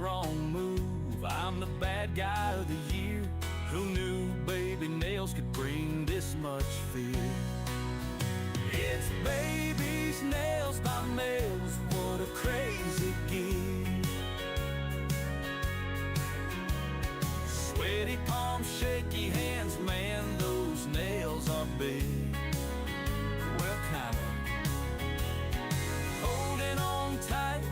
wrong move. I'm the bad guy of the year. Who knew baby nails could bring this much fear? It's baby's nails by males, what a crazy gift. Sweaty palms, shaky hands, man, those nails are big. Well, kinda. Holding on tight,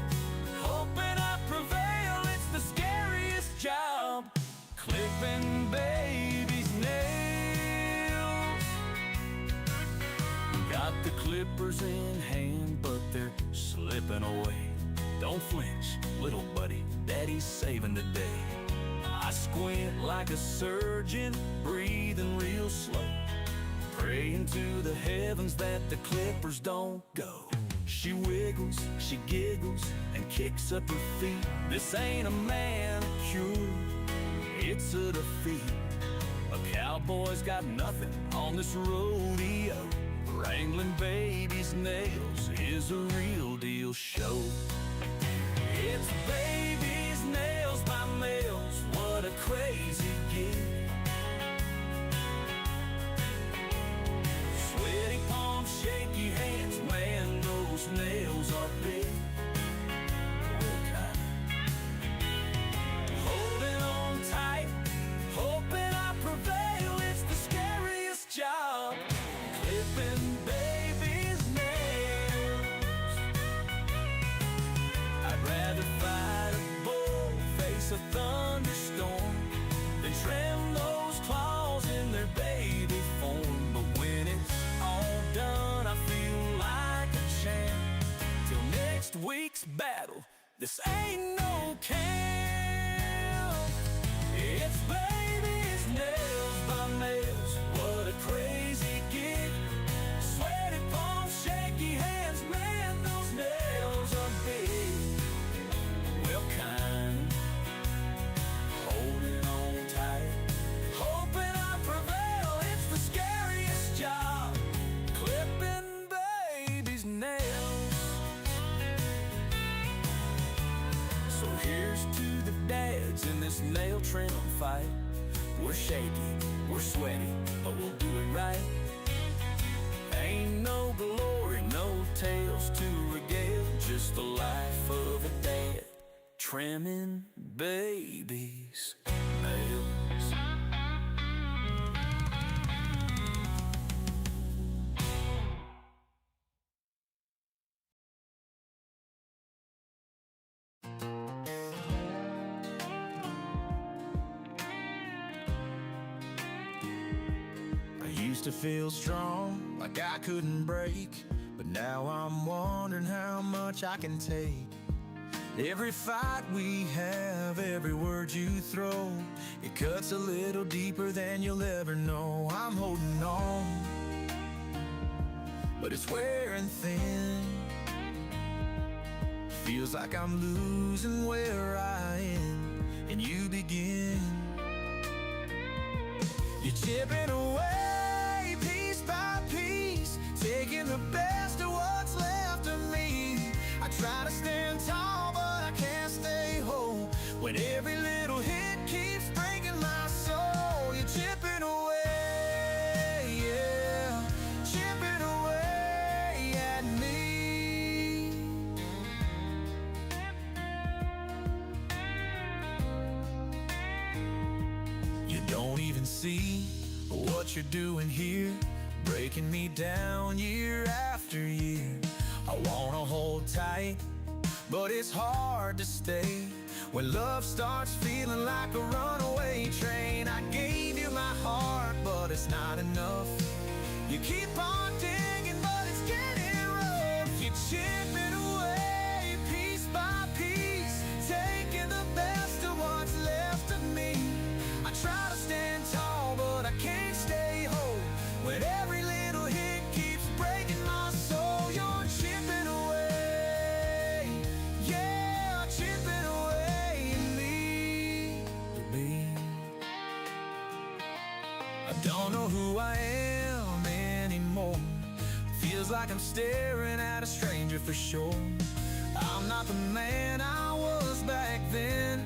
hoping I prevail, it's the scariest job, clipping baby's nails. Got the clippers in hand, but they're slipping away. Don't flinch, little buddy, daddy's saving the day. I squint like a surgeon, breathing real slow, praying to the heavens that the clippers don't go. She wiggles, she giggles, and kicks up her feet. This ain't a manicure, it's a defeat. A cowboy's got nothing on this rodeo. Wrangling baby's nails is a real deal show. It's baby's nails by males, what a crazy gift. Sweaty palms, shaky hands, man, those nails are big. Holding on tight, hoping I prevail, it's the scariest job, clipping baby's nails. I'd rather fight a bull, face a thunderstorm, than trim those claws in their baby form. But when it's all done, I feel like a champ. Till next week's battle, this ain't no camp. It's baby's nails by males, what a crazy gig. Sweaty palms, shaky hands, man, those nails are big. Well, kind, holding on tight, hoping I prevail, it's the scariest job, clipping baby's nails. So here's to the dads in this nail trim fight. We're shaky, we're sweaty, but we'll do it right. Ain't no glory, no tales to regale, just the life of a dad, trimming baby's nails. Used to feel strong, like I couldn't break, but now I'm wondering how much I can take. Every fight we have, every word you throw, it cuts a little deeper than you'll ever know. I'm holding on, but it's wearing thin. Feels like I'm losing where I end and you begin. You're chipping away piece by piece, taking the best of what's left of me. I try to stand tall, but I can't stay whole when every little hit keeps breaking my soul. You're chipping away, yeah, chipping away at me. You don't even see what you're doing here, breaking me down year after year. I wanna hold tight, but it's hard to stay when love starts feeling like a runaway train. I gave you my heart, but it's not enough. You keep on digging, but it's getting rough. You're chipping away piece by piece, taking the best of what's left of me. I try to stand tall, but I can't stay whole when every little hit keeps breaking my soul. You're chipping away, yeah, chipping away at me. I don't know who I am anymore. Feels like I'm staring at a stranger for sure. I'm not the man I was back then.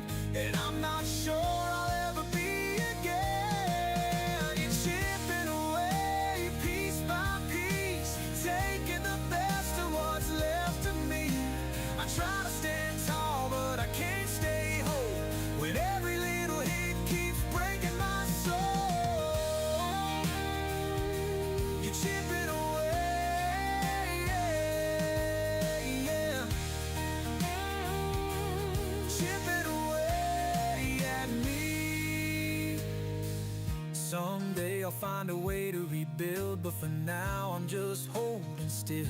Someday I'll find a way to rebuild, but for now I'm just holding still.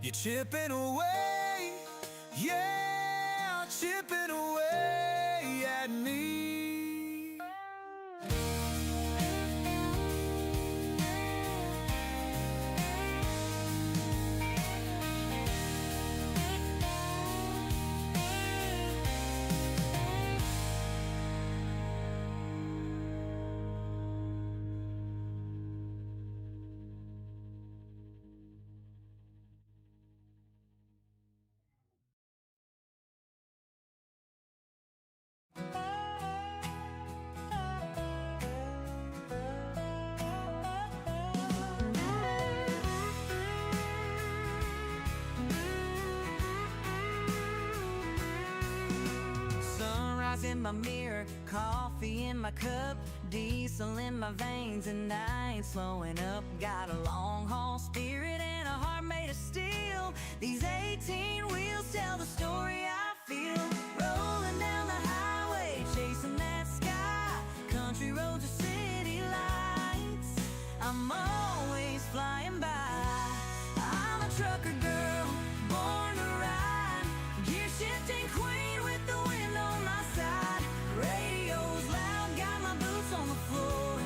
You're chipping away, yeah, chipping away at me. Sunrise in my mirror, coffee in my cup, diesel in my veins, and I ain't slowing up. Got a long haul spirit and a heart made of steel. These 18 wheels tell the story I feel. Rolling down the highway, chasing that sky, country roads or city lights, I'm always flying by. I'm a trucker girl, born to ride, gear shifting queen with the wind on my side. Radio's loud, got my boots on the floor.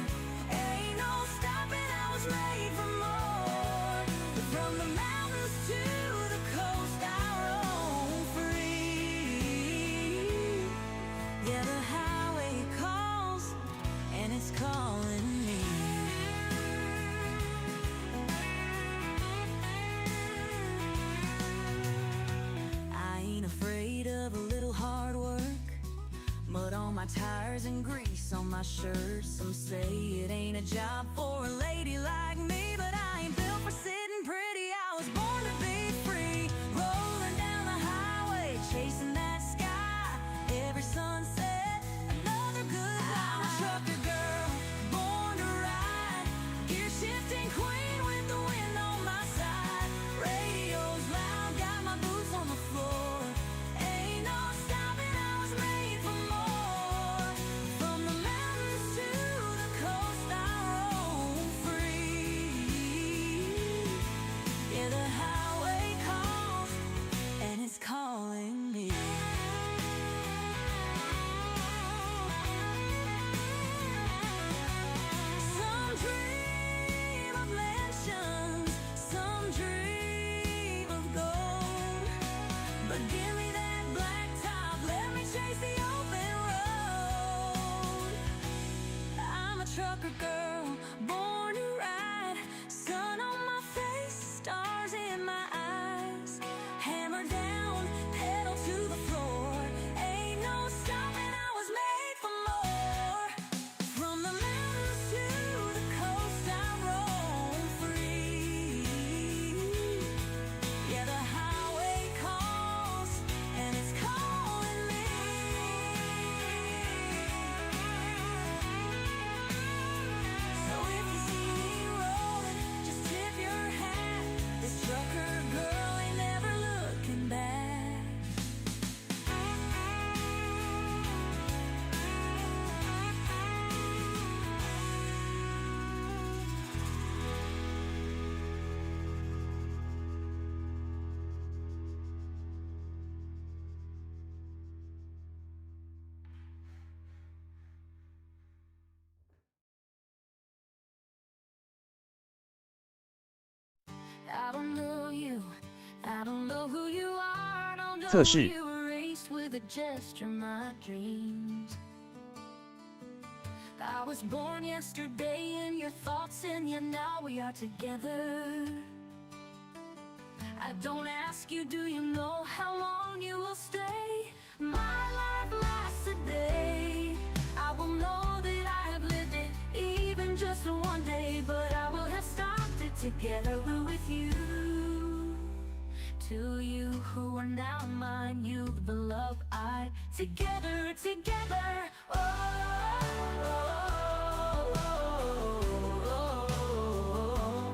Ain't no stopping, I was made for more. From the mountains to the coast, I roam free. Yeah, the highway calls, and it's calling me. I ain't afraid of a little hard work, mud on my tires and grease on my shirt. Some say it ain't a job for a lady like me, but I ain't built for sitting pretty. I was born to be free, rolling down the highway, chasing that sky. Every sunset, another good life. I'm a trucker girl, born to ride, gear shifting queen with the wind on my side. Radio's loud, got my boots on the floor. Ain't no stopping, I was made for more. From the mountains to the coast, I roam free. Yeah, the highway calls, and it's calling me. Some dream of mansions, some dream of gold, but give me that black top, let me chase the open road. I'm a trucker girl, born to ride, sun on my face, stars in my eyes. Hammer down, pedal to the floor. Ain't no stopping, I was made for more. From the mountains to the coast, I roam free. Yeah, the highway calls, and it's calling me. So if you see me rolling, just tip your hat. This trucker girl ain't never looking back. I don't know you, I don't know who you are, I don't know 测试 you erased with a gesture my dreams. I was born yesterday in your thoughts, and yet now we are together. I don't ask you, do you know how long you will stay? My life lasts a day. I will know that I have lived it, even just one day, but I will have stopped it together with you. To you who are now mine, you've been loved, I together, together. Oh, oh, oh, oh, oh.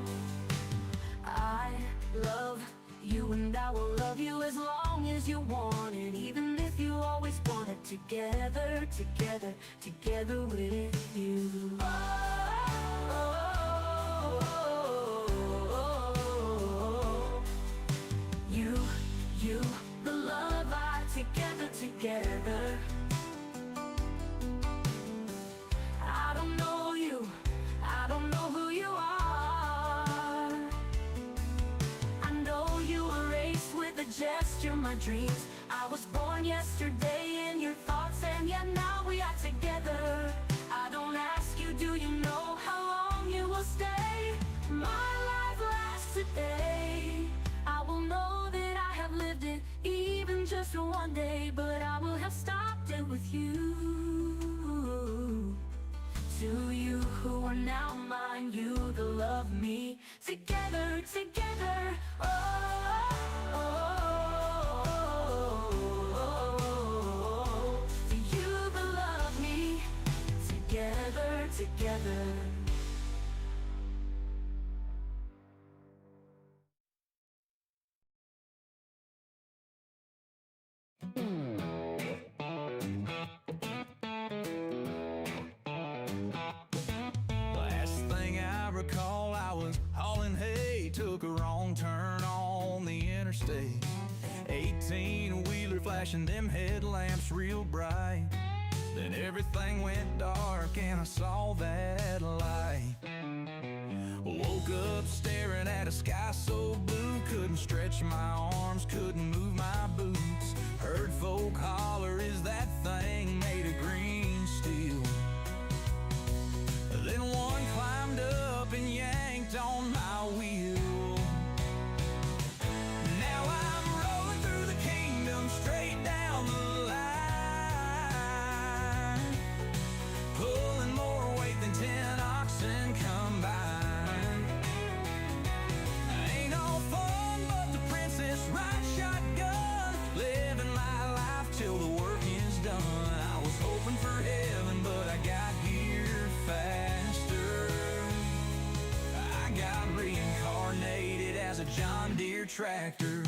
I love you, and I will love you as long as you want it, even if you always wanted together, together, together with you. You, the love I together, together. I don't know you, I don't know who you are. I know you erased with a gesture my dreams. I was born yesterday in your thoughts, and yet now we are together. I don't ask you, do you know how long you will stay? My life lasts today. I will know that I have lived it, even just one day, but I will have stopped it with you. To you who are now mine, you that love me, together, together. To you that love me, together, together. Last thing I recall, I was hauling hay, took a wrong turn on the interstate. 18-wheeler flashing them headlamps real bright. Then everything went dark and I saw that light. Woke up staring at a sky so blue, couldn't stretch my arms, couldn't move my boots. Heard folk holler, is that thing made of green steel? Then one climbed up and yanked on my wheel. Now I'm rolling through the kingdom, straight down the line, pulling more weight than 10 oxen combined. Ain't no fun but the princess ride shotgun, living my life till the work is done. I was hoping for heaven, but I got here faster. I got reincarnated as a John Deere tractor.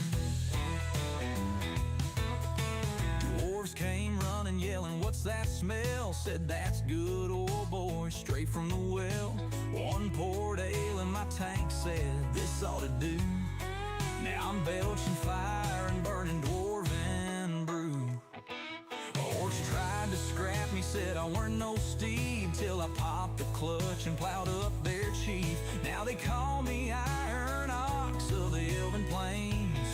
Dwarves came running, yelling, "What's that smell?" Said, "That's good old boy, straight from the well." One poured ale in my tank, said, "This ought to do." Now I'm belching fire and burning dwarven brew. Orcs tried to scrap me, said I weren't no steed, till I popped the clutch and plowed up their chief. Now they call me Iron Ox of the Elven Plains.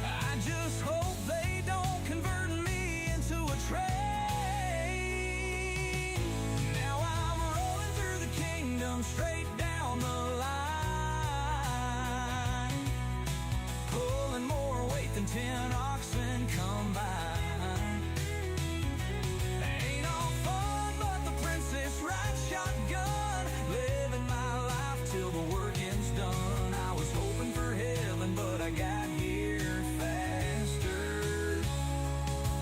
I just hope they don't convert me into a train. Now I'm rolling through the kingdom, straight down the line, pulling more weight than 10 oxen combined. Ain't no fun but the princess ride shotgun, living my life till the working's done. I was hoping for heaven, but I got here faster.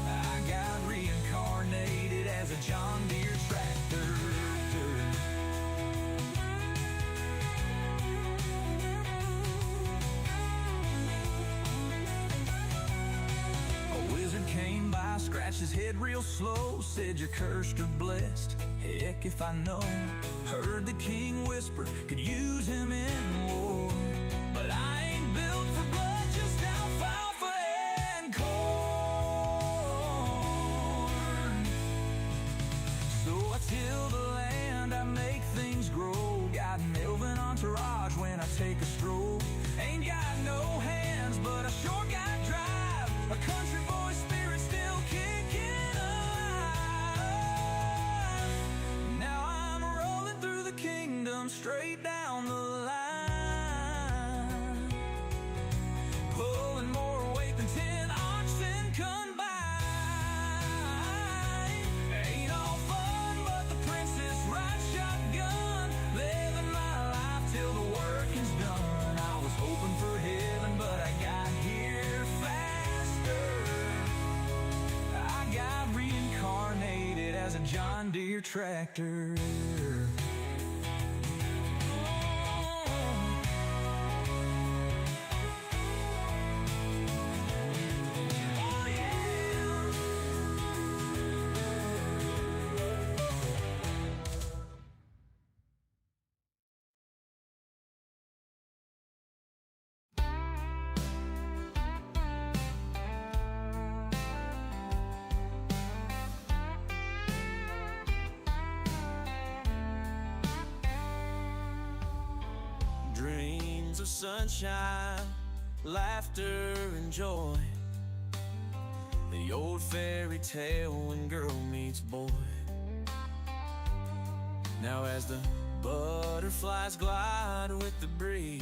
I got reincarnated as a John Deere tractor. A wizard came by, scratched his head real slow, said, "You're cursed or blessed." Heck if I know. Heard the king whisper, could use him in war. But I ain't built for blood, just alfalfa and corn. So I till the land, I make things grow. Got an elven entourage when I take a stroll. Ain't got no hands, but I sure got drive. A country boy spirit still kicking alive. Now I'm rolling through the kingdom, straight down the line, pulling more weight than 10 oxen combined. Ain't all fun but the princess ride shotgun, living my life till the working's done. I was hoping for heaven, but I got here faster. I got reincarnated as a John Deere tractor. Oh yeah. of sunshine, laughter and joy. The old fairy tale when girl meets boy. Now as the butterflies glide with the breeze,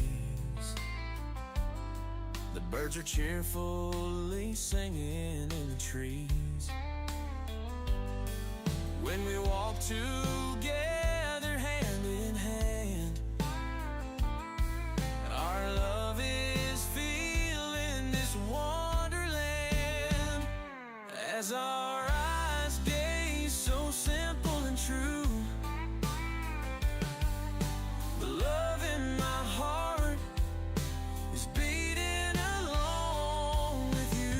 the birds are cheerfully singing in the trees. When we walk together hand in hand, our love is feeling this wonderland. As our eyes gaze so simple and true, the love in my heart is beating along with you.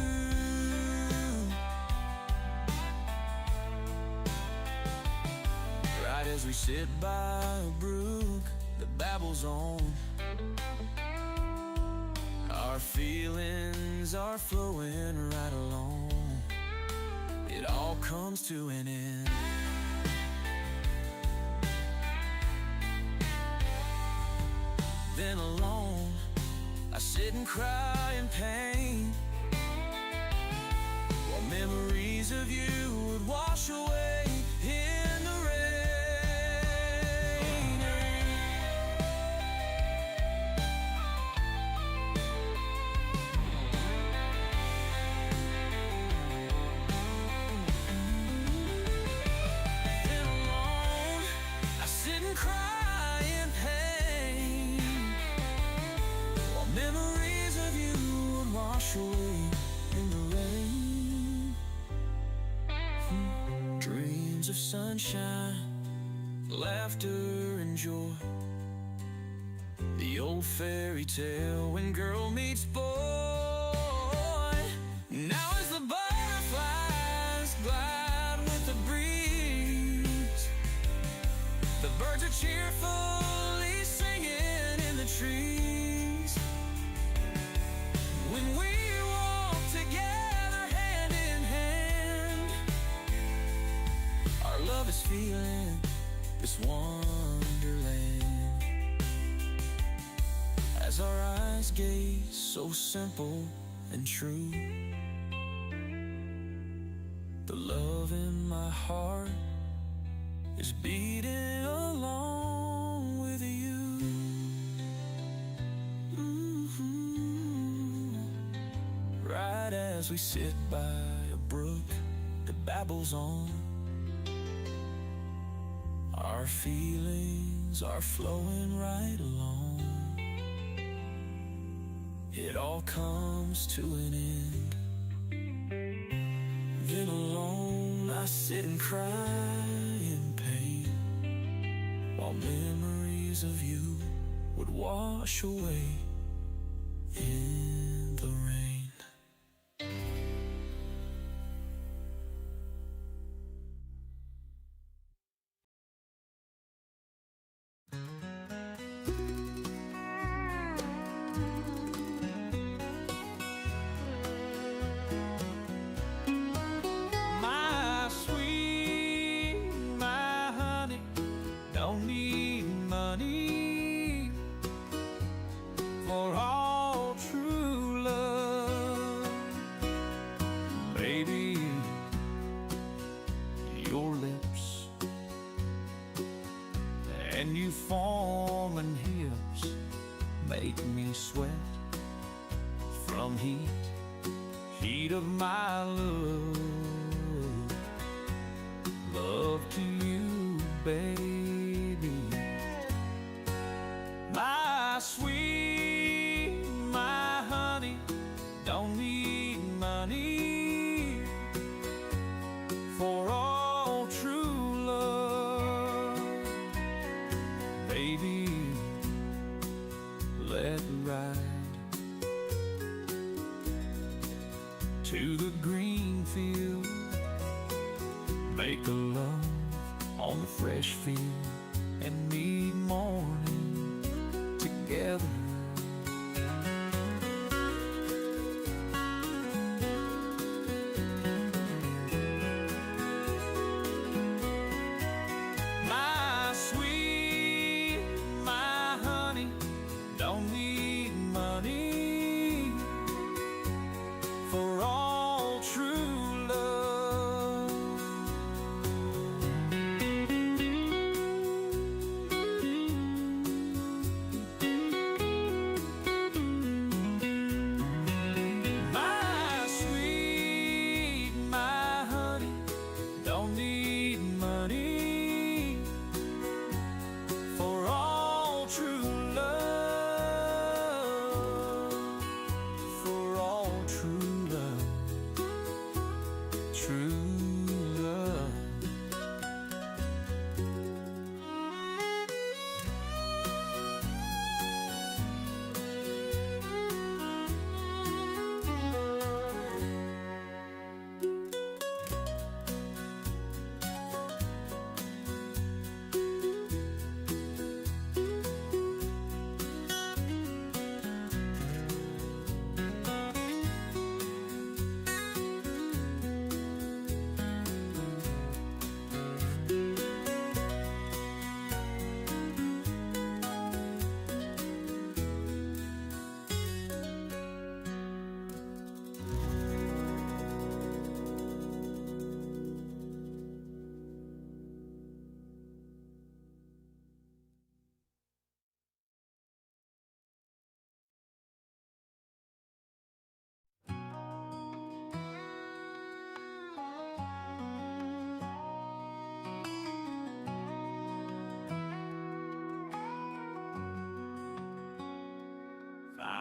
Right as we sit by a brook that babbles on, our feelings are flowing right along. It all comes to an end. Then alone, I sit and cry in pain, while memories of you would wash away in the rain. Then alone, I sit and cry in pain, while memories of you would wash away in the rain. Dreams of sunshine, laughter and joy. The old fairy tale when girl meets boy. Now as the butterflies glide with the breeze, the birds are cheerfully singing in the trees. When we walk together hand in hand, our love is feeling this wonderland. As our eyes gaze so simple and true, the love in my heart is beating along with you. Right as we sit by a brook that babbles on, our feelings are flowing right along. It all comes to an end. Then alone I sit and cry in pain, while memories of you would wash away in the rain. My sweet, my honey, don't need money for all true love. Baby, your lips and you forming hips make me sweat from heat of my love. Love to you, baby. My sweet, my honey, don't need money for all true love. Baby, let me ride to the green field, make a love on the fresh field, and meet morning together. My sweet, my honey, don't need true love.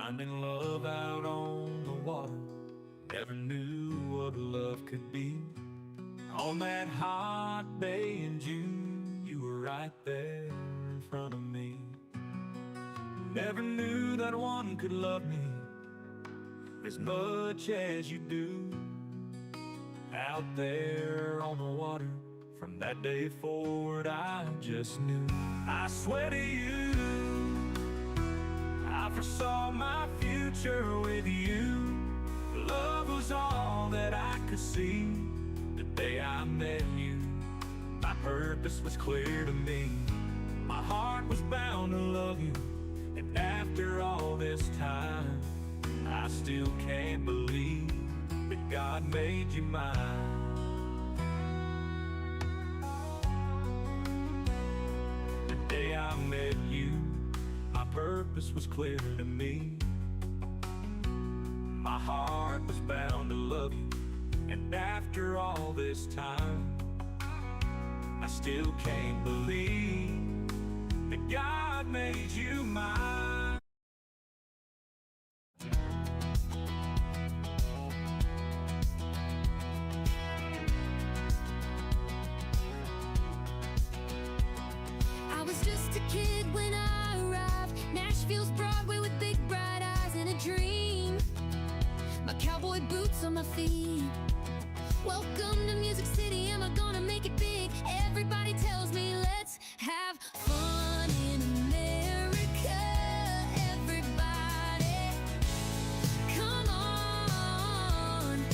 Finding love out on the water, never knew what love could be. On that hot day in June, you were right there in front of me. Never knew that one could love me as much as you do. Out there on the water, from that day forward I just knew. I swear to you, I foresaw my future with you. Love was all that I could see. The day I met you, my purpose was clear to me. My heart was bound to love you, and after all this time, I still can't believe that God made you mine. The day I met you, my purpose was clear to me. My heart was bound to love you, and after all this time, I still can't believe that God made you mine. I was just a kid when I arrived. Nashville's Broadway with big bright eyes and a dream. My cowboy boots on my feet. Welcome to Music City, am I gonna make it big? Everybody tells me let's have fun in America. Everybody, come on.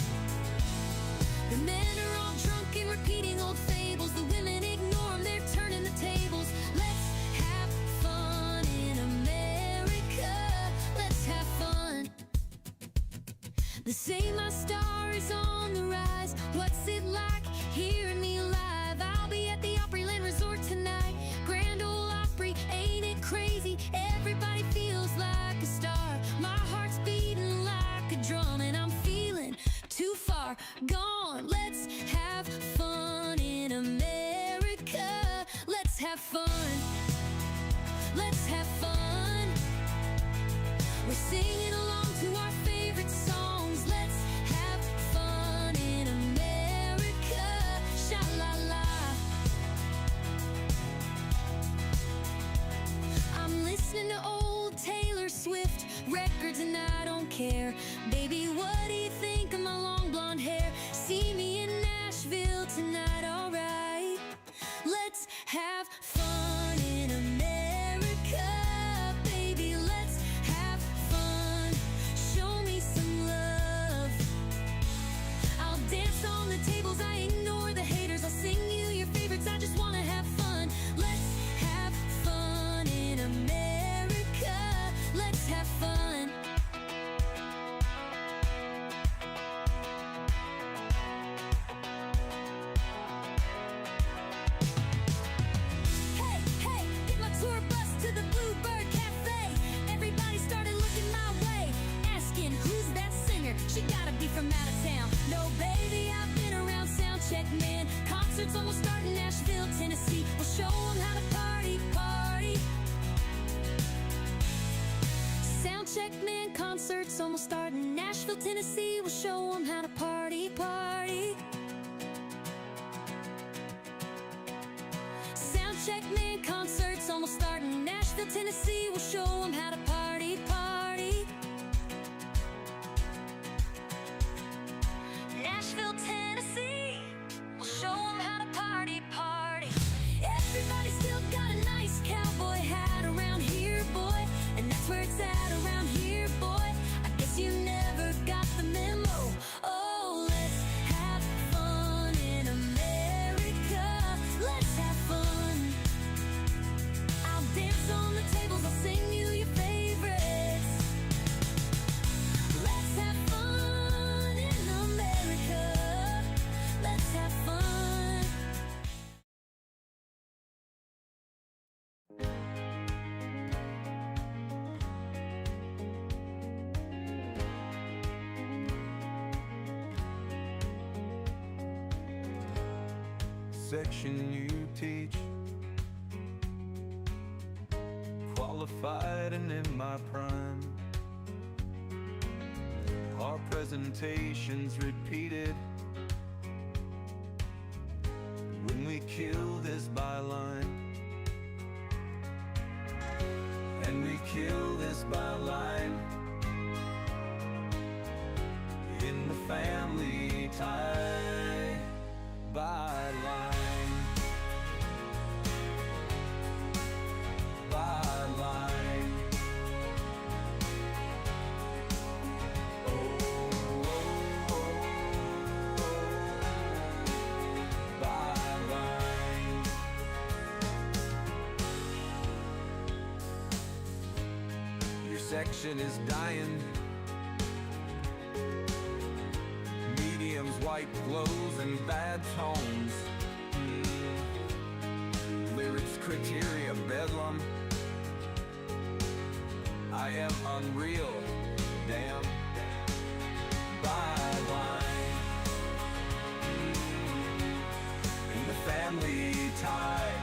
The men are all drunk and repeating old fables. The women ignore them, they're turning the tables. Let's have fun in America. Let's have fun. They say my star is on the rise. What's it like hearing me live? I'll be at the Opryland Resort tonight. Grand Ole Opry, ain't it crazy? Everybody feels like a star. My heart's beating like a drum, and I'm feeling too far gone. Let's have fun in America. Let's have fun. Let's have fun. We're singing along to our favorite songs. Let's have fun in America. Sha-la-la. I'm listening to old Taylor Swift records and I don't care. Baby, what do you think of my long blonde hair? See me in Nashville tonight, alright? Let's have fun in America. Baby, let's have fun. Show me some love. I'll dance on the tables, I ignore the haters. I'll sing you your favorites, I just wanna have fun. Let's have fun in America. Let's have fun. Hey, hey, get my tour bus to the Bluebird Cafe. Everybody started looking my way, asking who's that singer? She gotta be from out of town. No, baby, I've been around. Sound check, man. Concerts almost start in Nashville, Tennessee. We'll show them how to party, party. Sound check, man. Concerts almost start in Nashville, Tennessee. We'll show them how to party, party. check, man, concerts almost starting. Nashville, Tennessee, we'll show them how to party, party. Nashville, Tennessee, we'll show them how to party, party. Everybody still got a nice cowboy hat around here, boy, and that's where it's at around here, boy. I guess you never got the memo. Oh, let's have fun in America. Let's have fun. I'll dance on the tables, I'll sing you your favorites. Let's have fun in America. Let's have fun. Section you teach, qualified and in my prime. Our presentations repeated when we kill this byline. And we kill this byline in the family tie byline. Byline. Oh, oh, oh, oh. Byline. Your section is dying. Mediums, white glows, and bad tones. Lyrics, criteria, bedlam. I am unreal, damn. Byline. In the family tie.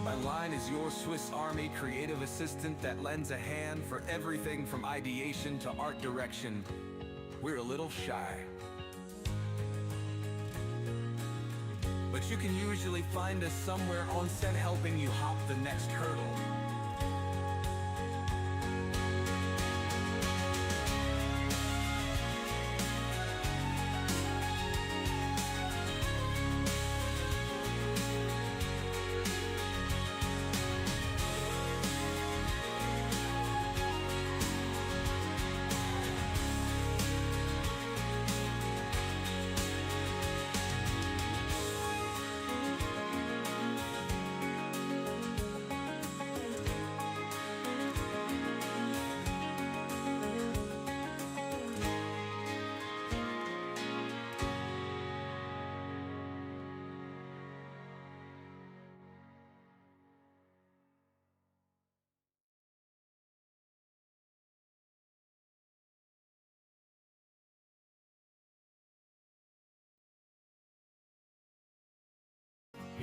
My line is your Swiss Army creative assistant that lends a hand for everything from ideation to art direction. We're a little shy, but you can usually find us somewhere on set helping you hop the next hurdle.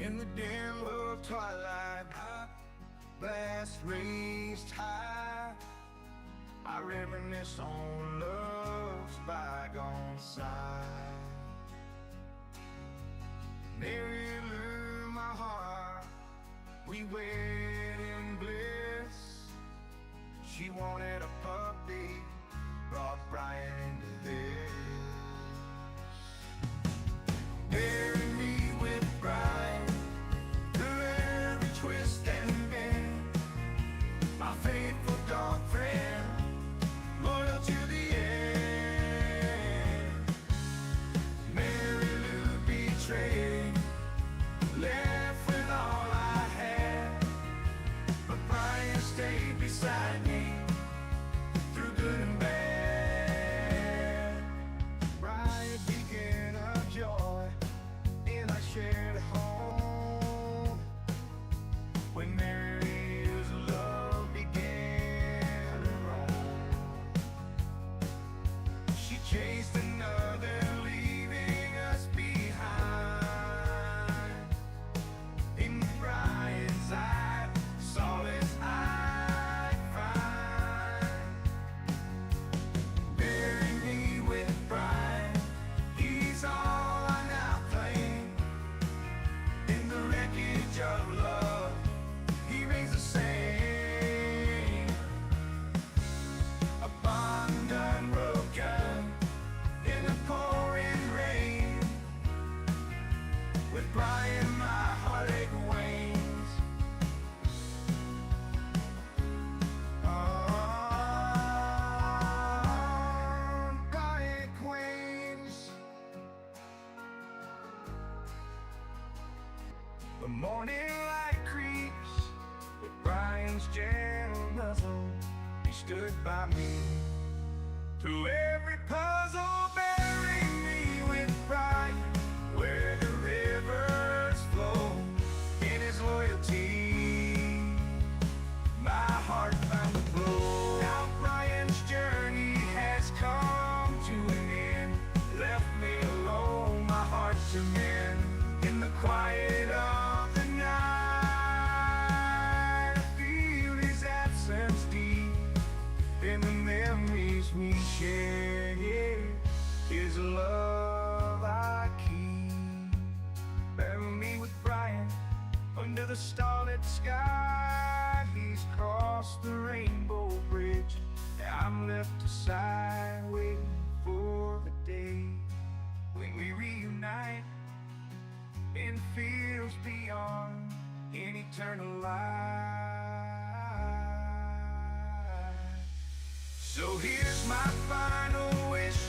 In the dim of twilight, hot blast raised high, I reminisce on love's bygone side. Mary Lou, my heart, we wed in bliss. She wanted a puppy, brought Brian into this. Bury me with Brian, through every twist and bend. My faithful dog friend, loyal to the end. Mary Lou betrayed, left with all I had, but Brian stayed beside me through good and morning light creeps with Brian's gentle muzzle. He stood by me through every puzzle, burying me with pride where the rivers flow. In his loyalty, my heart found a glow. Now Brian's journey has come to an end, left me alone, my heart to mend. In the quiet of the night, I feel his absence deep. In the memories we share, yeah, his love I keep. Bury me with Brian under the starlit sky. He's crossed the rainbow bridge, and I'm left aside, waiting for the day when we reunite in fields beyond in eternal light. So here's my final wish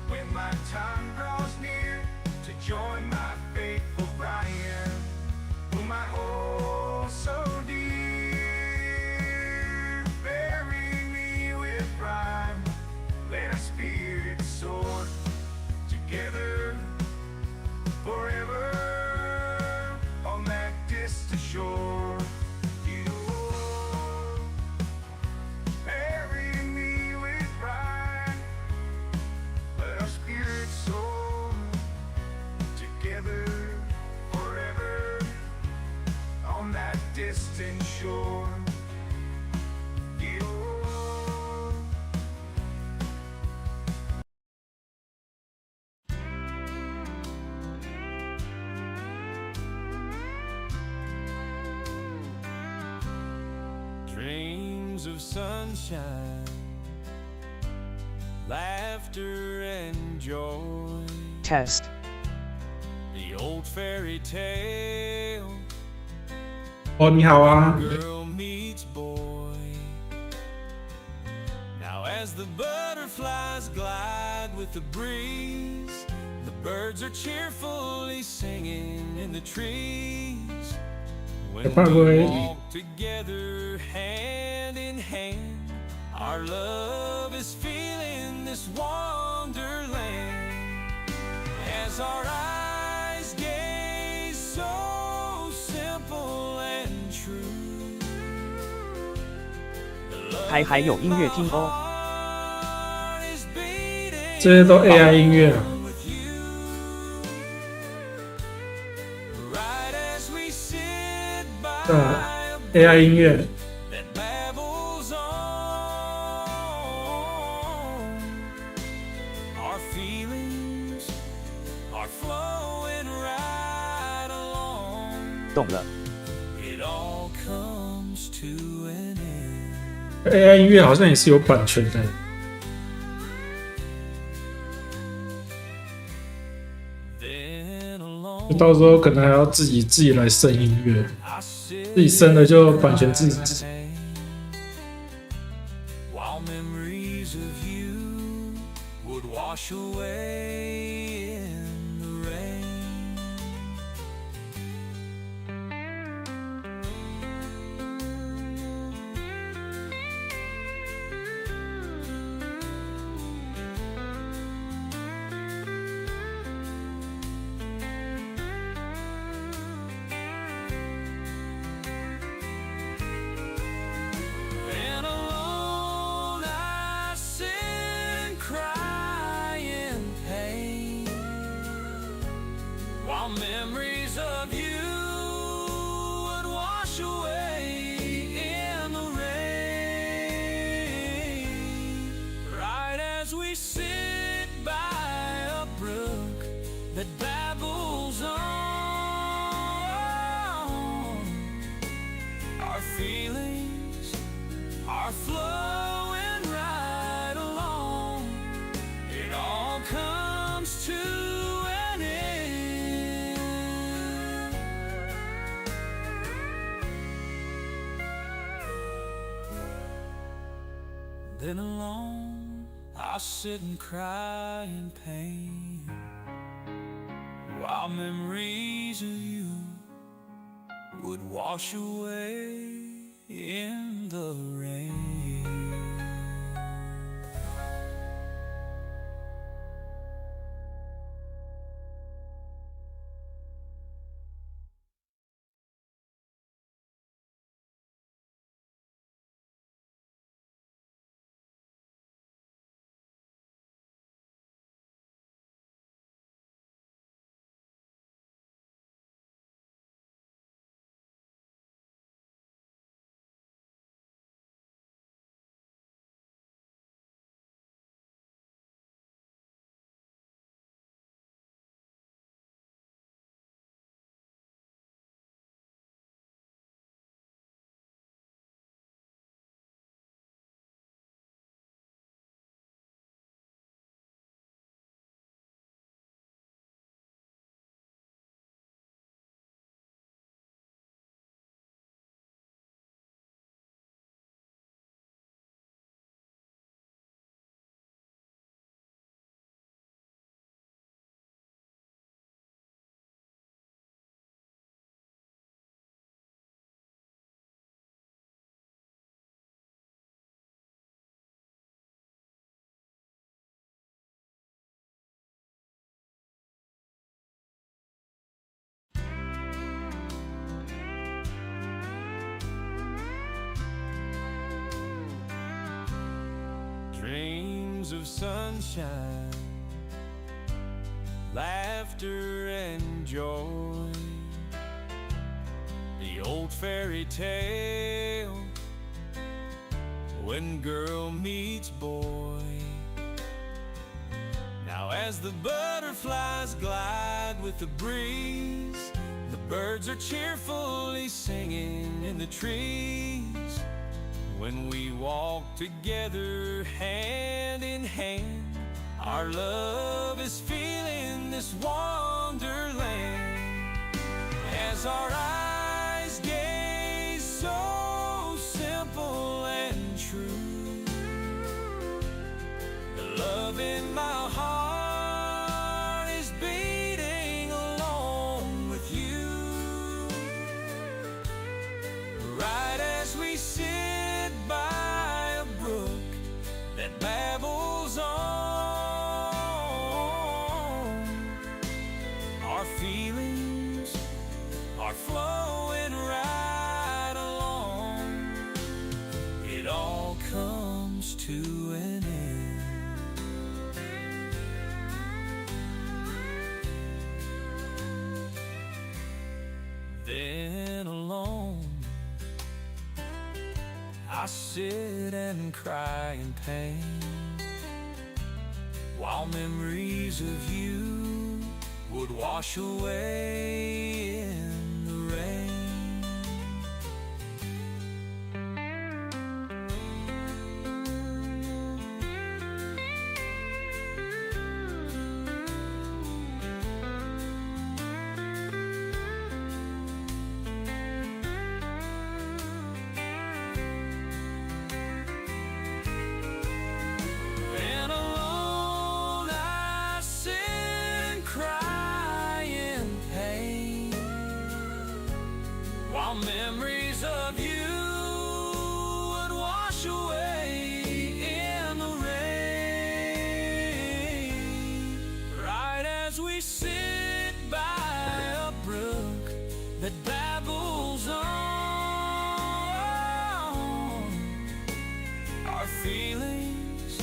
when my time draws near to join my faithful Brian, whom I hold so dear. Bury me with pride, let our spirits soar together forever on that distant shore. You bury me with pride, let our spirits soar together forever on that distant shore. You Dreams of sunshine, laughter and joy. Test. The old fairy tale, 哦，你好啊， girl meets boy. Now as the butterflies glide with the breeze, the birds are cheerfully singing in the trees. When By the way- we walk together hand in hand, our love is feeling this wonderland. As our eyes gaze so simple and true, the love 还有音乐听哦。 heart is beating 这些都 AI 音乐啊。 with you. Right as we sit by 对啊，AI 音乐， that babbles on, our feelings are flowing right along. 懂了。 It all comes to an end. AI 音乐好像也是有版权的， Then 就 alone 到时候可能还要自己来生音乐， I sit 自己生的就版权自己。 while memories of you would wash away in the rain. And alone I sit and cry in pain, while memories of you would wash away in the rain. Right as we sit by a brook that babbles on, our feelings are flowing right along. It all comes to an end. Then alone I sit and cry in pain, while memories of you would wash away in the rain. Dreams of sunshine, laughter and joy, the old fairy tale when girl meets boy. Now as the butterflies glide with the breeze, the birds are cheerfully singing in the trees. When we walk together hand in hand, our love is feeling this wonderland. As our eyes gaze so simple and true, the love in my heart is beating along with you. Right as we sit by a brook that babbles on, our feelings are flowing right along. It all comes to an end. Then alone I sit and cry in pain, while memories of you would wash away in the rain. Memories of you would wash away in the rain. Right as we sit by a brook that babbles on, our feelings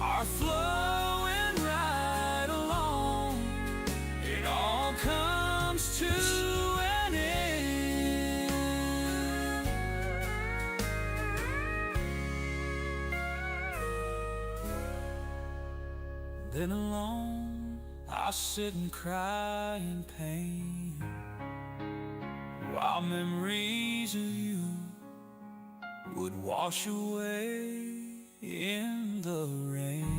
are flowing right along. It all comes to an end. Then alone I sit and cry in pain, while memories of you would wash away in the rain.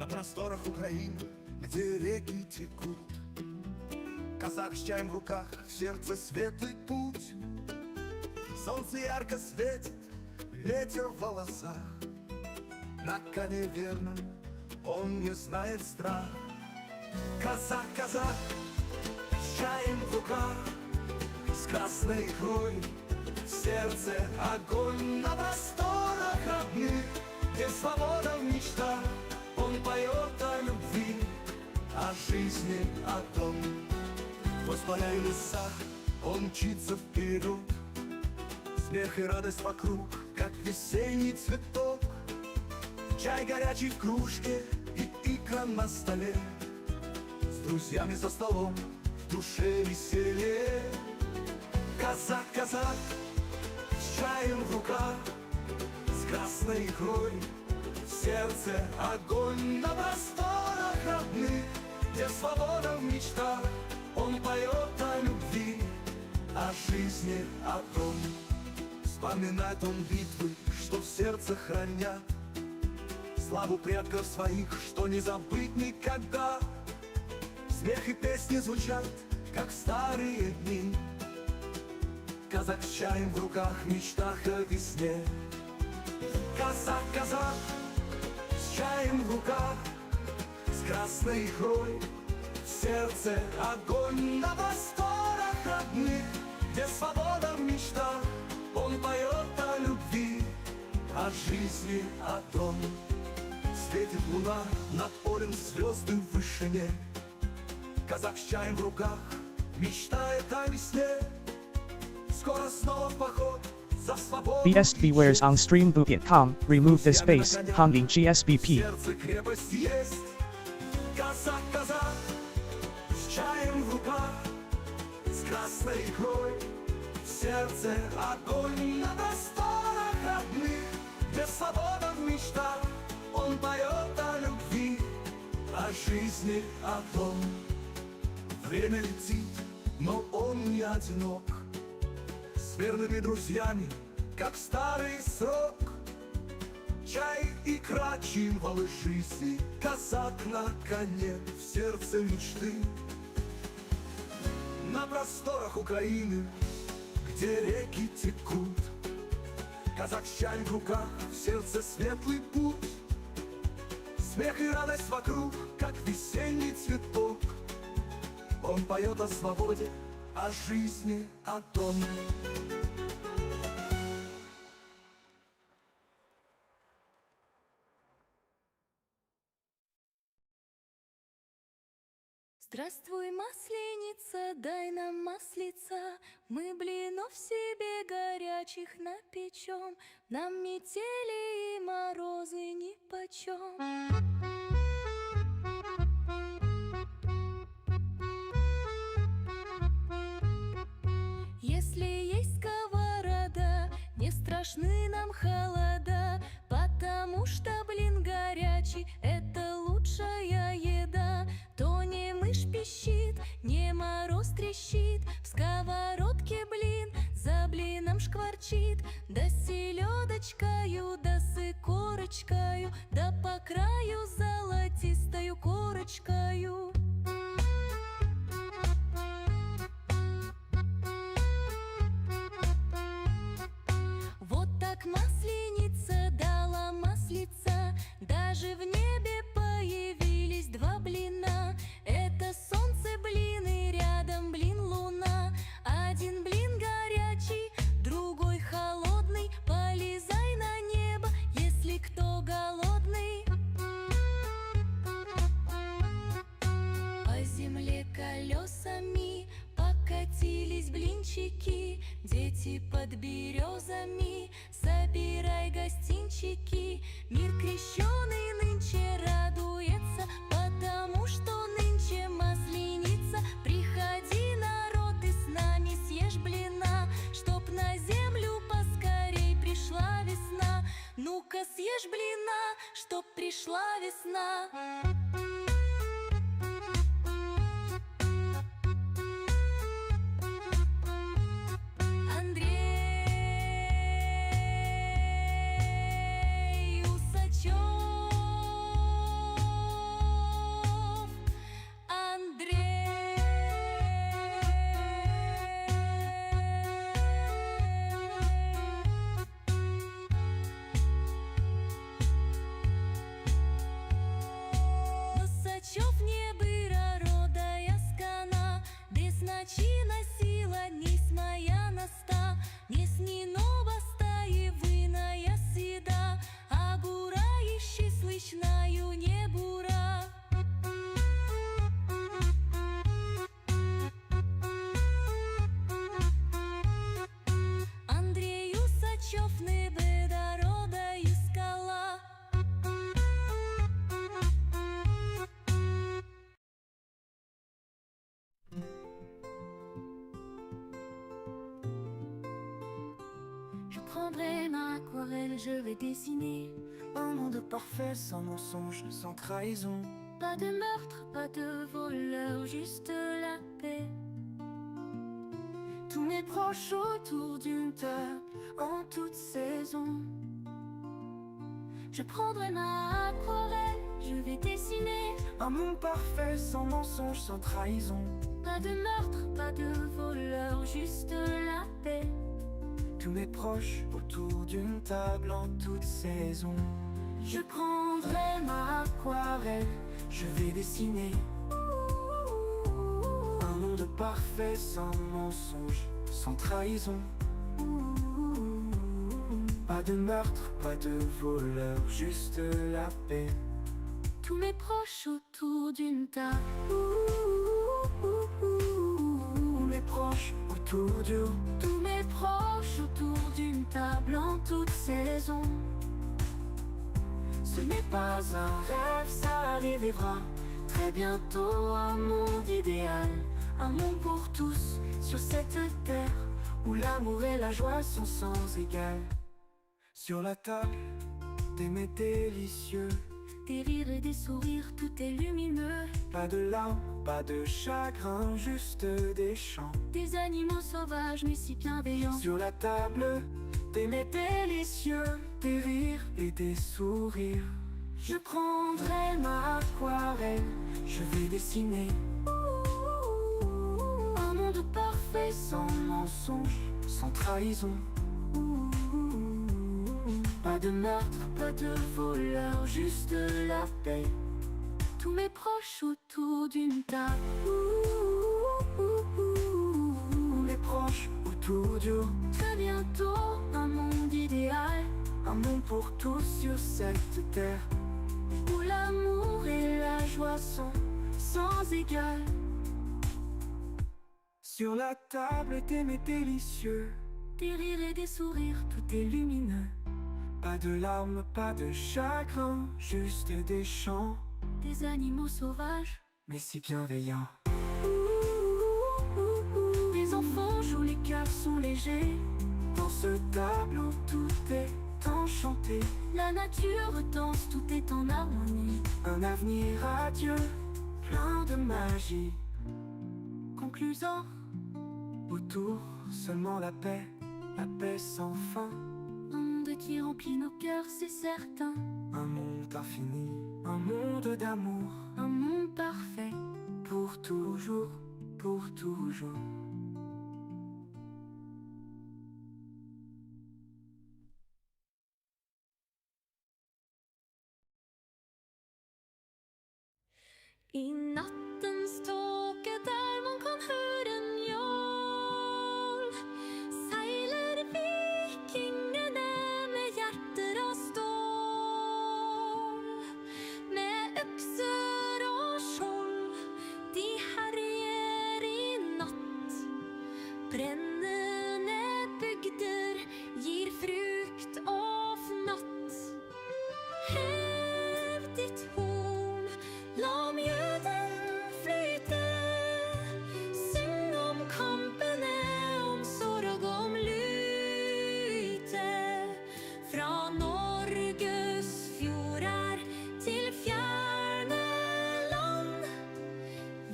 просторах Украины, где реки текут. Казак с чаем в руках, в сердце светлый путь. Солнце ярко светит, ветер в волосах. На коне верно, он не знает страх. Казак, казак, с чаем в руках, с красной икрой, в сердце огонь. На просторах родных, где свобода в мечтах, он поет о любви, о жизни, о том. Сквозь поля и леса он мчится вперед, смех и радость вокруг, как весенний цветок. Чай горячий в кружке и икра на столе, с друзьями за столом, в душе веселье. Казак, казак, с чаем в руках, с красной икрой, в сердце огонь. На просторах родных, где свобода в мечтах, он поет о любви, о жизни, о том. Вспоминает он битвы, что в сердце хранят, славу предков своих, что не забыть никогда. Смех и песни звучат, как в старые дни. Казак с чаем в руках, в мечтах о весне. Казак, казак, с чаем в руках, с красной икрой, в сердце огонь. На просторах родных, где свобода в мечтах, он поет о любви, о жизни, о том. Светит луна над полем, звезды в вышине. Казак с чаем в руках мечтает о весне. Скоро снова в поход за свободу. BST bewares on streambook.com, remove the space, Honging GSBP. В сердце крепость есть. Казак, казак, с чаем в руках, с красной икрой, в сердце огонь. На просторах родных, где свобода в мечтах, он поет о любви, о жизни, о том. Время летит, но он не одинок, с верными друзьями, как в старый срок. Чай, икра, символы жизни, казак на коне, в сердце мечты. На просторах Украины, где реки текут, казак с чаем в руках, в сердце светлый путь. Смех и радость вокруг, как весенний цветок. Он поет о свободе, о жизни, о том. Здравствуй, масленица, дай нам маслица, мы блинов себе горячих напечем, нам метели и морозы нипочем. Если есть сковорода, не страшны нам холода, потому что блин горячий — это лучшая еда. То не мышь пищит, не мороз трещит, в сковородке блин за блином шкварчит. Да с селедочкою, да с икорочкою, да по краю золотистою корочкою. Вот так масленица дала маслица, даже в небе появились два блина. Это солнце блин и рядом блин луна. Один блин горячий, другой холодный. Полезай на небо, если кто голодный. По земле колесами покатились блинчики. Дети под березами, собирай гостинчики. Мир крещеный нынче радуется, потому что нынче масленица. Приходи, народ, и с нами съешь блина, чтоб на землю поскорей пришла весна. Ну-ка съешь блина, чтоб пришла весна. Усачев prendrai ma aquarelle, je vais dessiner Un monde parfait, sans mensonge, sans trahison. pas de meurtre, pas de voleur, juste la paix. Tous mes proches autour d'une table, en toute saison. Je prendrai ma aquarelle, je vais dessiner Un monde parfait, sans mensonge, sans trahison. pas de meurtre, pas de voleur, juste la paix. Tous mes proches autour d'une table, en toute saison. Je prendrai ma aquarelle, je vais dessiner un monde parfait, sans mensonge, sans trahison. Pas de meurtre, pas de voleur, juste la paix. Tous mes proches autour d'une table. Mes proches autour du Tous mes proches autour d'une table en toute saison. Ce n'est pas un rêve, ça arrivera très bientôt. Un monde idéal, un monde pour tous sur cette terre où l'amour et la joie sont sans égal. Sur la table, des mets délicieux, Des rires et des sourires, tout est lumineux. pas de larmes, pas de chagrin, juste des chants. Des animaux sauvages mais si bienveillants. Sur la table, des mets délicieux, des rires et des sourires. Je prendrai ma aquarelle, je vais dessiner un monde parfait, sans mensonge, sans trahison. Pas de meurtre, pas de voleur, juste la paix. Tous mes proches autour d'une table. Mes proches autour du Très bientôt, un monde idéal un monde pour tous sur cette terre où l'amour et la joie sont sans égal. Sur la table, des mets délicieux, des rires et des sourires. tout est lumineux. Pas de larmes, pas de chagrin, juste des chants, Des animaux sauvages. mais si bienveillants. Des enfants jouent, les cœurs sont légers. Dans ce tableau, tout est enchanté. La nature danse, tout est en harmonie. Un avenir radieux, plein de magie. Conclusion, Autour, seulement la paix sans fin. un monde qui remplit nos cœurs, c'est certain. Un monde infini, un monde d'amour, Un monde parfait. pour toujours, pour toujours. I nattens tåke der man kan høre en njål, seiler vikingene med hjerter av stål. Med økser og skjold, de herjer i natt. Brennende bygder gir frukt og fnatt. Hev ditt horn, la mjøden flyte. Syng om kampene, om sorg, om lyte. Fra Norges fjorder til fjerne land.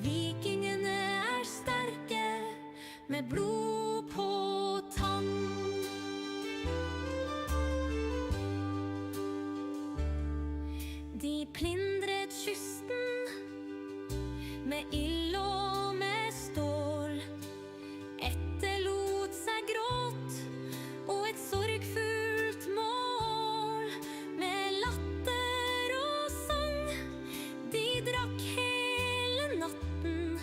Vikingene er sterke, med blod på tann. De plyndret kysten med ild og med stål. Etterlot seg gråt og et sorgfullt mål. Med latter og sang, de drakk hele natten.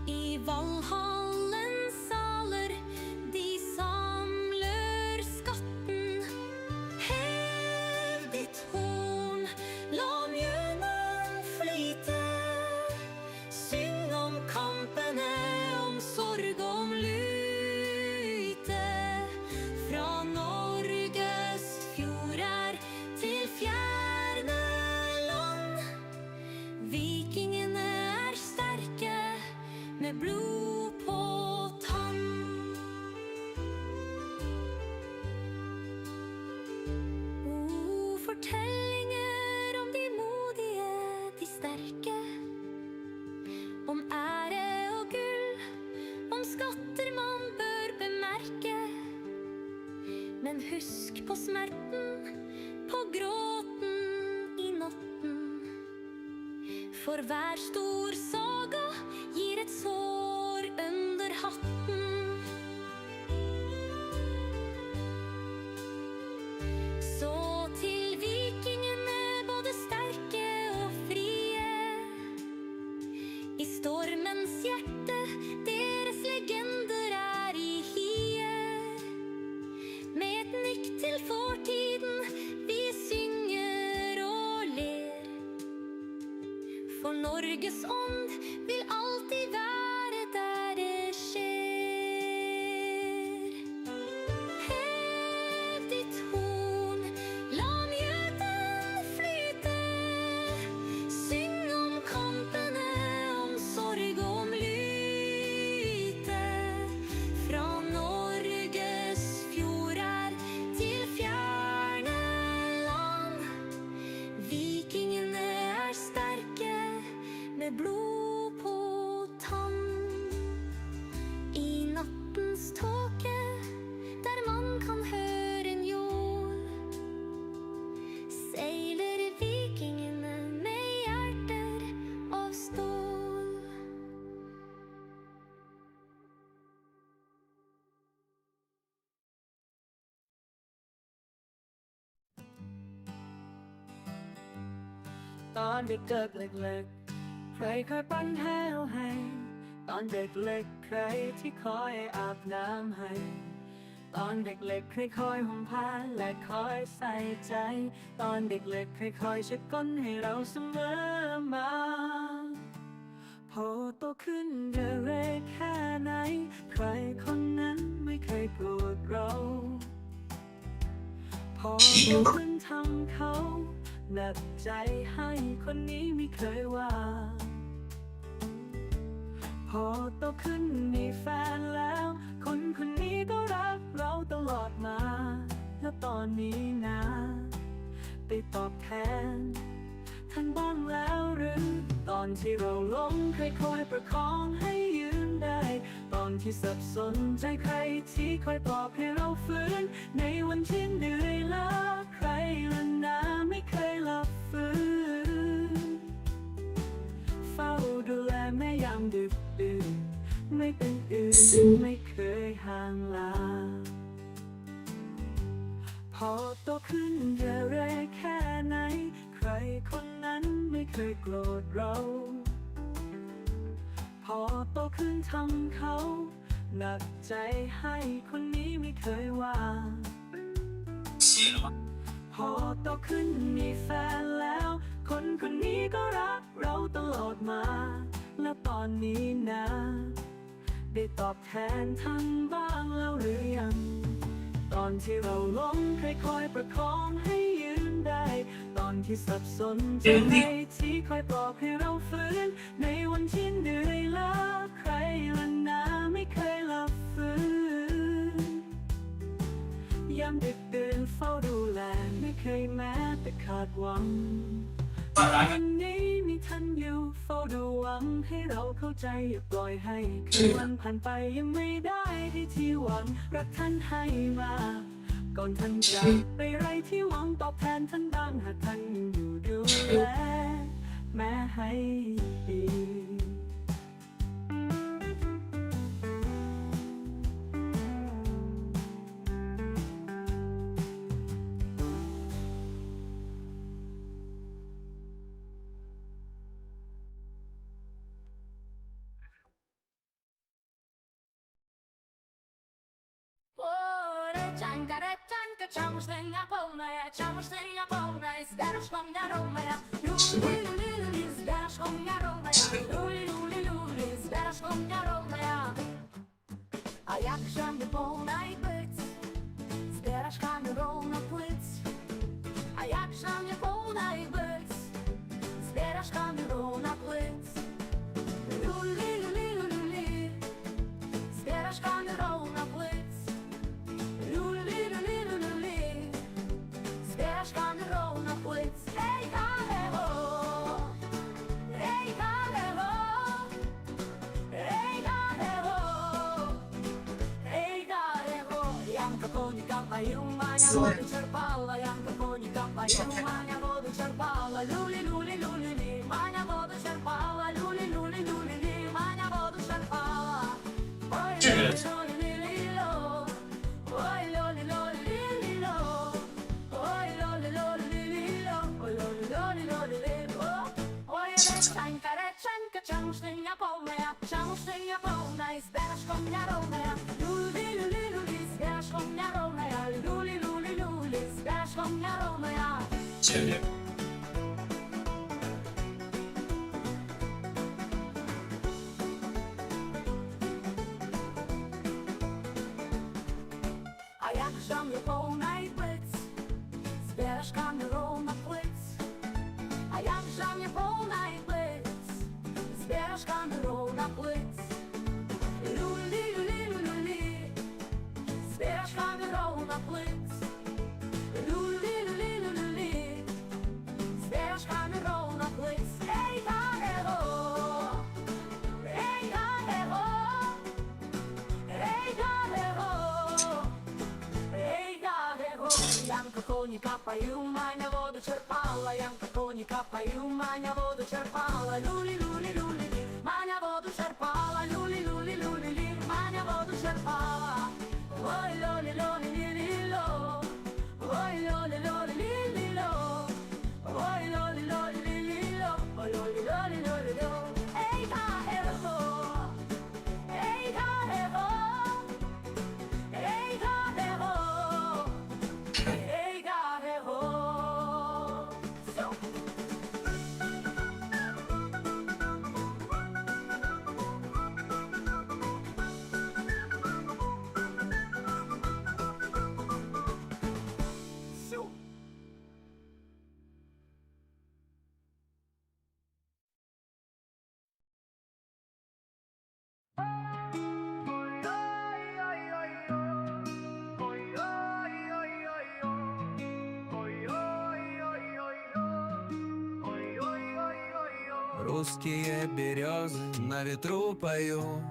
I Valhallens saler, de samler skatten. Hev ditt horn, la mjøden flyte. Syng om kampene, om sorg, om lyte. Fra Norges fjorder til fjerne land. Vikingene er sterke, med blod på tann. For hver stor saga gir et sår under hatten. Så til vikingene, både sterke og frie. I stormens hjerte, deres legender er i hiet. Med et nikk til fortiden, vi synger og ler. For Norges ånd vil alltid være der det skjer. Hev ditt horn, la mjøden flyte. Syng om kampene, om sorg og om lyte. Fra Norges fjorder til fjerne land. Vikingene er sterke, med blod på tann. I nattens tåke, der man kan høre en jord, seiler vikingene med hjerter av stål.ตอนเด็กๆเล็กๆใครเคยปั้นแห้วให้ตอนเด็กเล็กใครที่คอยอาบน้ำให้ตอนเด็กเล็กใครคอยห่มผ้าและคอยใส่ใจตอนเด็กเล็กใครคอยเช็ดก้นให้เราเสมอมาพอโตขึ้นจะเร็วแค่ไหนใครคนนั้นไม่เคยโกรธเราพอโตขึ้นทำเขาหนักใจให้คนนี้ไม่เคยว่าพอโตขึ้นมีแฟนแล้วคนคนนี้ก็รักเราตลอดมาแล้วตอนนี้นะได้ตอบแทนท่านบ้างแล้วหรือตอนที่เราล้มใครคอยประคองให้ยืนได้ตอนที่สับสนใจใครที่คอยปลอบให้เราฟื้นในวันที่เหนื่อยล้าใครละนะไม่เคยหลับฟื้นเฝ้าดูแลแม่ยามดึกดื่นไม่เป็นอื่นไม่เคยห่างลาพอโตขึ้นจะเร็วแค่ไหนใครคนนั้นไม่เคยโกรธเราพอโตขึ้นทำเขาหนักใจให้คนนี้ไม่เคยว่าพอโตขึ้นมีแฟนแล้วคนคนนี้ก็รักเราตลอดมาและตอนนี้นะได้ตอบแทนท่านบ้างแล้วหรือยังตอนที่เราล้มใครคอยประคองให้ยืนได้ตอนที่สับสนใจที่คอยปลอบให้เราฟื้นในวันที่เหนื่อยล้าใครละนะไม่เคยหลับฟื้นยามดึกดื่นเฝ้าดูแลไม่เคยแม้แต่ขาดหวังวันนี้มีท่านอยู่เฝ้าดูหวังให้เราเข้าใจอย่าปล่อยให้คืนวันผ่านไปยังไม่ได้ที่หวังรักท่านให้มาก่อนท่านจากไปไรที่หวังตอบแทนท่านบ้างหากท่านยังอยู่ดูแลแม้ให้ดีCzemu ślenia pełna, czemu ślenia pełna zbierasz komniarą moja Luli, luli, luli, zbierasz komniarą moja Luli, luli, luli, zbierasz komniarą moja A jakże mnie pełna i być Zbierasz kamierą na płyt A jakże mnie pełna i być Zbierasz kamierą na płyt Luli, luli, luli, zbierasz kamierą na płyt Hej, haleho, hej, haleho, hej, haleho, hej, haleho. Janka konika pajumania wody czerpała, Janka konika pajumania wody czerpała. Luli, luli, luli, mania wody czerpała. Evet. Çevre. A jak żamie pełnej płyc, zbierasz kamerą na płyc. A jak żamie pełnej płyc, zbierasz kamerą na płyc. Luli, luli, luli, zbierasz kamerą na płyc. Luli, luli, luli, zbierasz kamerą na płyc. Ej, kamero, ej, kamero, ej, kamero. Ej, Garego, Janka konie kapają, Mania wodę czerpała. Janka konie kapają, Mania wodę czerpała. Luli, luli, luli, Mania wodę czerpała. Luli, luli, luli, Mania wodę czerpała. Oj, loli, loli, lili, lo. Oj, loli, loli, lili, lo. Oj, loli, loli, lili, lo. Oj, loli, loli, loli, lo. Ej, Garego, ej, Garego. Ej, Garego, ej, Garego. So. So. Русские березы на ветру поют,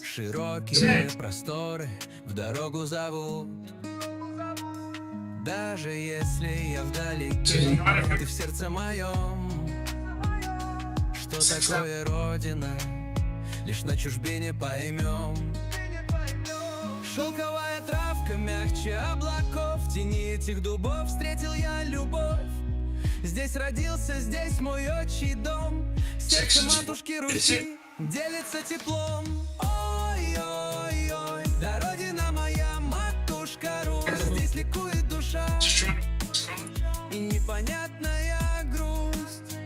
широкие просторы в дорогу зовут. Даже если я вдалеке, ты в сердце моем. Что такое родина, лишь на чужбине поймем. Шелковая травка мягче облаков, в тени этих дубов встретил я любовь. Здесь родился, здесь мой отчий дом. Сердце матушки Руси делится теплом. Ой-ой-ой, да родина моя, матушка Русь. Здесь ликует душа и непонятная грусть.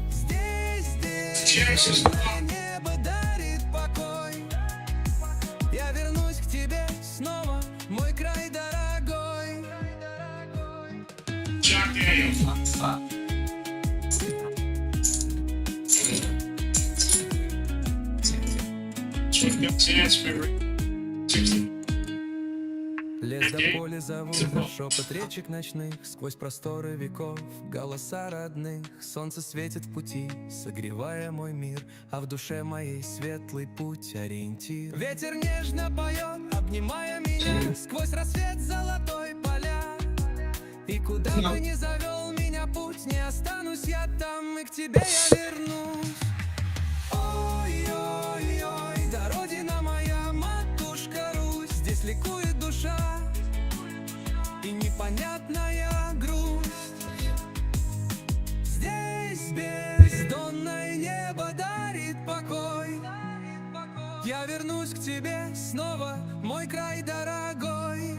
Здесь небо дарит покой. Я вернусь к тебе снова, мой край дорогой. Лес до поля зовут, шепот речек ночных, сквозь просторы веков, голоса родных. Солнце светит в пути, согревая мой мир, а в душе моей светлый путь ориентир. Ветер нежно поет, обнимая меня, сквозь рассвет золотой поля. И куда бы ни завел меня путь, не останусь я там, и к тебе я вернусь. Ой-ой-ой, да родина моя, матушка Русь. Здесь ликует душа и непонятная грусть. Здесь бездонное небо дарит покой. Я вернусь к тебе снова, мой край дорогой.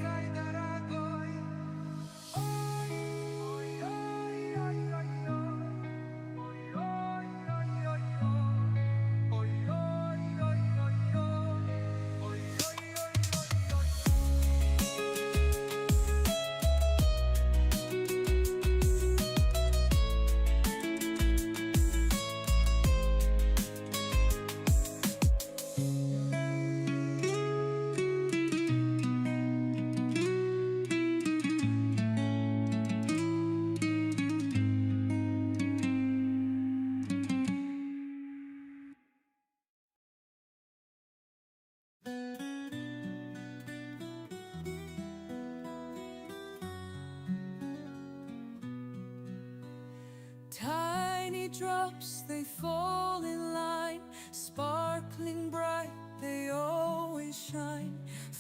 Tiny drops, they fall in line, sparkling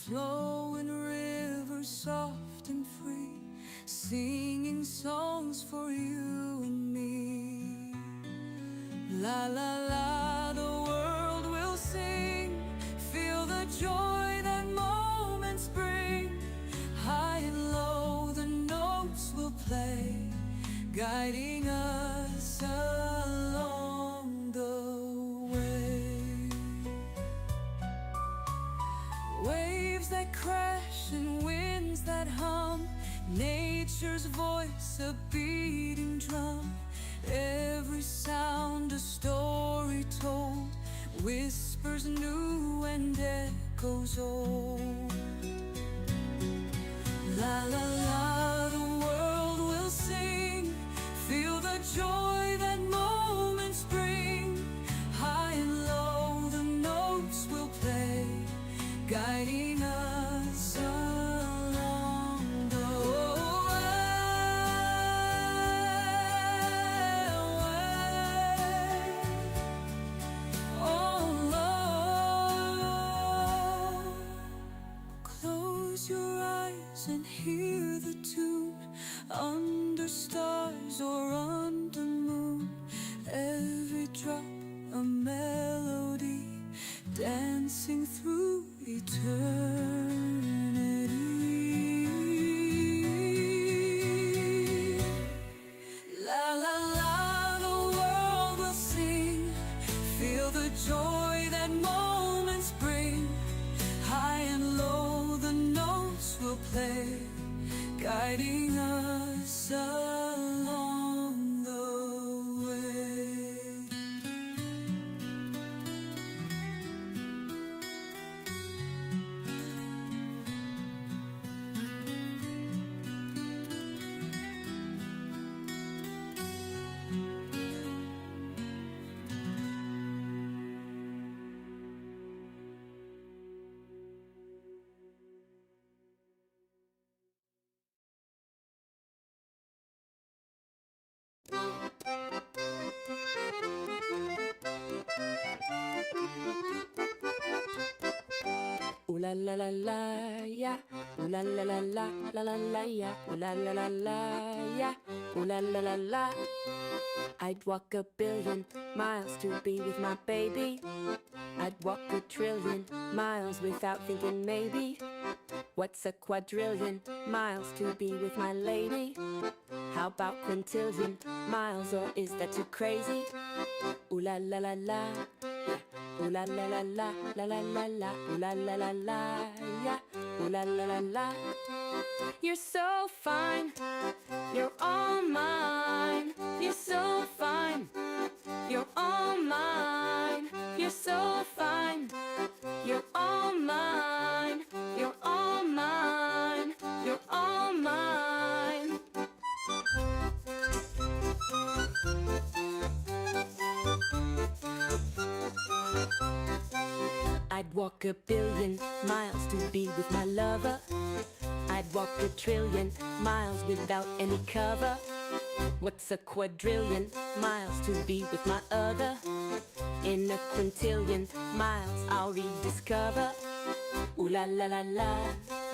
flowing rivers soft and free, singing songs for you and me. La la la, the world will sing, feel the joy that moments bring. High and low, the notes will play, guiding us along the way. Waves that crash and winds that hum, nature's voice a beating drum. Every sound a story told, whispers new and echoes old. La la la, the world will sing, feel the joy that moments bring. High and low, the notes will play, guiding us along the way. Oh Lord, close your eyes and hear the tune, under stars or under moon. Every drop a melody, dancing through eternity. La la la, the world will sing, feel the joy that moments bring. High and low, the notes will play, guiding us along the way. Ooh la la la la, yeah. Ooh la la la la, la la la, yeah. Ooh la la la la, yeah. Ooh la la la la. I'd walk 1,000,000,000 miles to be with my baby. I'd walk 1,000,000,000,000 miles without thinking maybe. What's 1,000,000,000,000 miles to be with my lady? How about 1,000,000,000 miles, or is that too crazy? Ooh la la la la, yeah. Ooh la la la la, la la la la. Ooh la la la la, yeah. Ooh la la la la. You're so fine, you're all mine. You're so fine, you're all mine. You're so fine, you're all mine. You're all mine, you're all mine. I'd walk 1,000,000,000 miles to be with my lover. I'd walk 1,000,000,000,000 miles without any cover. What's 1,000,000,000,000 miles to be with my other? In 1,000,000,000 miles I'll rediscover. Ooh la la la la,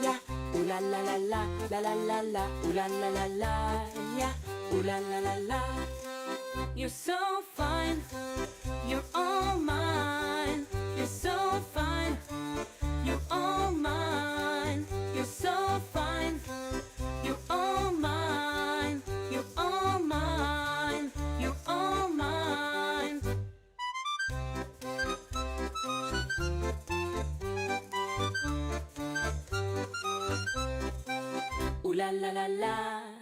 yeah. Ooh la la la la, la la la la. Ooh la la la la, yeah. Ooh la la la la. You're so fine, you're all mine. You're so fine, you're all mine. You're so fine, you're all mine. You're all mine, you're all mine. Ooh la la la la,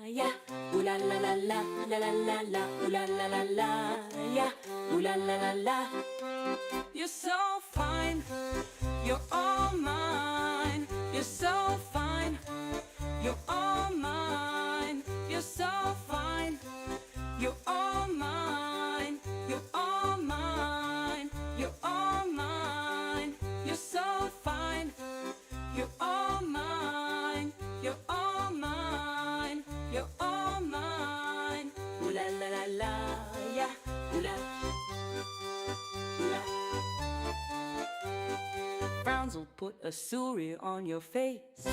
yeah. Ooh la la la la, la la la la. Ooh la la la la, yeah. Ooh la la la la. You're so fine, you're all mine. You're so fine, you're all mine. You're so fine, you're all mine. You're all mine, you're all mine. You're so fine, you're all mine. You're all mine, you're all mine. Ooh la la la la, yeah. Ooh la, ooh la. Brown frowns will put a suri on your face.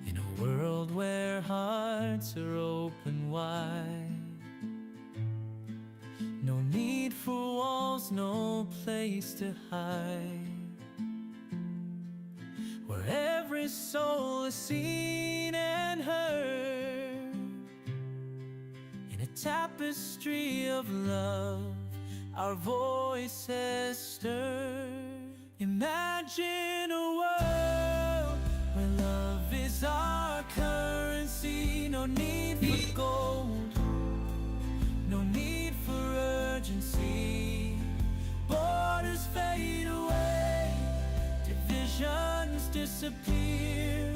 In a world where hearts are open wide, no need for walls, no place to hide, where every soul is seen and heard, in a tapestry of love, our voices stir. Imagine a world where love is our currency. No need for gold, no need for urgency. Borders fade away, divisions disappear.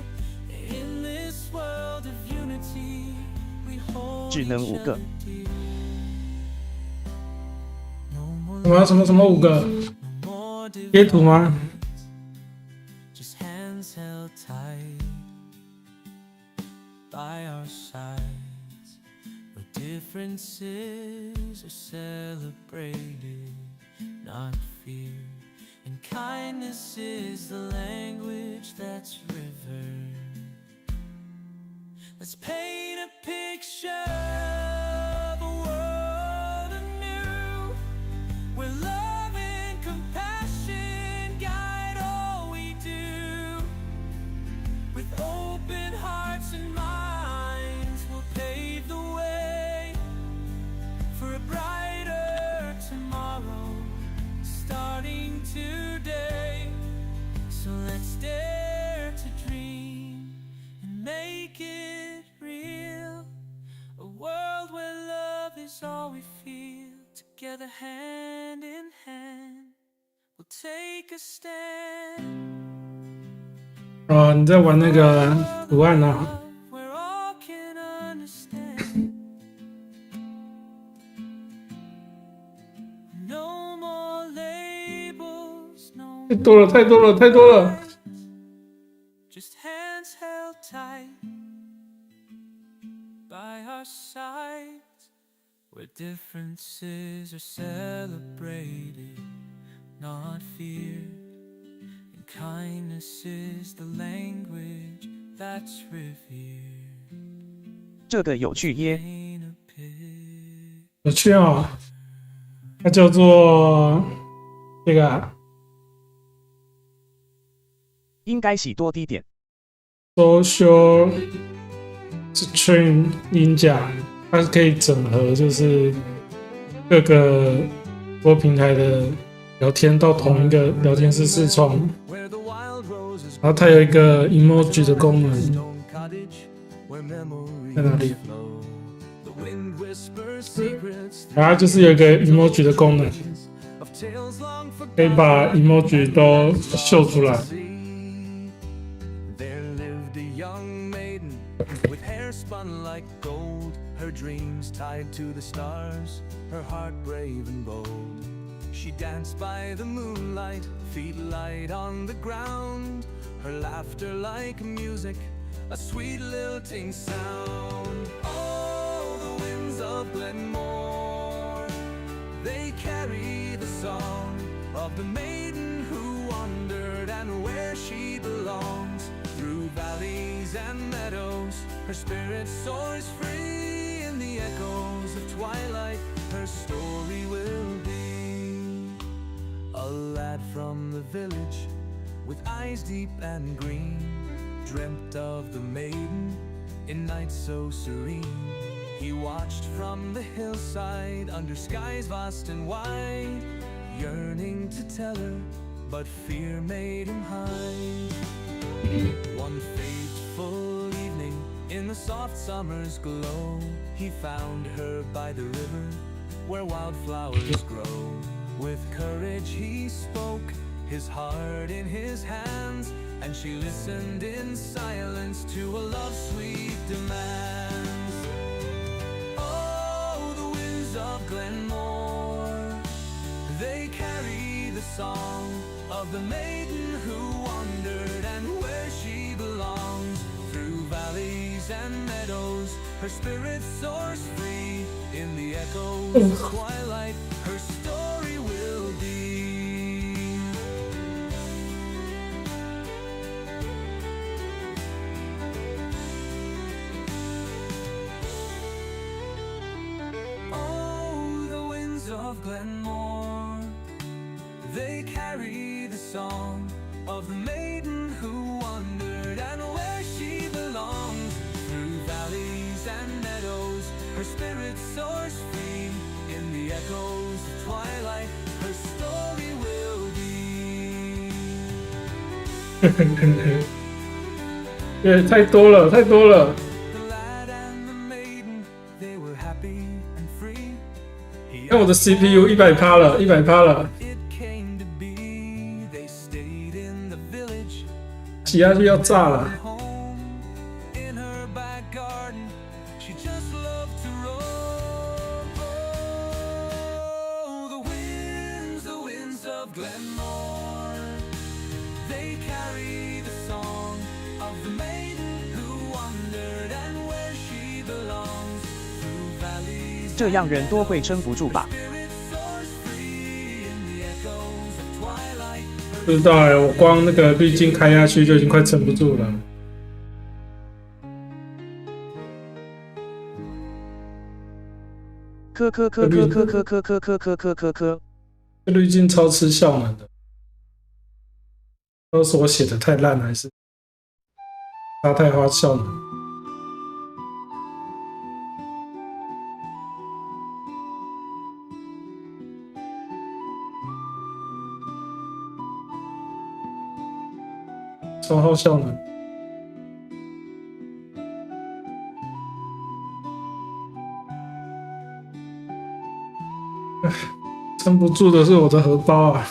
In this world of unity, we hold 只能5 each 个 other dear. No more 什么5个 no more 贴图吗？ just hands held tight by our sides, where differences are celebrated, not feared, and kindness is the language that's revered. Let's paint a picture of a world anew, where love and compassion guide all we do. With open hearts and minds, we'll pave the way for a brighter tomorrow, starting today. So let's dare to dream and make it real. A world where love is all we feel. Together hand in hand, we'll take a stand. 哦，你在玩那个图案啊？ Where all can understand. No more labels, no 太多了，太多了，太多了！ just hands held tight by our sides, where differences are celebrated, not feared, and kindness is the language that's revered. 这个有趣耶， Paint a picture. 有趣哦，它叫做这个啊应该洗多滴点。 social stream 音架，它是可以整合，就是各个多平台的聊天到同一个聊天室视窗，然后它有一个 emoji 的功能，在哪里？然后它就是有一个 emoji 的功能，可以把 emoji 都秀出来。 There lived a young maiden with hair spun like gold, her dreams tied to the stars, her heart brave and bold. She danced by the moonlight, feet light on the ground, her laughter like music, a sweet lilting sound. Oh, the winds of Glenmore, they carry the song of the maiden who wandered and where she belongs. Through valleys and meadows, her spirit soars free. In the echoes of twilight, her story will be. A lad from the village, with eyes deep and green, dreamt of the maiden in nights so serene. He watched from the hillside under skies vast and wide, yearning to tell her, but fear made him hide. One fateful evening, in the soft summer's glow, he found her by the river, where wildflowers grow. With courage he spoke, his heart in his hands, and she listened in silence to a love's sweet demands. Oh, the winds of Glenmore, they carry the song of the maiden who wandered and where she belongs. Through valleys and meadows, her spirit soars free. In the echoes of twilight, her story will be. Oh, the winds of Glenmore, they carry the song of the maiden who wandered and where she belongs. Through valleys and meadows, her spirit soars free. In the echoes of twilight, her story will be. 也太多了，太多了。 The lad and the maiden, they were happy and free. He 看我的 CPU 100%了，100%了， it came to be. They stayed in the village. 挤下去要炸了。 Home in her back garden, she just loved to roam. Oh, the winds of Glenmore, they carry the song of the maiden who wandered and where she belongs. Through valleys, 这样人多会撑不住吧？ spirit soars free. In the echoes of twilight, 不知道哎、我光那个滤镜开下去就已经快撑不住了。科科科科科科科科科科科科科。这滤镜超吃效能的，都是我写的太烂，还是它太花效能？超耗效能。唉，撑不住的是我的荷包啊！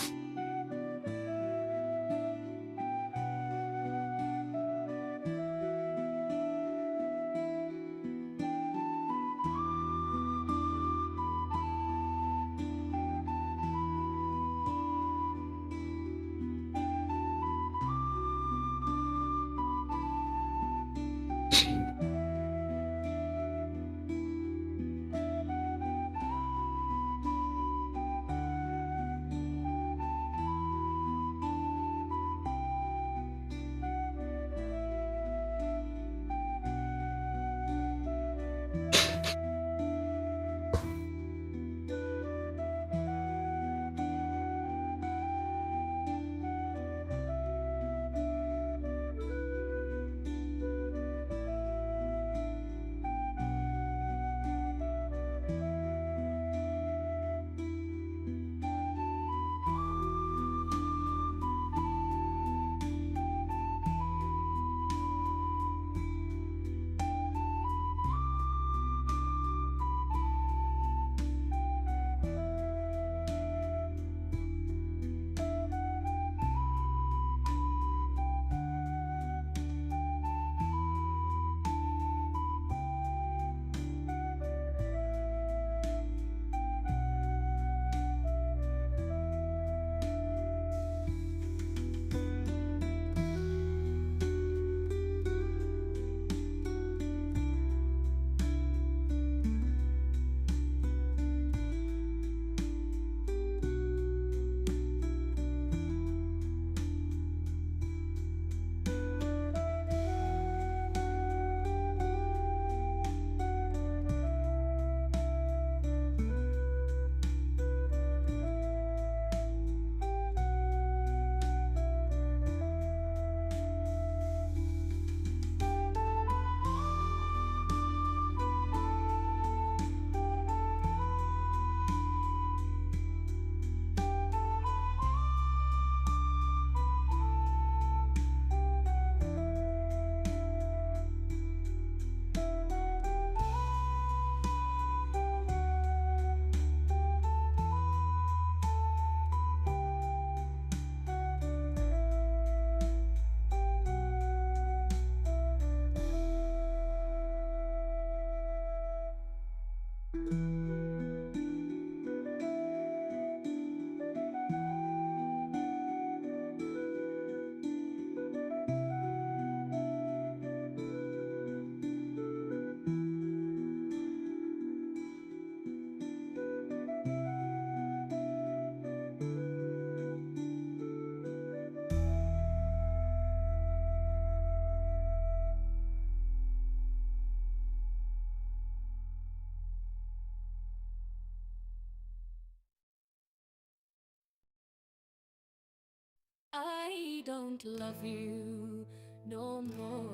I don't love you no more.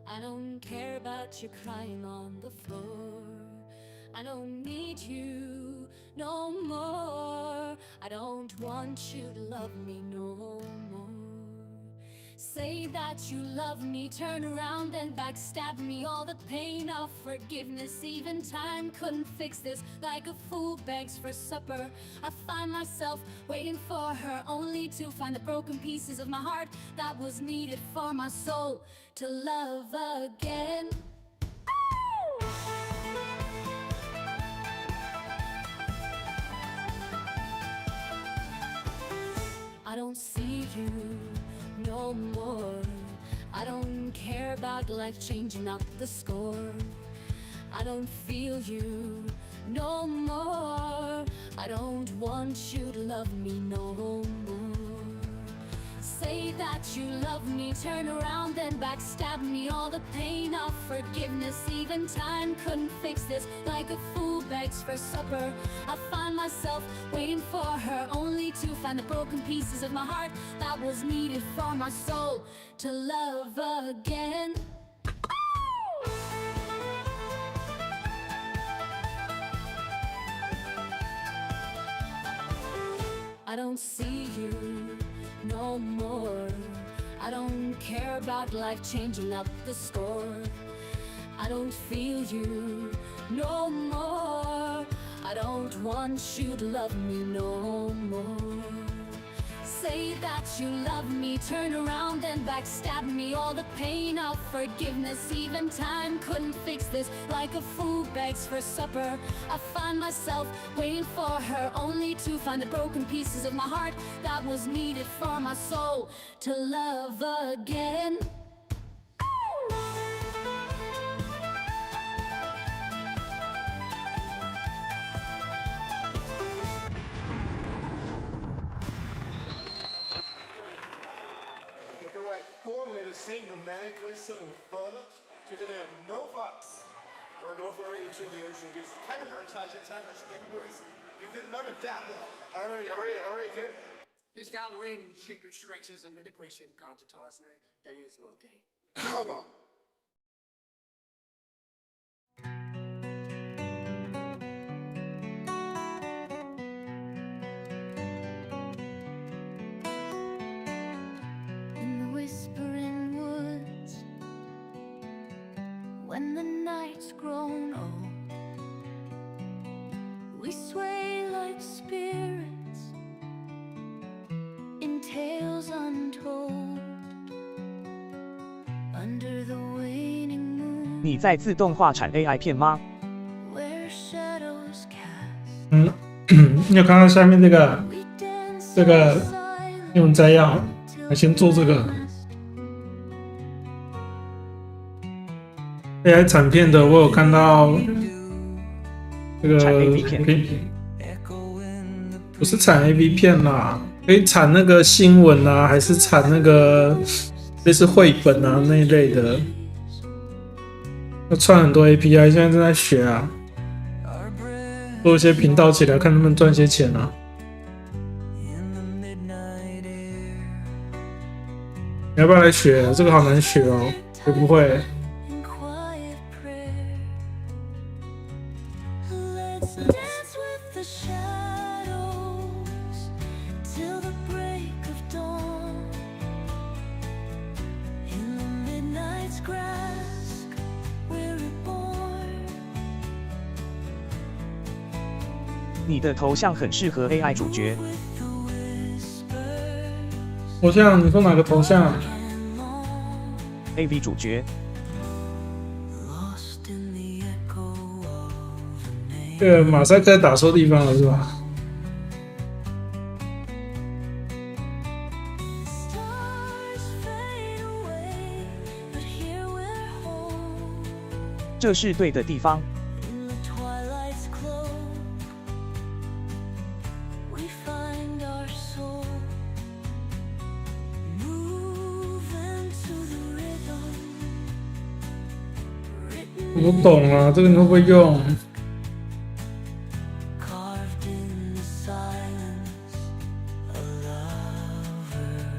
I don't care about you crying on the floor. I don't need you no more. I don't want you to love me no more. Say that you love me, turn around and backstab me. All the pain of forgiveness, even time couldn't fix this. Like a fool begs for supper, I find myself waiting for her, only to find the broken pieces of my heart that was needed for my soul to love again. I don't see you no more. I don't care about life changing up the score. I don't feel you no more. I don't want you to love me no more. Say that you love me, turn around and backstab me. All the pain of forgiveness, even time couldn't fix this. Like a fool begs for supper, I find myself waiting for her, only to find the broken pieces of my heart that was needed for my soul to love again. I don't see you no more. I don't care about life changing up the score. I don't feel you no more. I don't want you to love me no more. Say that you love me, turn around and backstab me. All the pain of forgiveness, even time couldn't fix this. Like a fool begs for supper, I find myself waiting for her, only to find the broken pieces of my heart that was needed for my soul to love again. To sing romantically so fun to the no fucks or no for into the ocean gives kind of touch at times. You did none of that. All right, good. He's got ring secret stretches and manipulation contours. That is okay. Come on. When the night's grown old, we sway like spirits in tales untold. Under the waning moon, 你在自动化产 AI 片吗？ where shadows cast, 你有看到下面这个 we dance 这个 silent 英文摘要？ till 我先做这个 last. AI 产片的，我有看到这个产 AV 片可以不是产 AV 片啦，可以产那个新闻啊，还是产那个类似绘本啊那一类的，要串很多 API， 现在正在学啊，做一些频道起来，看能不能赚些钱啊。你要不要来学？这个好难学哦，学不会。 in quiet prayer. Let's dance with the shadows till the break of dawn. In the midnight's grasp, we're reborn. 你的头像很适合 AI 主角。 With the whispers 头像，你说哪个头像？ and long, AV 主角， lost in the echo of a name. 这个马赛克打错地方了是吧？ Stars fade away, but here we're home. 这是对的地方。 In the twilight's cloak, we find our soul. Moving to the rhythm, 我 written 不懂啊，这个你会不会用？ carved in the silence, a lover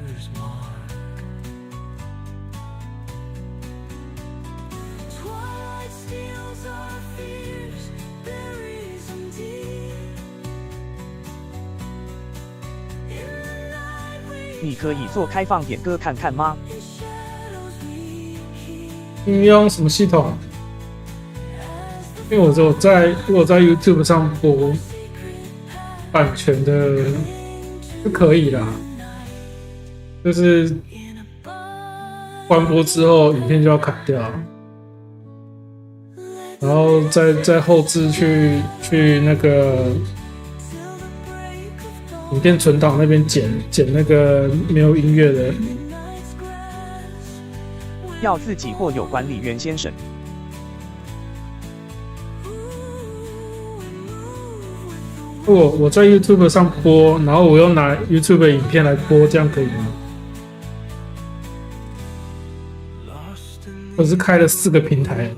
你可以做开放点歌看看吗？你用什么系统？因为我如果在 YouTube 上播版权的就可以啦，就是关播之后影片就要砍掉，然后再后置去那个影片存档那边剪那个没有音乐的。要自己或有管理员先审。我在 YouTube 上播，然后我又拿 YouTube 的影片来播，这样可以吗？我是开了4个平台，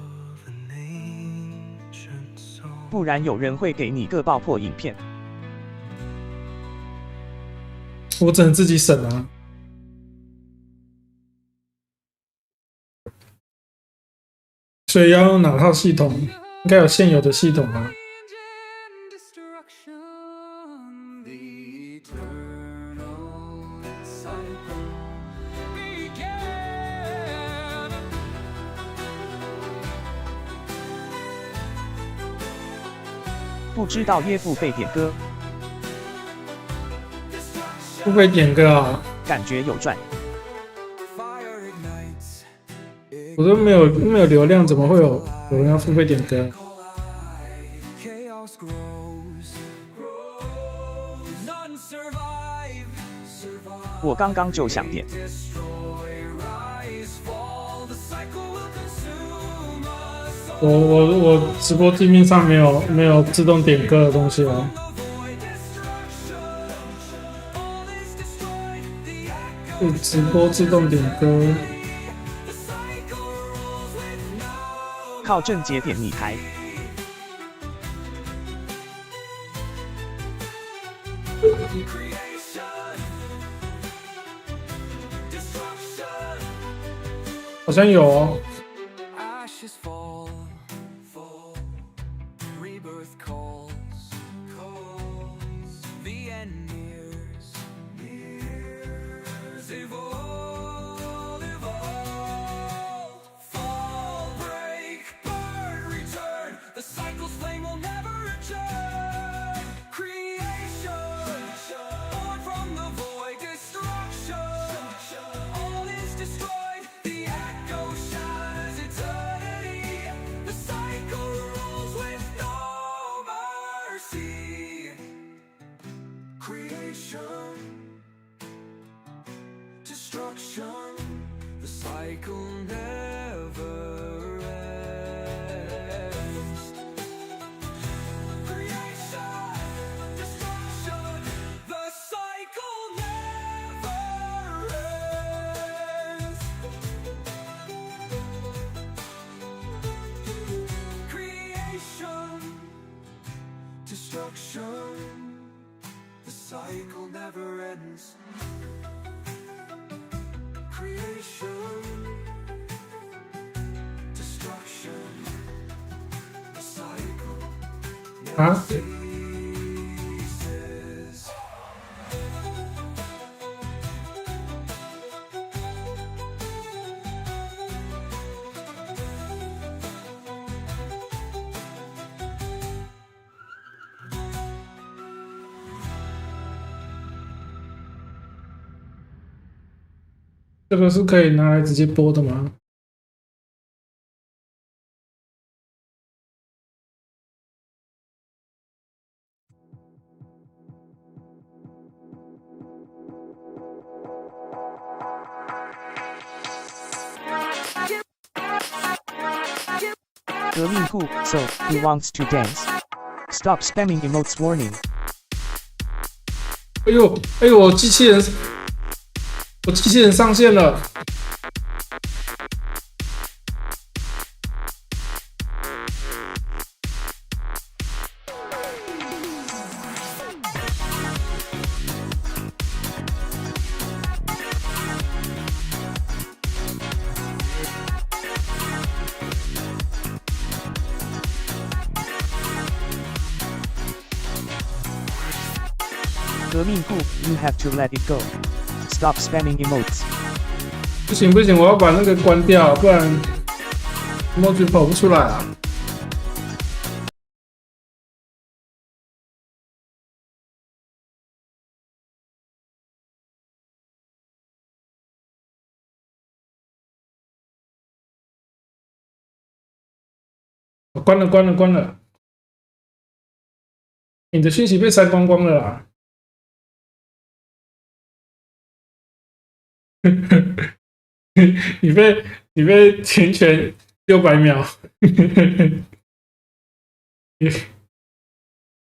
不然有人会给你个爆破影片。我只能自己审啊。所以要用哪套系统？应该有现有的系统吧。不知道耶付费点歌，付费点歌啊，感觉有赚。我都没有流量，怎么会有人要付费点歌？我刚刚就想点。我直播界面上没有自动点歌的东西哦。直播自动点歌。靠正节点你台。好像有哦。The cycle never ends. Creation, destruction, the cycle never ends. Creation, destruction, the cycle never ends. Creation, destruction, the cycle never ceases. 这个是可以拿来直接播的吗？革命酷 ，So who wants to dance? Stop spamming emotes warning. 哎呦，我机器人上线了。革命酷 ，You have to let it go. Stop spamming emotes. 不行不行，我要把那个关掉，不然 emoji 跑不出来啊。关了关了关了，你的讯息被删光光了啦。你被填权600秒，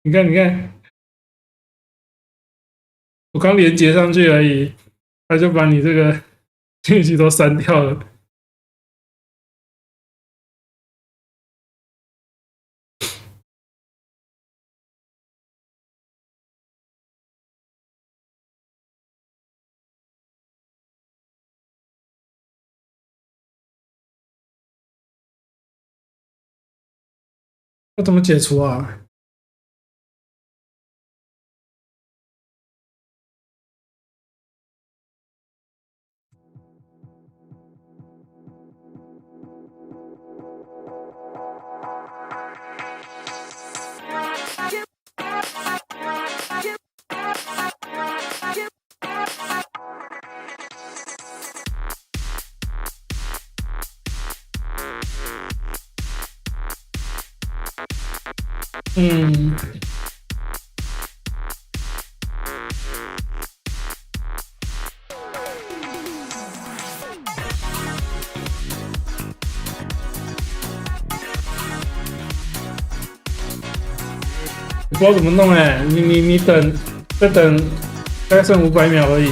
你看你看，我刚连接上去而已，他就把你这个讯息都删掉了。要怎么解除啊？不知道怎么弄哎、你等，再等，大概剩500秒而已。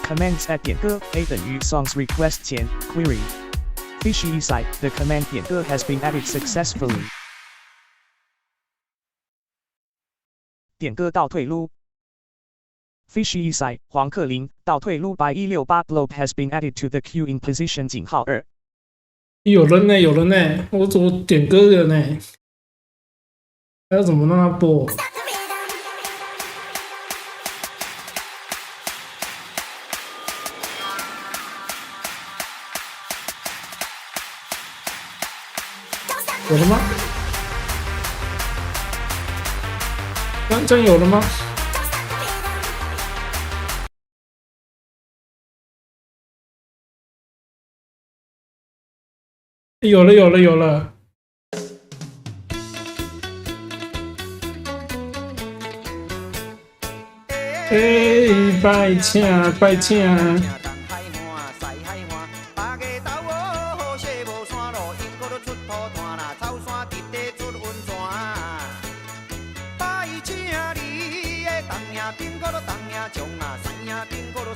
commands at 点歌 a 等于 songs request 前 query FishYes the command 点歌 has been added successfully 点歌倒退撸 FishYes 黄克林倒退撸 by 168 globe has been added to the queue in position 井号2有人呢，有人呢，我怎么点歌的呢？还要怎么让他播？有了吗？这样有了吗？有了，有了，有了。哎，拜请，拜请。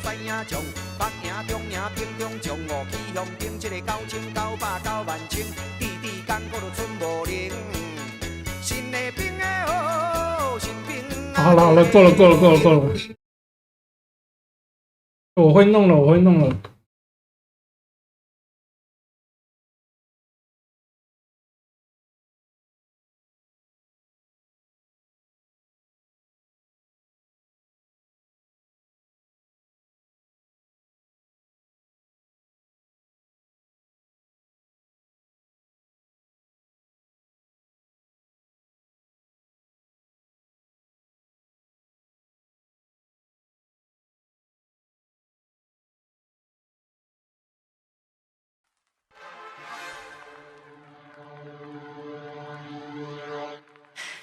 北赢、中赢、平中、将五起向顶，这个9,900、9万千，滴滴干过就剩无零。新的兵的好，新兵。好了好了，够了够了够了够了，我会弄了我会弄了。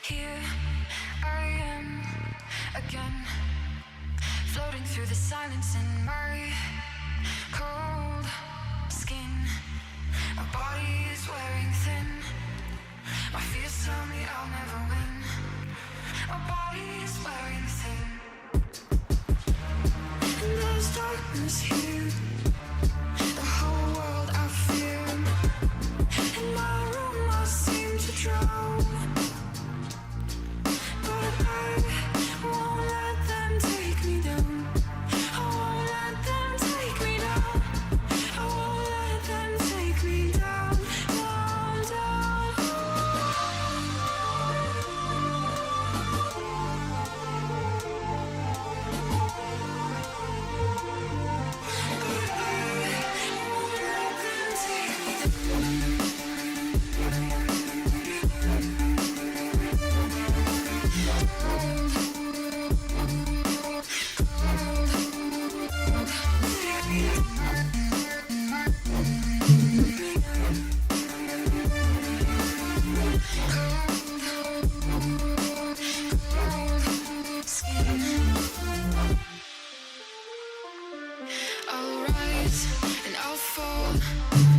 Here I am again, floating through the silence in my cold skin. My body is wearing thin. My fears tell me I'll never win. My body is wearing thin. And there's darkness here. The whole world I fear. In my room I seem to drown. I'll rise and I'll fall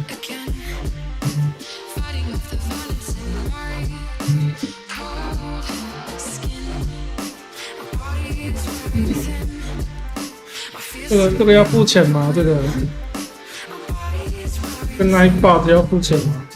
again, fighting off the violence in my cold skin. My body is wearing thin. My fears 这个要付钱吗？这个跟 iPad 要付钱吗？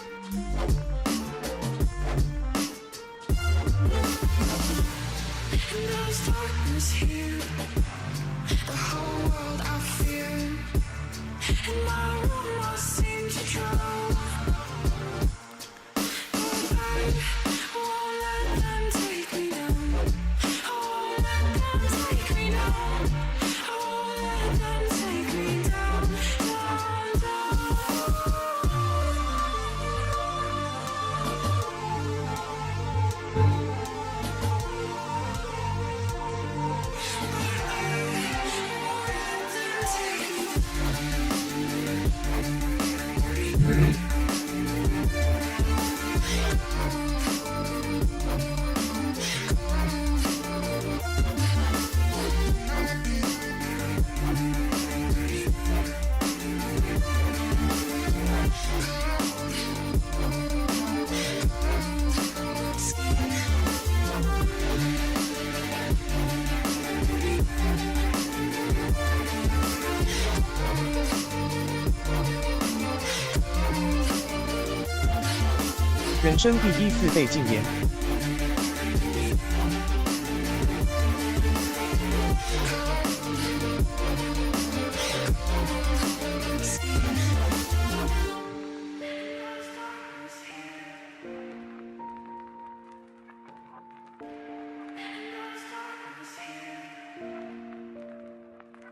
人生第一次被禁言。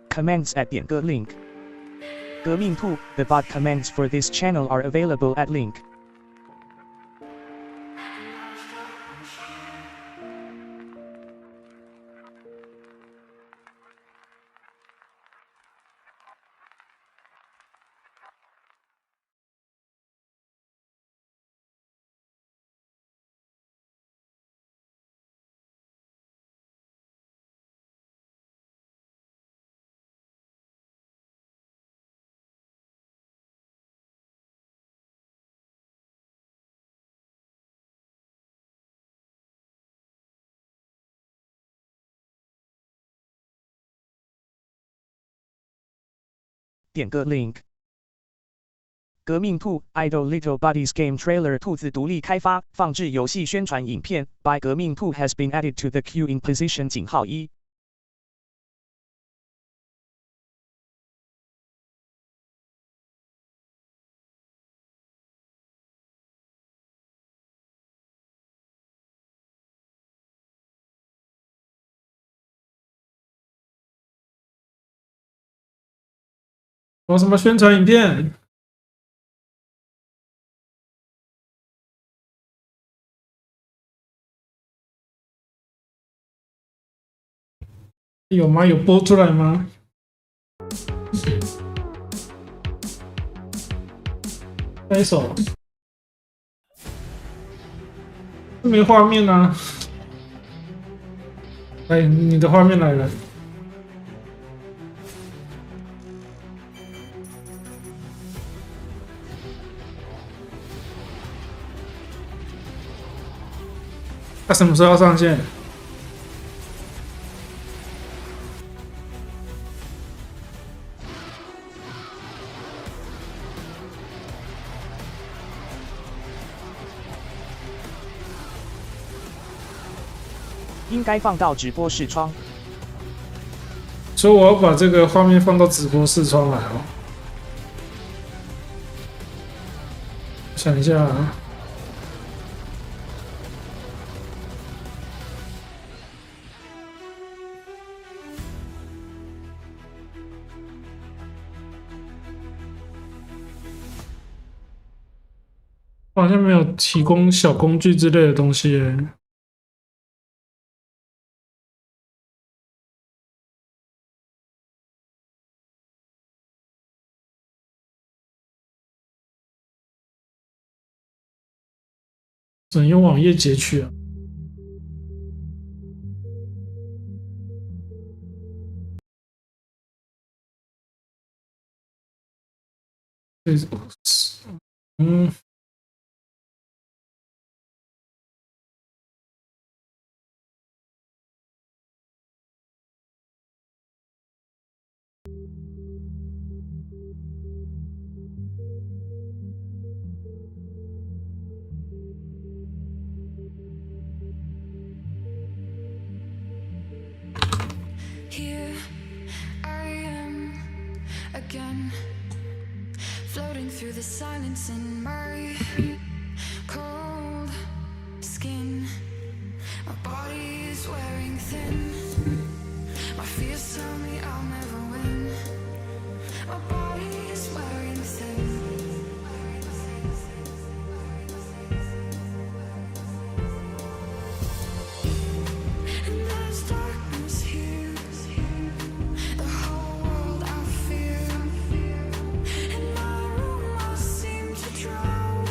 Commands at 点歌 link. 革命兔 The bot commands for this channel are available at link. 点歌 link. 革命兔 Idol Little Buddies Game Trailer 兔子独立开发放置游戏宣传影片 by 革命兔 has been added to the queue in position -1. 有什么宣传影片？有吗？有播出来吗？那一首没画面啊！来，你的画面来了。它什么时候要上线？应该放到直播视窗。所以我要把这个画面放到直播视窗来哦。想一下啊。好像没有提供小工具之类的东西耶。只能用网页截取啊。嗯。Here I am again, floating through the silence in my cold skin. My body is wearing thin. My fears tell me I'll never win. My body is wearing thin. And there's darkness here. The whole world I fear. In my room I seem to drown.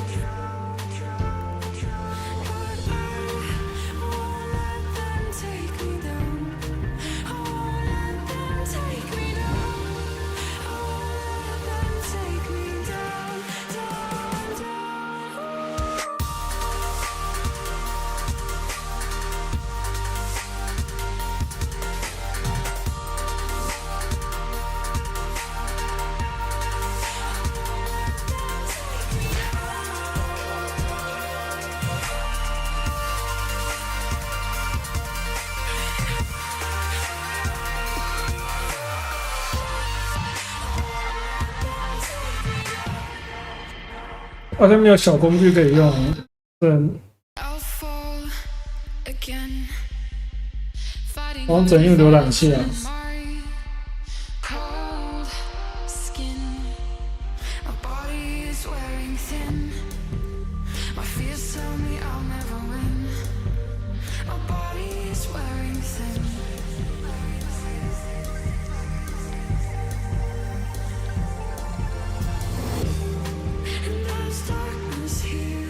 好像没有小工具可以用。对，我要整用浏览器啊。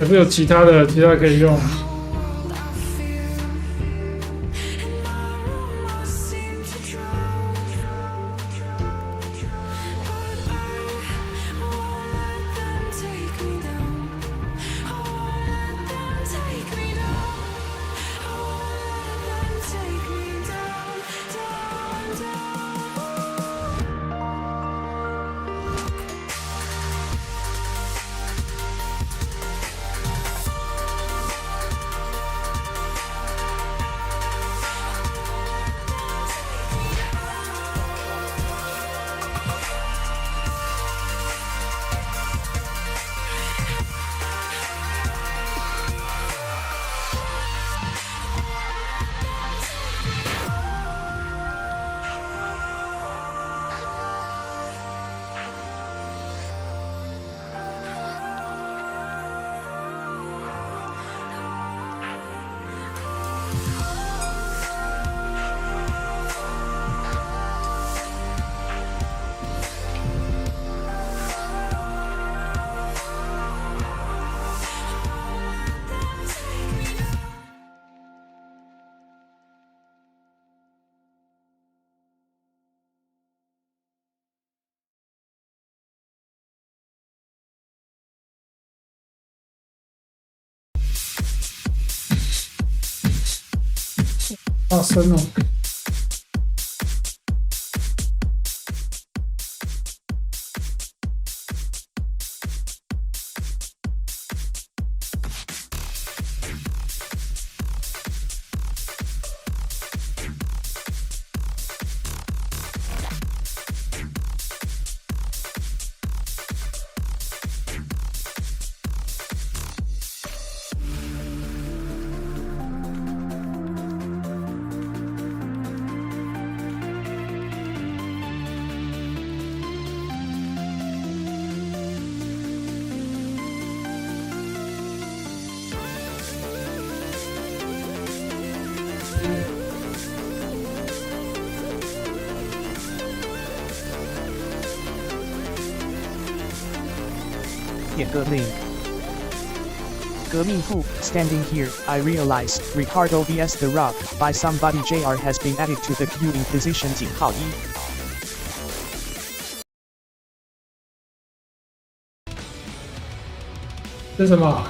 还是有其他可以用。大声哦！点个 link。革命兔 standing here, I realize Ricardo vs The Rock by somebody JR has been added to the queue in position 井号1。这是什么？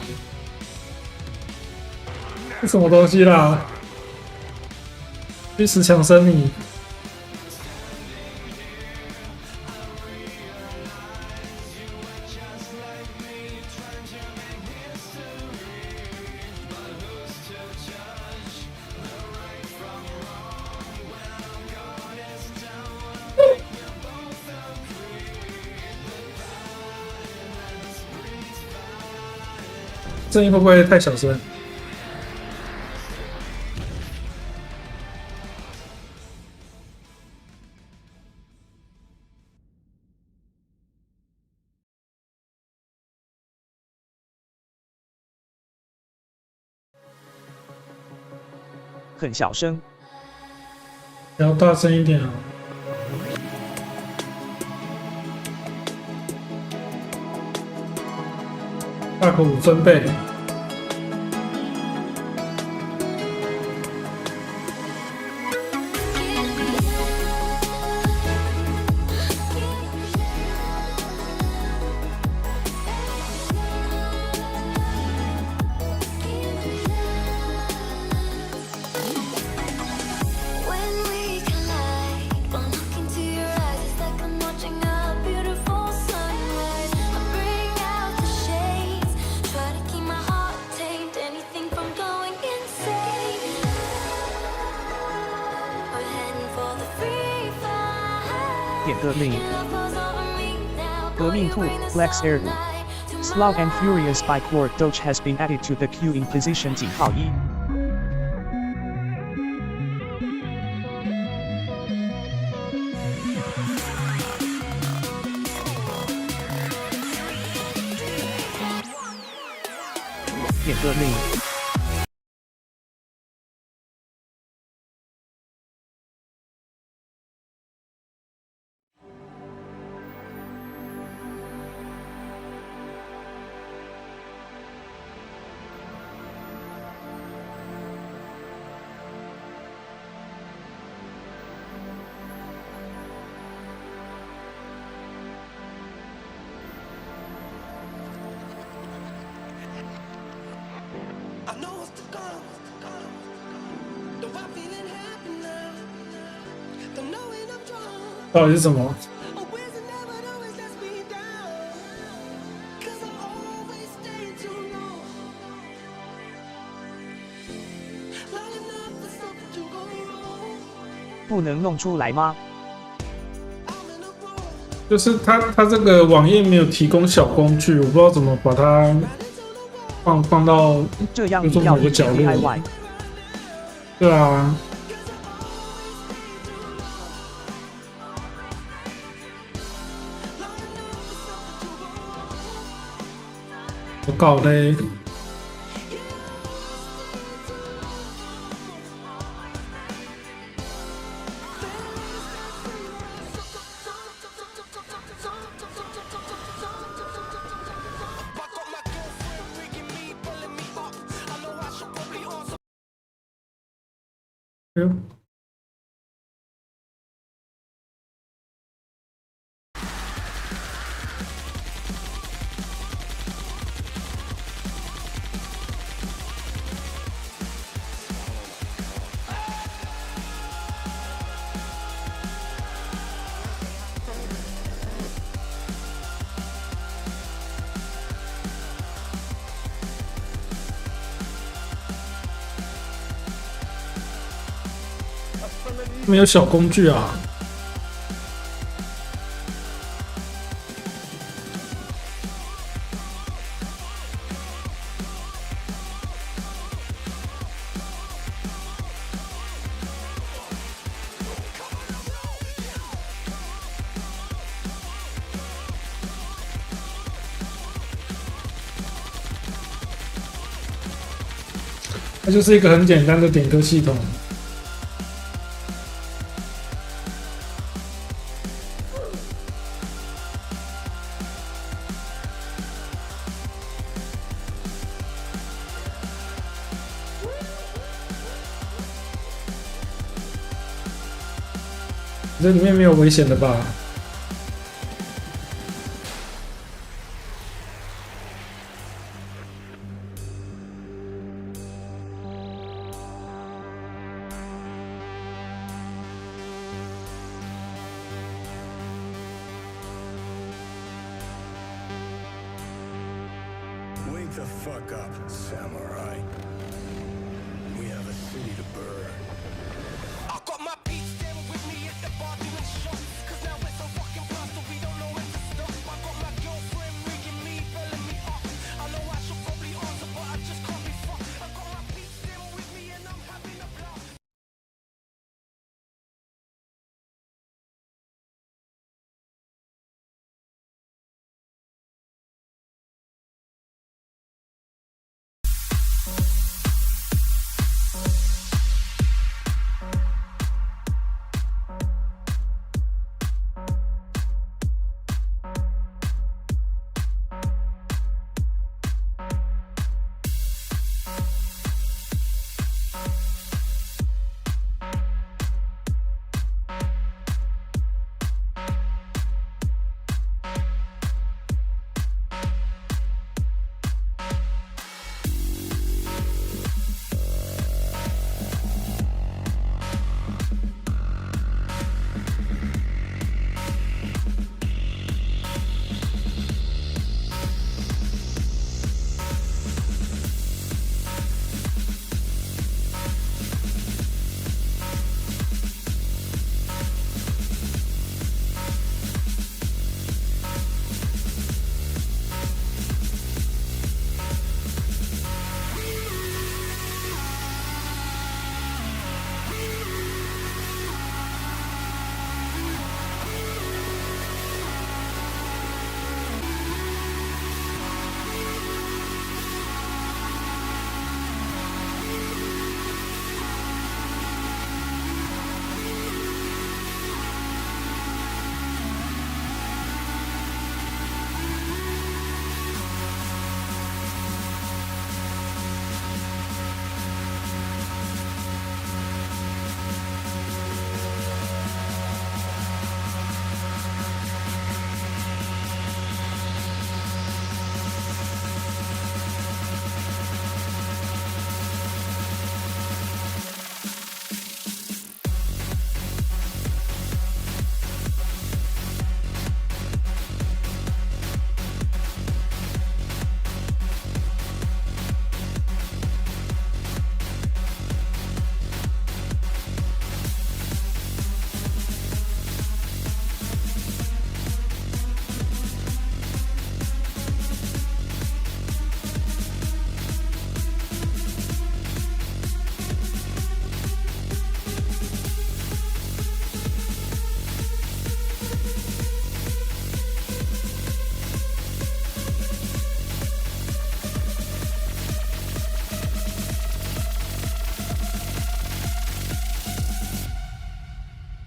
这什么东西啦？虚实强生你。声音会不会太小声？很小声。要大声一点啊！大口5分贝。点个link。革命兔 Flex Air 5。Slow and Furious by Court Doge has been added to the queue in position 1.点个令。I know it's the gone. The wild feeling happy now. The knowing I'm drawn. 到底是什么？ A wisdom never always lets me down. 'Cause I always stay too long. Long enough for something to go wrong. 不能弄出来吗？ I'm in a roar. 就是它这个网页没有提供小工具，我不知道怎么把它放到这样就你要某个角落 DIY。对啊，我搞嘞。哎呦，没有小工具啊！它就是一个很简单的点歌系统。这里面没有危险的吧？Wake the fuck up, samurai. We have a city to burn. I got my peeps there with me at the bar doing shots. 'Cause now we're so fucking blasted, we don't know when to stop. I got my girlfriend rigging me, belling me up. I know I should probably answer, but I just can't be fucked. I got my peeps there with me and I'm having a blast.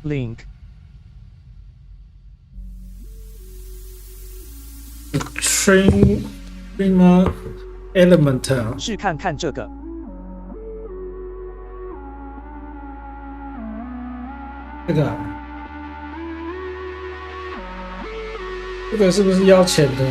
Link. Train 吗 ？Element 啊，试看看这个。这个啊，这个是不是要钱的？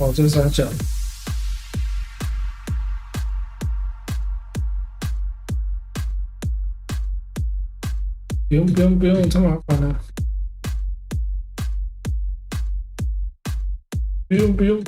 哦，这是啥讲？不用，太麻烦了。不用。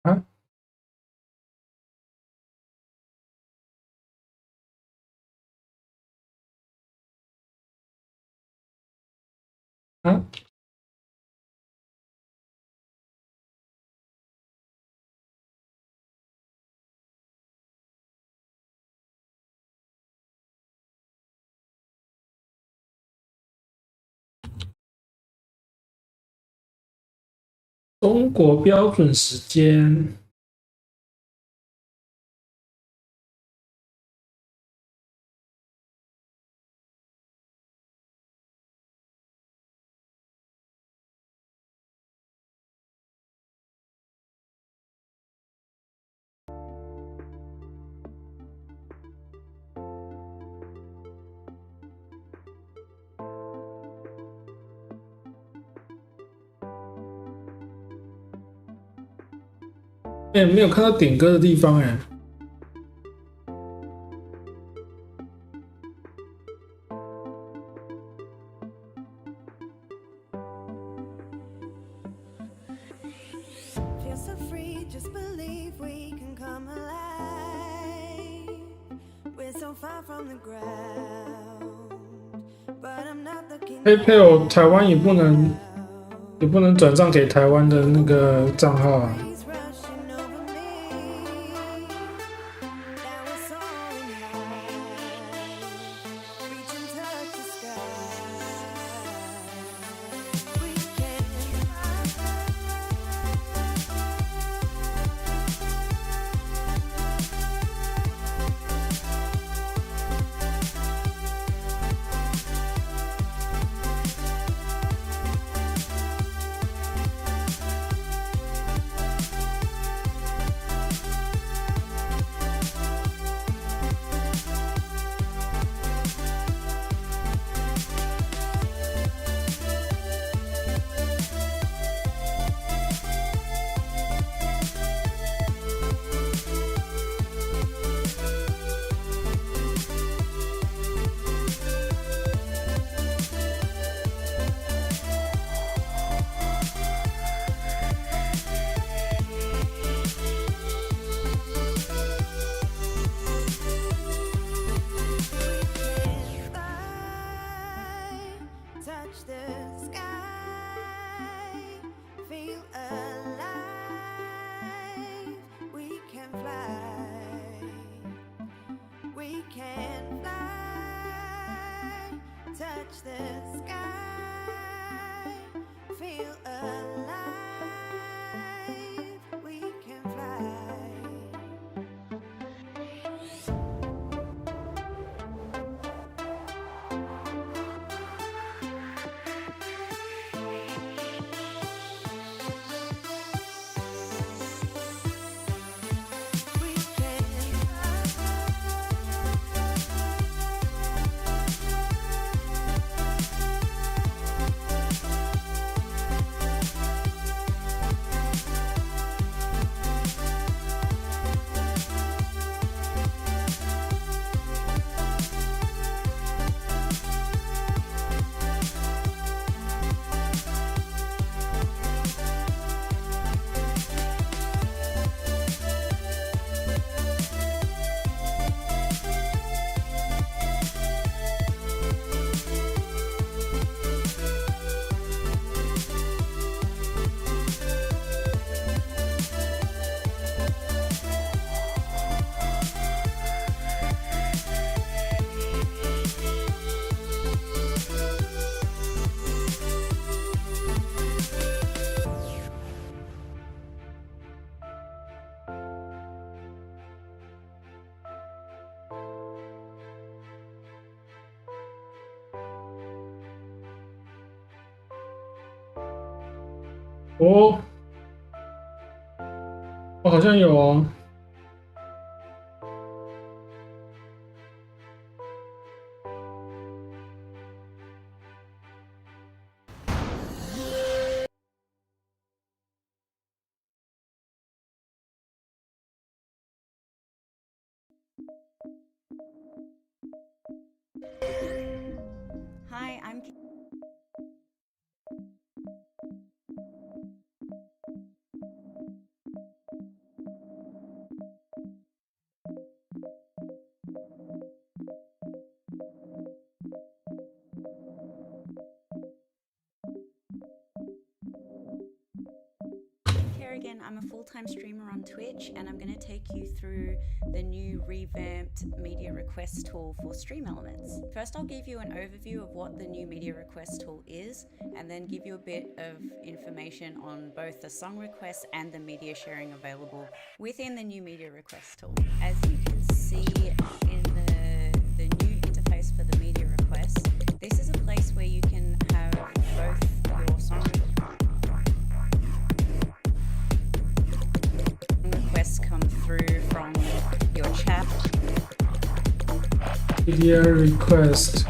啊啊！中国标准时间。哎，没有看到点歌的地方哎。Feel so free, just believe we can come alive. We're PayPal 台湾也不能转账给台湾的那个账号啊。哦，我好像有哦。Hi, I'm Kerrigan. I'm a full-time streamer on Twitch, and I'm going to take you through the new revamped media request tool for Stream Elements. First, I'll give you an overview of what the new media request tool is, and then give you a bit of information on both the song requests and the media sharing available within the new media request tool. As you can see in the new interface for the media requests, this is a place where you can have both your song requests come through from your chat. Media request.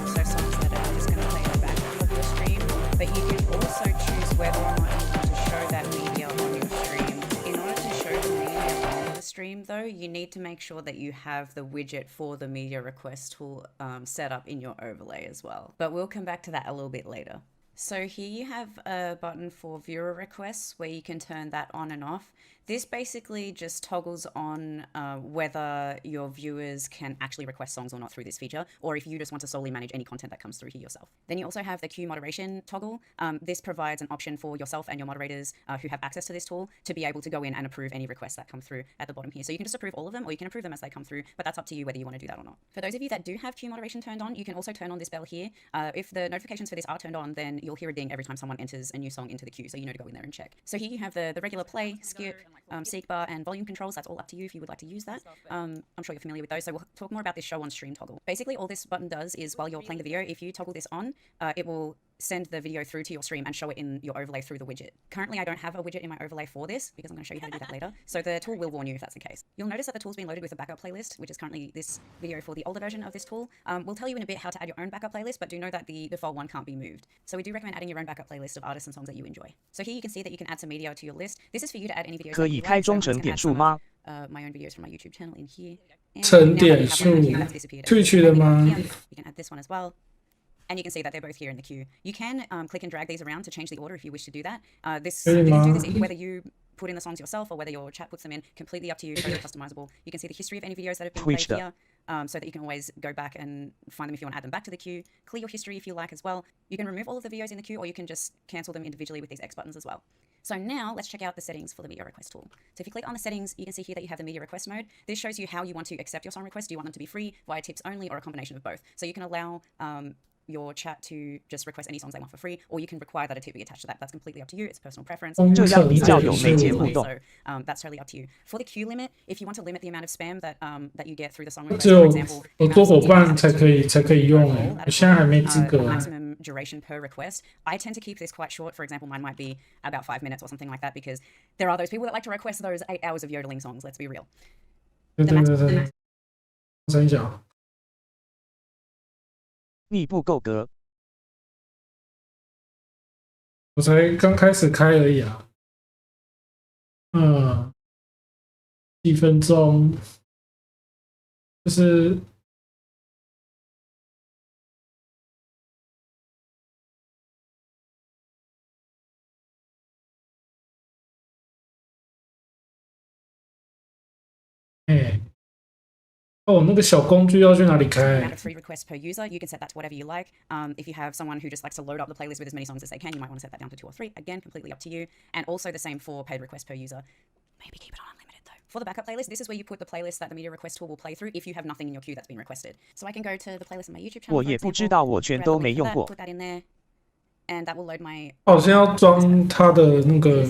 So songs that are just going to play in the background of your stream, but you can also choose whether or not you want to show that media on your stream. In order to show the media on the stream, though, you need to make sure that you have the widget for the media request tool set up in your overlay as well. But we'll come back to that a little bit later. So here you have a button for viewer requests where you can turn that on and off. This basically just toggles on whether your viewers can actually request songs or not through this feature, or if you just want to solely manage any content that comes through here yourself. Then you also have the queue moderation toggle. This provides an option for yourself and your moderators who have access to this tool to be able to go in and approve any requests that come through at the bottom here. So you can just approve all of them, or you can approve them as they come through, but that's up to you whether you want to do that or not. For those of you that do have queue moderation turned on, you can also turn on this bell here. If the notifications for this are turned on, then you'll hear a ding every time someone enters a new song into the queue, so you know to go in there and check. So here you have the regular play, skip, seek bar, and volume controls. That's all up to you if you would like to use that. I'm sure you're familiar with those, so we'll talk more about this show on stream toggle. Basically, all this button does is while you're playing the video, if you toggle this on, it will send the video through to your stream and show it in your overlay through the widget. Currently, I don't have a widget in my overlay for this because I'm going to show you how to do that later. So the tool will warn you if that's the case. You'll notice that the tool's been loaded with a backup playlist, which is currently this video for the older version of this tool. We'll tell you in a bit how to add your own backup playlist, but do know that the default one can't be moved. So we do recommend adding your own backup playlist of artists and songs that you enjoy. So here you can see that you can add some media to your list. This is for you to add any videos. 可以开中成点数吗？ my own videos from my YouTube channel in here. 成点数 Twitch 的吗？ You can add this one as well. And you can see that they're both here in the queue. You can click and drag these around to change the order if you wish to do that. You can do this whether you put in the songs yourself or whether your chat puts them in. Completely up to you, totally customizable. You can see the history of any videos that have been played here, so that you can always go back and find them if you want to add them back to the queue. Clear your history if you like as well. You can remove all of the videos in the queue, or you can just cancel them individually with these X buttons as well. So now let's check out the settings for the media request tool. So if you click on the settings, you can see here that you have the media request mode. This shows you how you want to accept your song requests. Do you want them to be free, via tips only, or a combination of both? So you can allow your chat to just request any songs they want for free, or you can require that a tip be attached to that. That's completely up to you. It's personal preference. 这样比较有媒介互动。 So that's totally up to you. For the queue limit, if you want to limit the amount of spam that that you get through the song request, for example, 合作伙伴才可以用，我现在还没资格。 maximum duration per request. I tend to keep this quite short. For example, mine might be about 5 minutes or something like that, because there are those people that like to request those 8 hours of yodeling songs. Let's be real. 对对对对，等一下，密不够格。 我才刚开始开而已啊。几分钟，就是那个小工具要去哪里开 amount of free requests per user, you can set that to whatever you like. If you have someone who just likes to load up the playlist with as many songs as they can, you might want to set that down to 2 or 3. Again, completely up to you. And also the same for paid requests per user. Maybe keep it on unlimited though. For the backup playlist, this is where you put the playlist that the media request tool will play through if you have nothing in your queue that's been requested. So I can go to the playlist on my YouTube channel. 我也不知道，我全都没用过。 Put that in there, and that will load my. 好像要装它的那个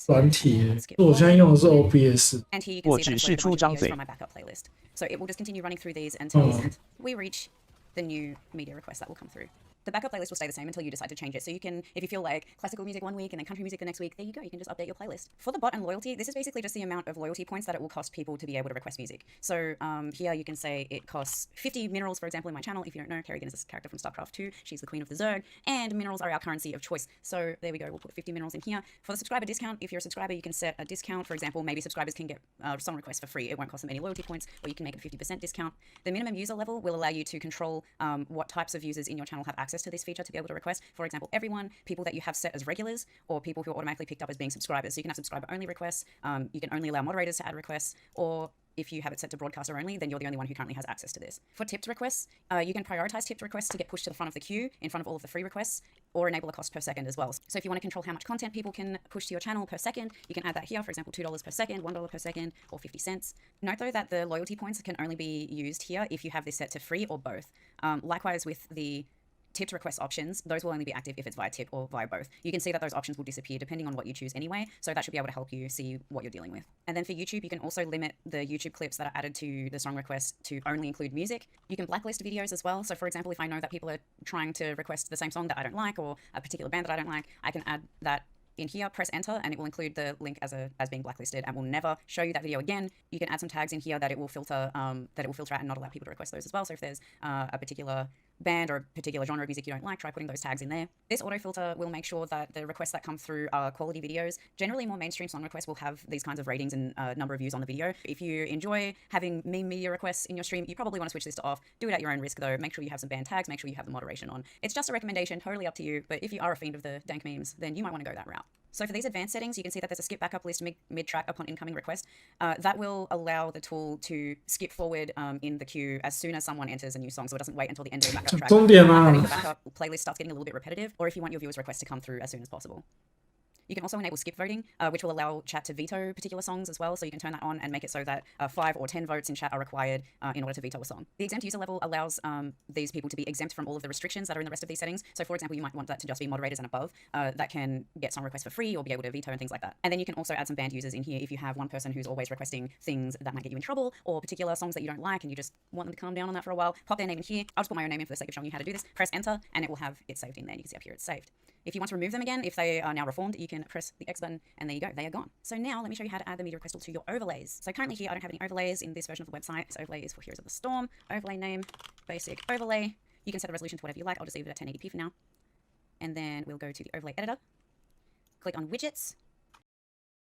软体，我现在用的是 OBS。 And here you can see that it's loaded a bunch of videos from my backup playlist. So it will just continue running through these until we reach the new media request that will come through. The backup playlist will stay the same until you decide to change it. So you can, if you feel like classical music one week and then country music the next week, there you go. You can just update your playlist. For the bot and loyalty, this is basically just the amount of loyalty points that it will cost people to be able to request music. So here you can say it costs 50 minerals, for example, in my channel. If you don't know, Kerrigan is this character from StarCraft 2. She's the queen of the Zerg, and minerals are our currency of choice. So there we go. We'll put 50 minerals in here. For the subscriber discount, if you're a subscriber, you can set a discount. For example, maybe subscribers can get song requests for free. It won't cost them any loyalty points, or you can make it a 50% discount. The minimum user level will allow you to control what types of users in your channel have access to this feature to be able to request. For example, everyone, people that you have set as regulars, or people who are automatically picked up as being subscribers. So you can have subscriber-only requests. You can only allow moderators to add requests, or if you have it set to broadcaster only, then you're the only one who currently has access to this. For tipped requests, you can prioritize tipped requests to get pushed to the front of the queue in front of all of the free requests, or enable a cost per second as well. So if you want to control how much content people can push to your channel per second, you can add that here. For example, $2 per second, $1 per second, or 50 cents. Note though that the loyalty points can only be used here if you have this set to free or both. Likewise with the tipped request options, those will only be active if it's via tip or via both. You can see that those options will disappear depending on what you choose anyway, so that should be able to help you see what you're dealing with. And then for YouTube, you can also limit the YouTube clips that are added to the song request to only include music. You can blacklist videos as well. So for example, if I know that people are trying to request the same song that I don't like, or a particular band that I don't like, I can add that in here, press enter, and it will include the link as being blacklisted, and will never show you that video again. You can add some tags in here that it will filter out and not allow people to request those as well. So if there's a particular band or a particular genre of music you don't like, try putting those tags in there. This autofilter will make sure that the requests that come through are quality videos. Generally, more mainstream song requests will have these kinds of ratings and number of views on the video. If you enjoy having meme media requests in your stream, you probably want to switch this to off. Do it at your own risk, though. Make sure you have some band tags. Make sure you have the moderation on. It's just a recommendation, totally up to you. But if you are a fiend of the dank memes, then you might want to go that route. So for these advanced settings, you can see that there's a skip backup list mid-track upon incoming request. That will allow the tool to skip forward in the queue as soon as someone enters a new song, so it doesn't wait until the end of the backup track. If the backup playlist starts getting a little bit repetitive, or if you want your viewers' requests to come through as soon as possible. You can also enable skip voting, which will allow chat to veto particular songs as well. So you can turn that on and make it so that 5 or 10 votes in chat are required in order to veto a song. The exempt user level allows these people to be exempt from all of the restrictions that are in the rest of these settings. So for example, you might want that to just be moderators and above that can get song requests for free or be able to veto and things like that. And then you can also add some banned users in here if you have one person who's always requesting things that might get you in trouble or particular songs that you don't like and you just want them to calm down on that for a while. Pop their name in here. I'll just put my own name in for the sake of showing you how to do this. Press enter and it will have it saved in there. You can see up here it's saved. If you want to remove them again, if they are now reformed, you can press the X button and there you go, they are gone. So now let me show you how to add the media request tool to your overlays. So currently here I don't have any overlays in this version of the website. This overlay is for Heroes of the Storm. Overlay name, basic overlay. You can set a resolution to whatever you like. I'll just leave it at 1080p for now. And then we'll go to the overlay editor. Click on widgets.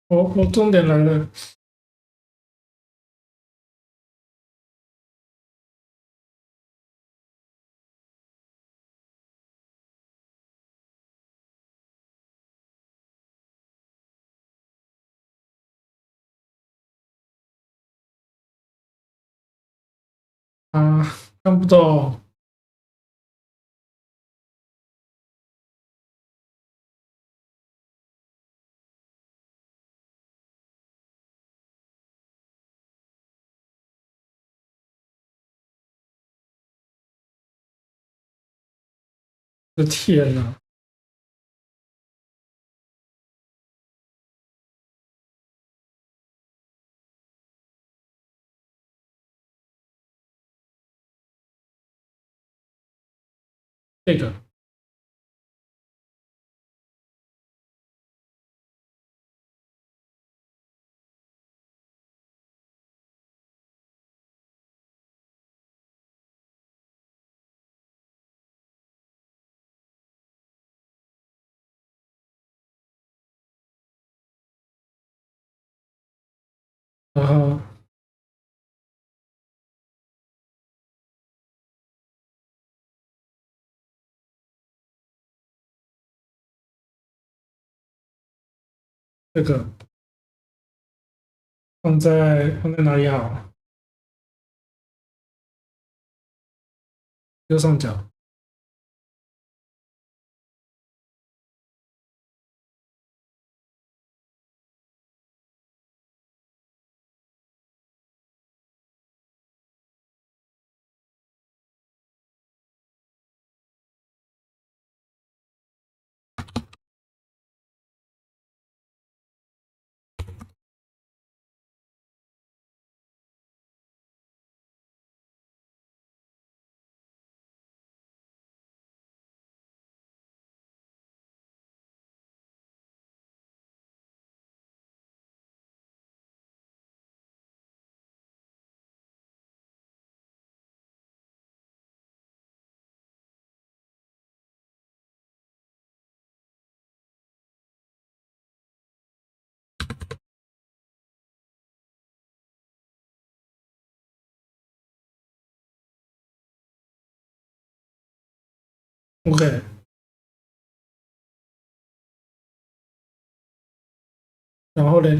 我重点来了，看不到。我的天哪！这个然后这个放在哪里好？右上角。OK，然后嘞，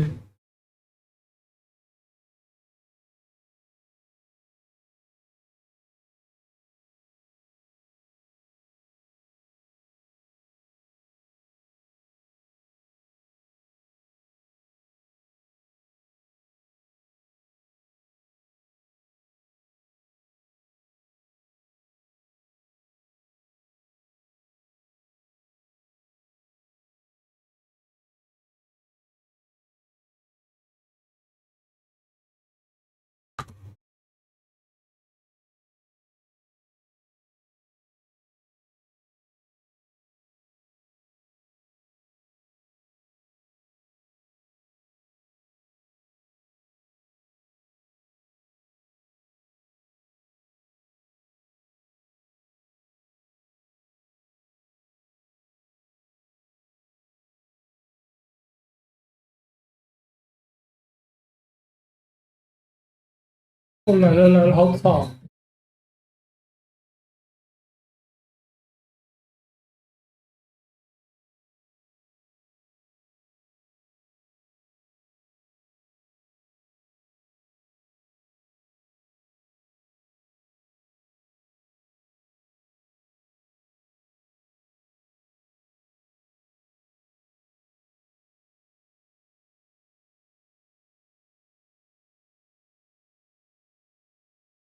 哦，来了来了，好吵！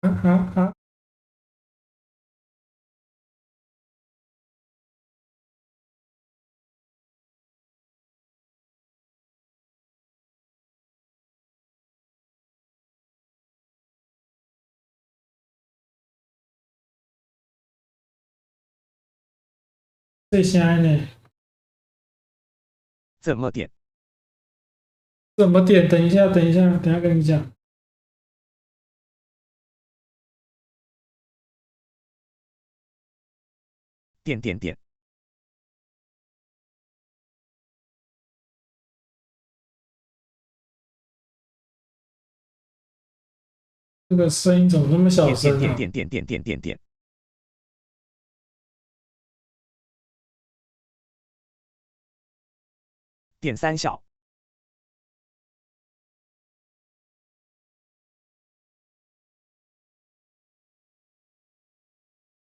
啊啊啊！这现在呢？怎么点？怎么点？等一下，等一下，等一下跟你讲。点点点。这个声音怎么那么小点声啊？点点点点点点点。点3小。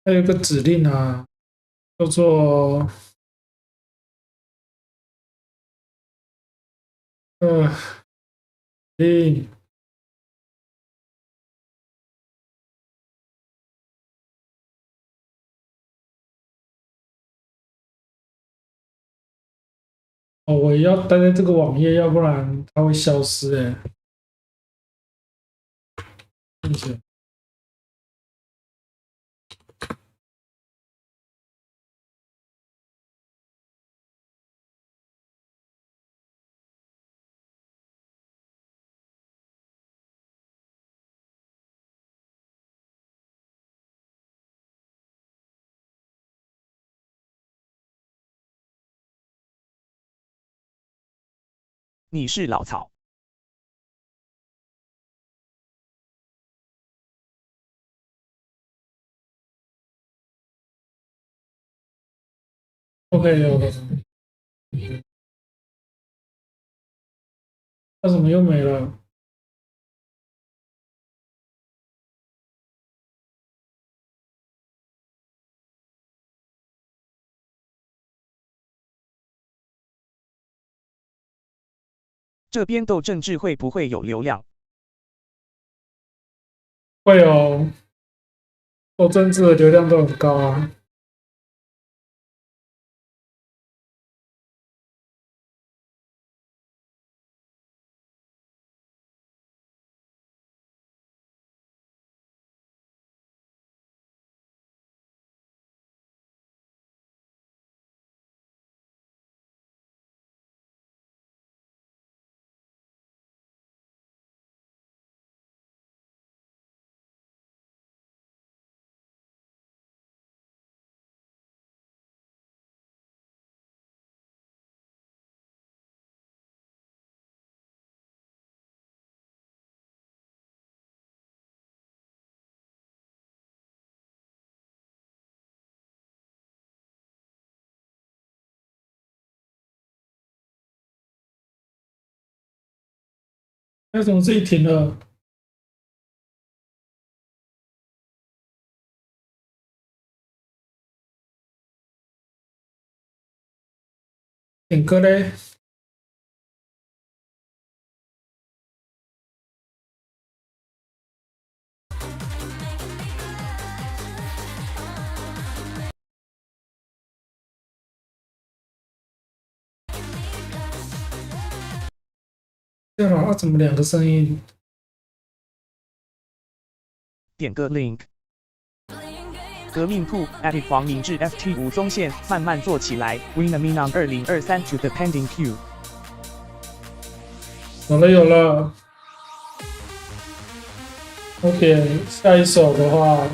还有一个指令啊，叫做令。哦，我要待在这个网页，要不然它会消失哎。并且你是老草。OK 有了，它怎么又没了？这边斗政治会不会有流量？会哦，做政治的流量都很高啊。为什么自己停了？点歌嘞？对了，啊，怎么两个声音？点个 link。革命兔 edit 黄明志 FT 吴宗宪慢慢做起来 Winaminon 2023 to the pending queue。有了有了。我点下一首的话，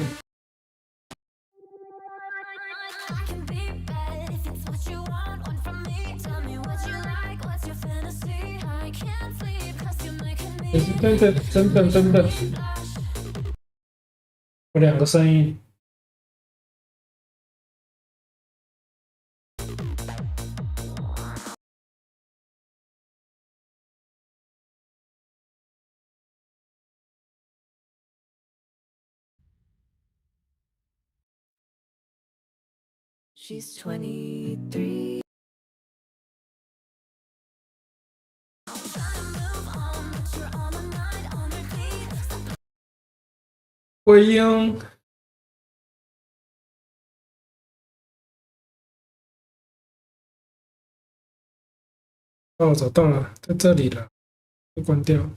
等等等等等等。有2个声音。She's 23. 回音。哦，找到了，在这里了，就关掉。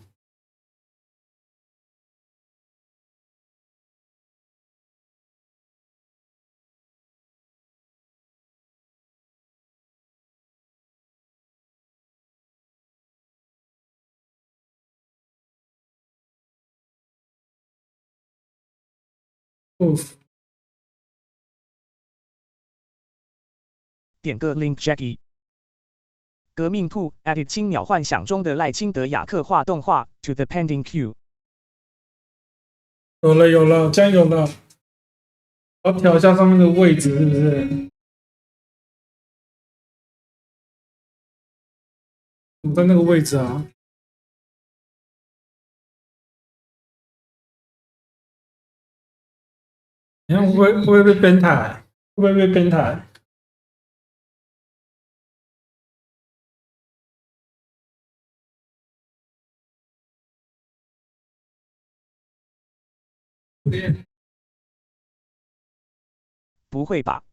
Oof，点个 link Jackie。革命兔 added 青鸟幻想中的赖清德雅克画动画 to the pending queue。有了有了，这样有了。我要调一下上面的位置，是不是？我在那个位置啊。你看会不会被编台？会不会被编台？不会吧？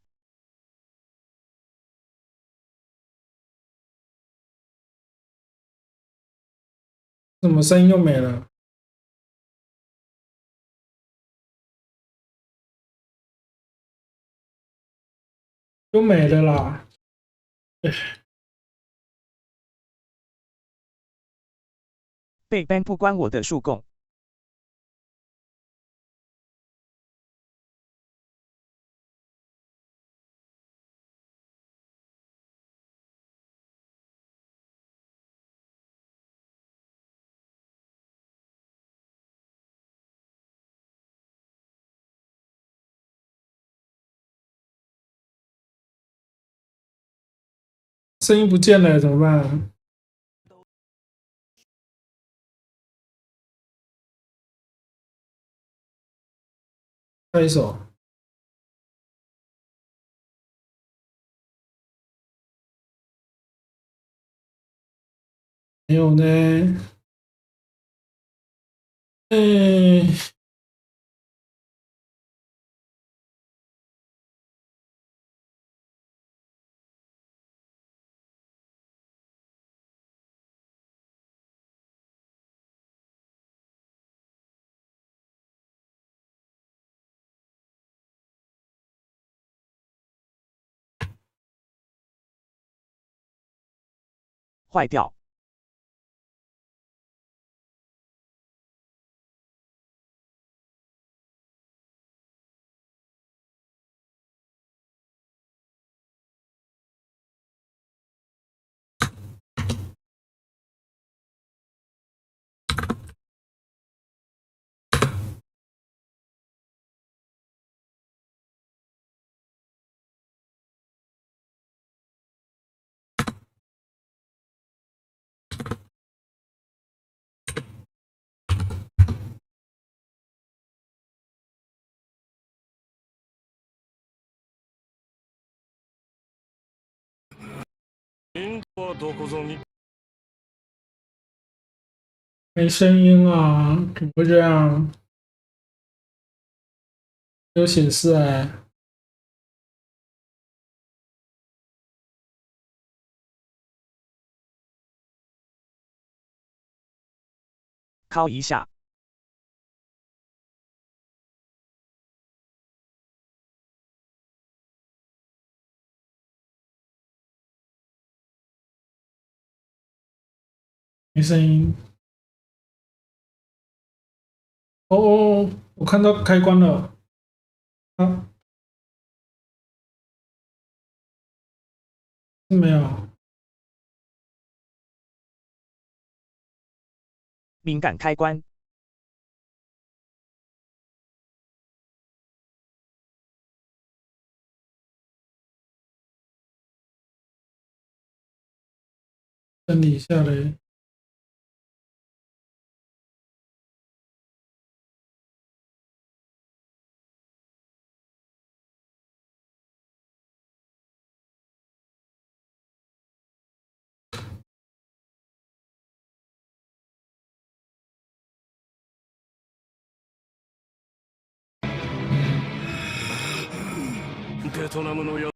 怎么声音又没了？又没了啦！被 ban 不关我的数供。声音不见了，怎么办？下一首。没有呢。嗯，坏掉。没声音啊，怎么会这样？没有显示哎。敲一下。没声音。哦哦，我看到开关了。啊，没有。敏感开关。整理一下嘞。ベトナムのや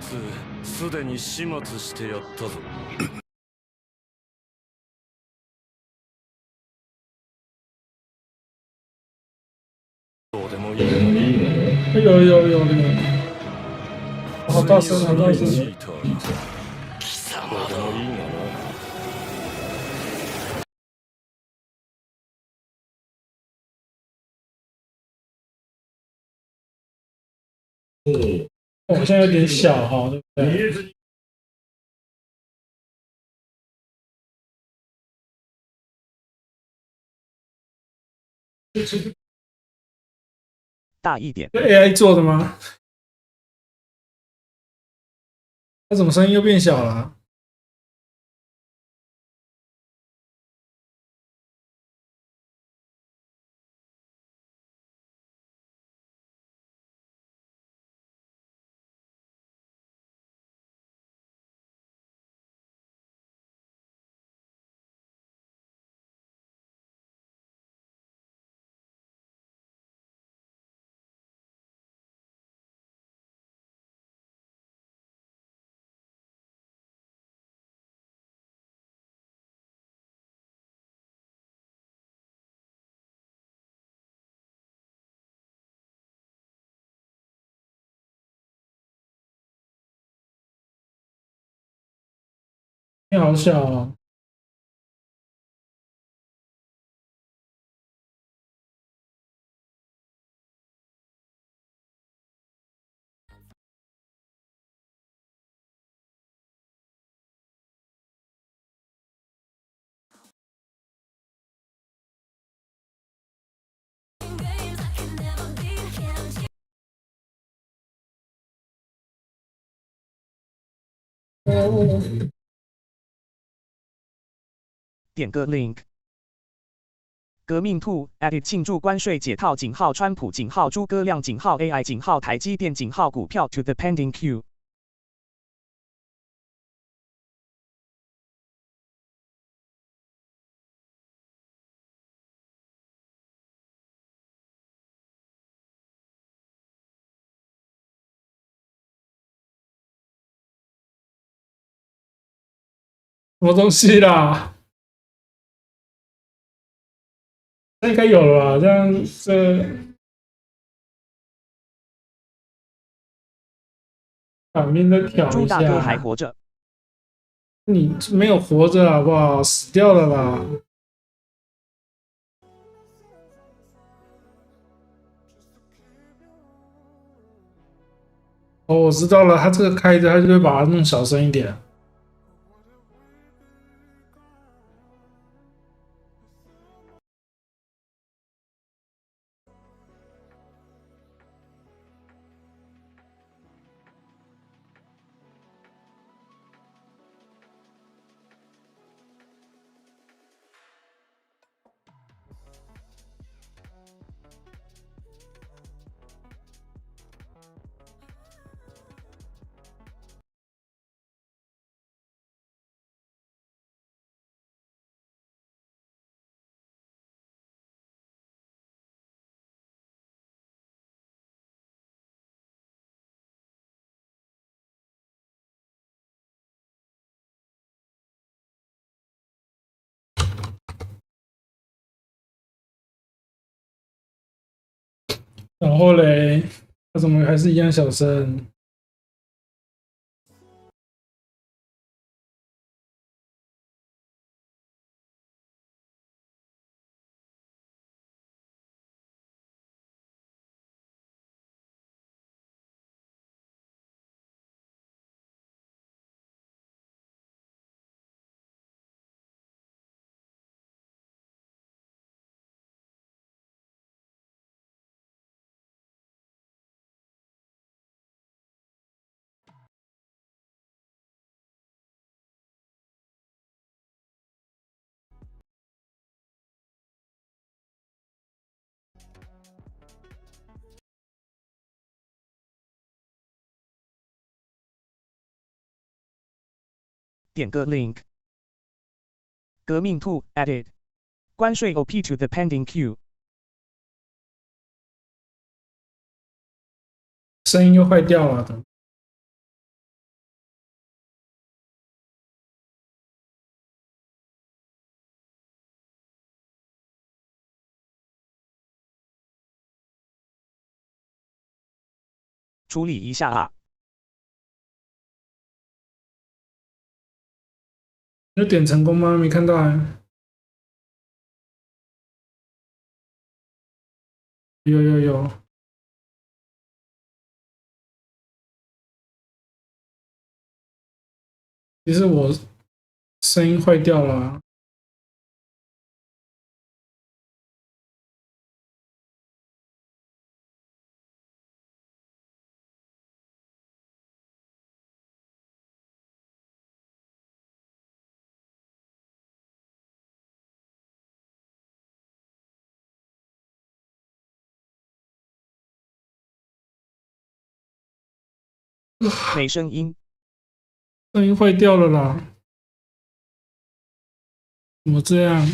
つすでに始末してやったぞ。どうでもいい哎呦呦呦呦！好大声，好大声！チーター貴様どうでもいいがな。我现在有点小哈，对不对？大一点。是 AI 做的吗？它怎么声音又变小了啊？你好小哦！点个 link。革命兔 added 庆祝关税解套井号川普井号诸葛亮井号 AI 井号台积电井号股票 to the pending queue。什么东西啦？那应该有了吧？这样反面再调一朱大哥还下。活着。你没有活着好不好？死掉了啦！哦，我知道了，他这个开着，他就会把它弄小声一点。然后嘞，他怎么还是一样小声？点个 link。革命兔 added 关税 OP to the pending queue。声音又坏掉了的。处理一下啊。有点成功吗？没看到啊。有。其实我声音坏掉了啊。没声音。声音坏掉了啦。怎么这样？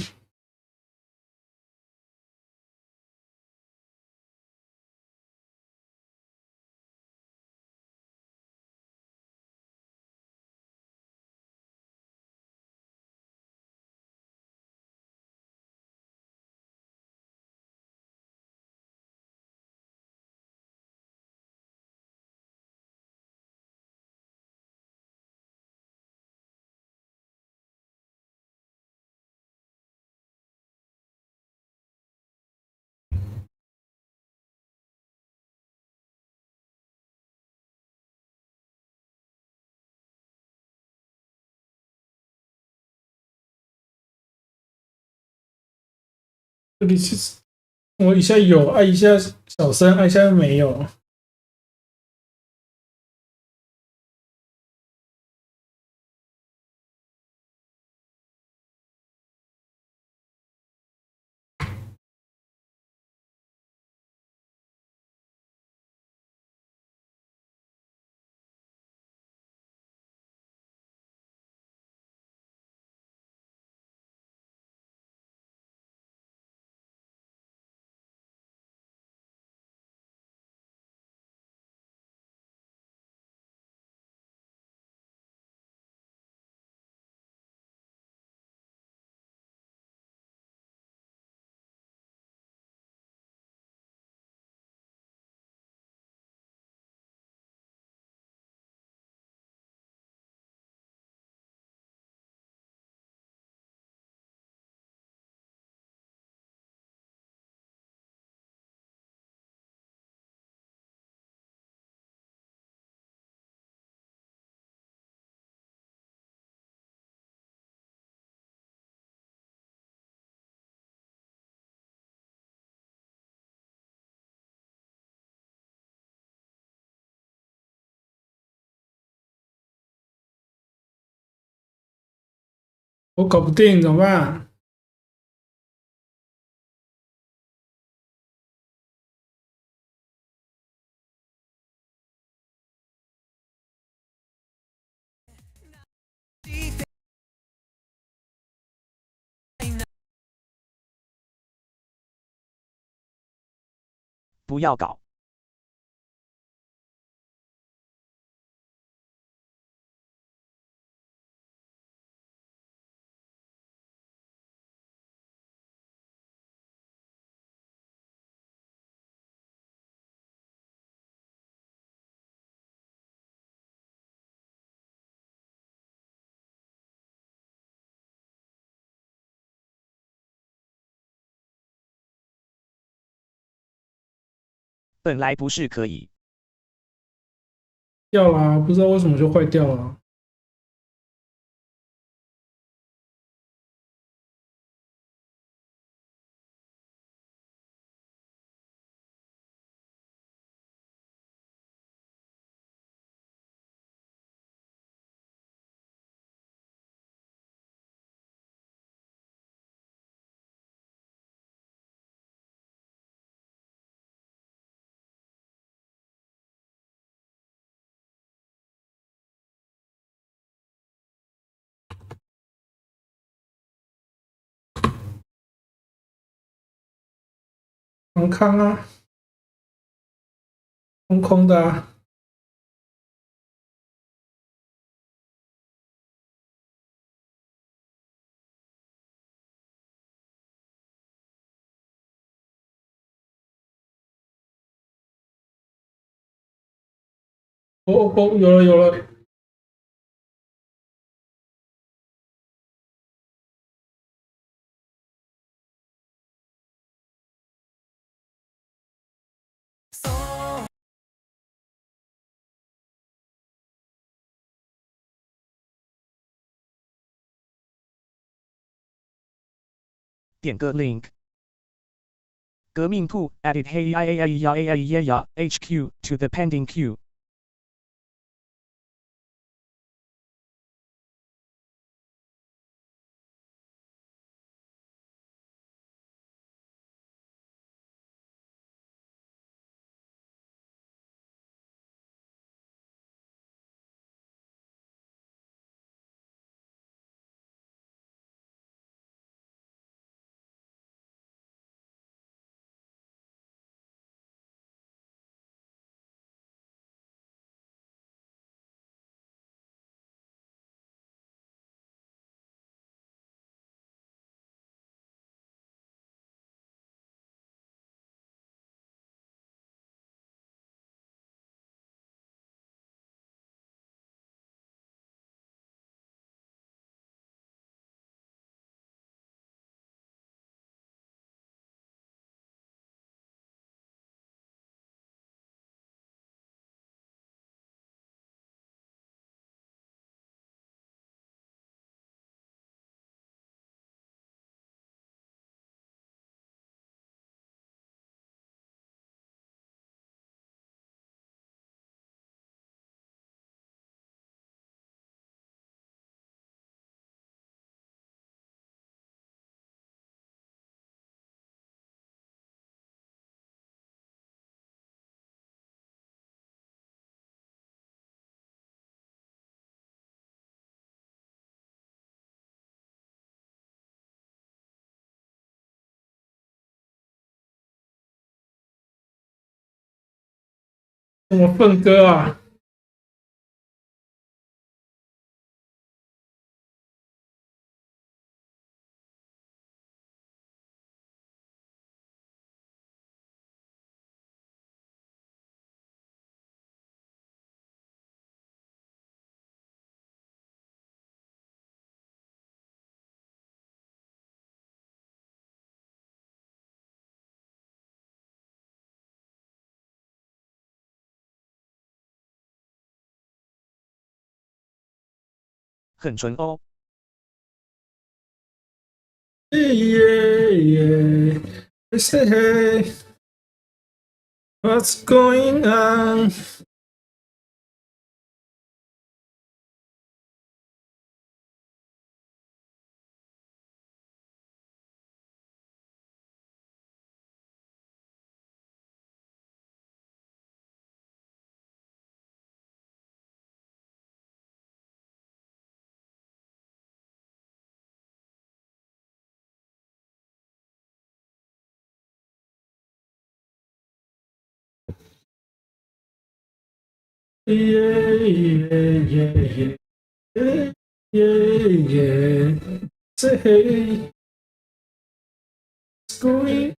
这里其实我一下有，按一下小声，按一下又没有。我搞不定怎么办？不要搞。本来不是可以。掉啦，不知道为什么就坏掉了。康康啊，空空的啊。哦哦，有了有了。点个 link。革命兔 added hey ya ya ya ya ya ya HQ to the pending queue. 什么粪哥啊？很纯哦。Yeah, they say hey, what's going on? 耶 say hey, what's going?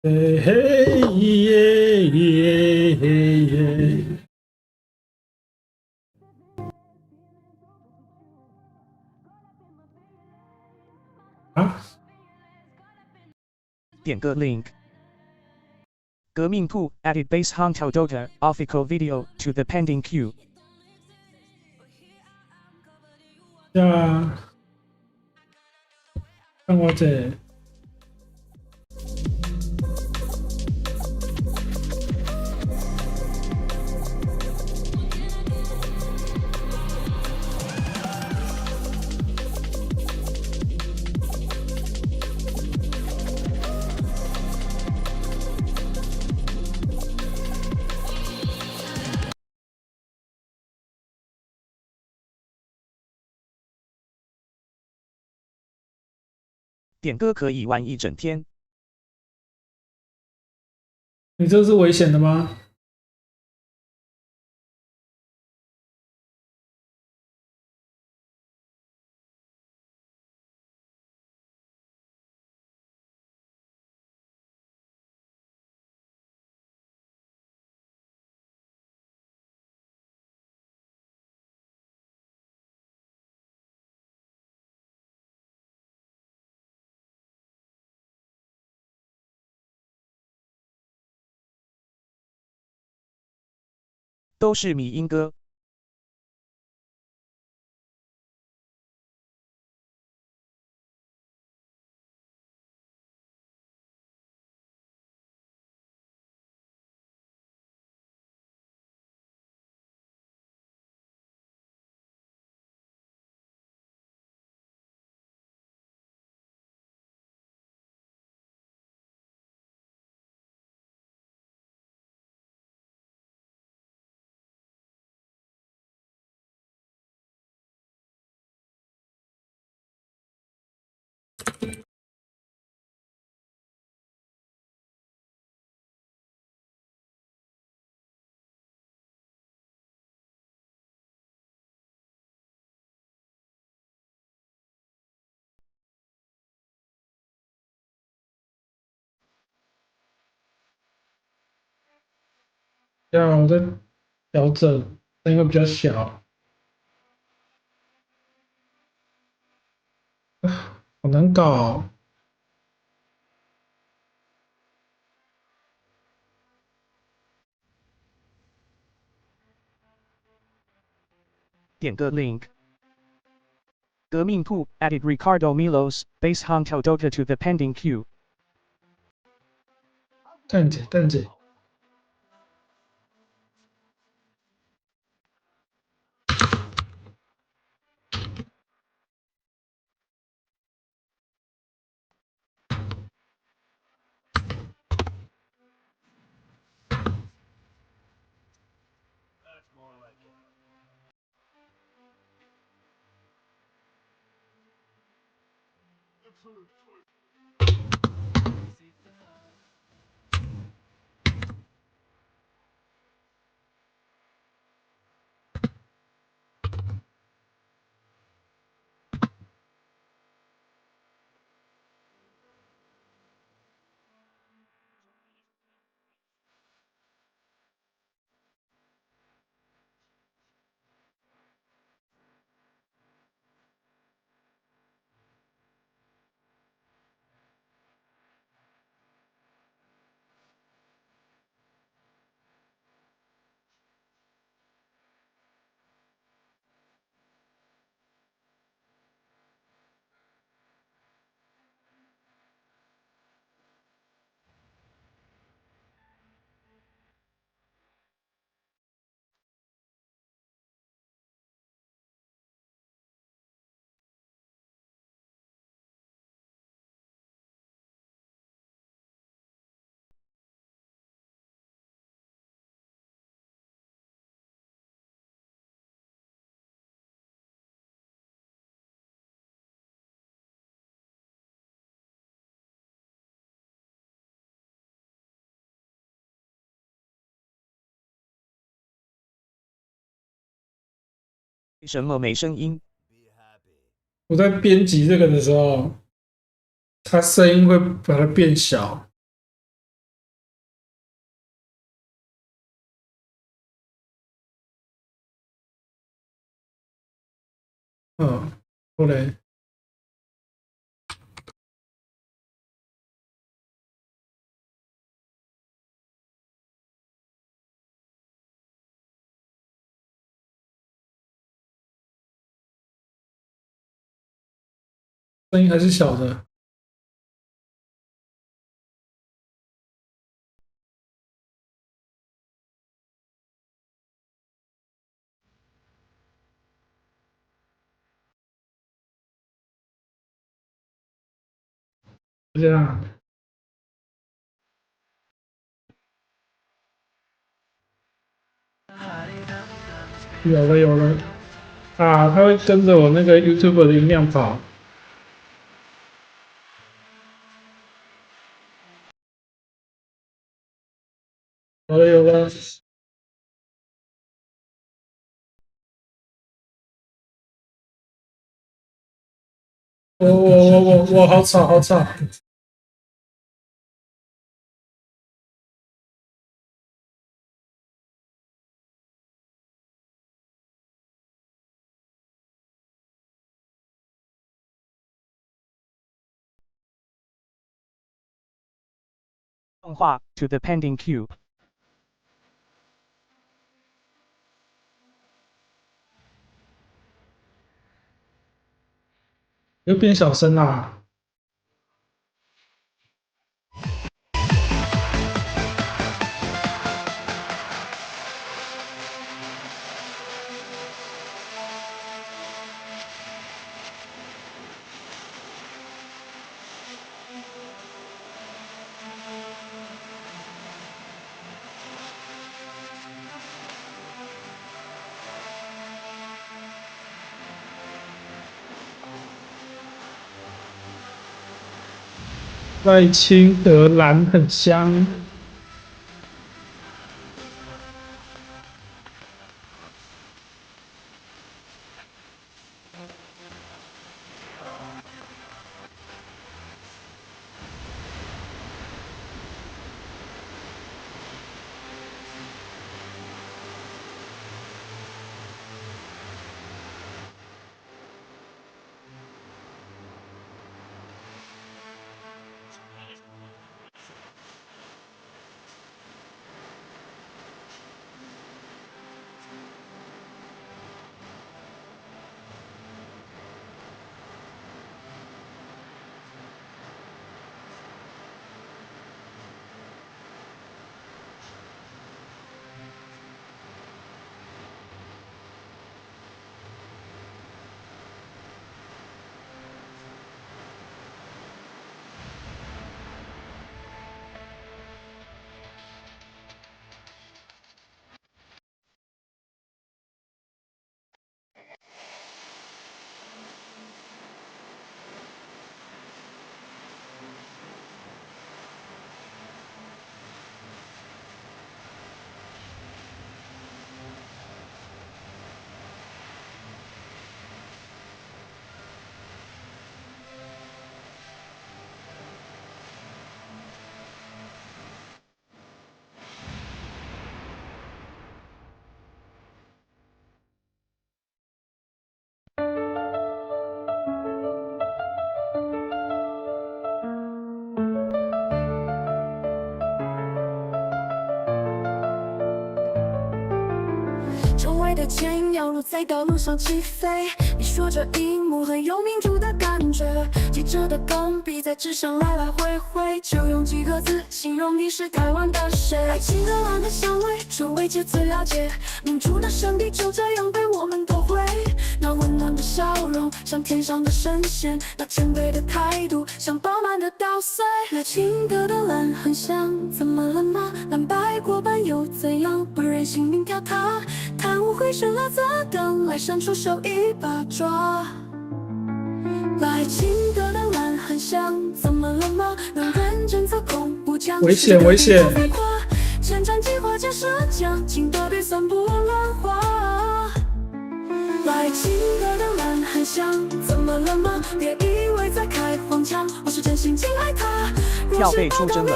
嘿嘿耶，啊，点个 link。革命兔 added base Hunter Dota official video to the pending queue. 呀，看我这。点歌可以玩一整天。你这是危险的吗？都是迷音歌。要再调整，声音会比较小，好难搞哦。点个 link。革命兔 added Ricardo Milos, bass Honto Dota to the pending queue. 蛋姐，蛋姐，为什么没声音？我在编辑这个的时候，它声音会把它变小。后来声音还是小的。这样，有了有了啊！它会跟着我那个 YouTube 的音量跑。有了有了。我好吵好吵。动画 to the pending queue。又变小声啦。在清德兰很香。周围的剪影摇落在道路上起飞。你说这一幕很有民主的感觉，记者的钢笔在纸上来来回回，就用几个字形容你是台湾的谁。爱情的蓝的香味，周围皆最了解，民主的圣地就这样被我们夺回。那温暖的笑容像天上的神仙，那谦卑的态度像饱满的稻穗。那清澈的蓝很香，怎么了吗？蓝白过半又怎样？不忍心命跳它，贪污会生垃圾等来伸出手一把抓。来清澈的蓝很香，怎么了吗？能认真操控不将危险危险！前瞻计划加设奖，金的预算不乱花。来清澈的蓝很香，怎么了吗？别以为在开黄腔，我是真心敬爱它。票被出征了。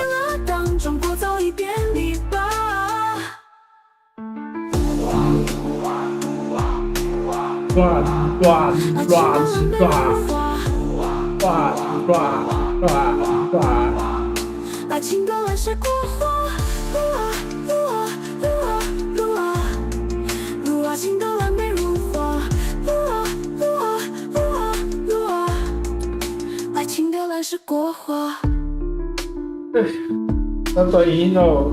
当中国早已变泥巴。来清的蓝是国花，清的蓝美如花，来清的蓝是国花。那短音哦。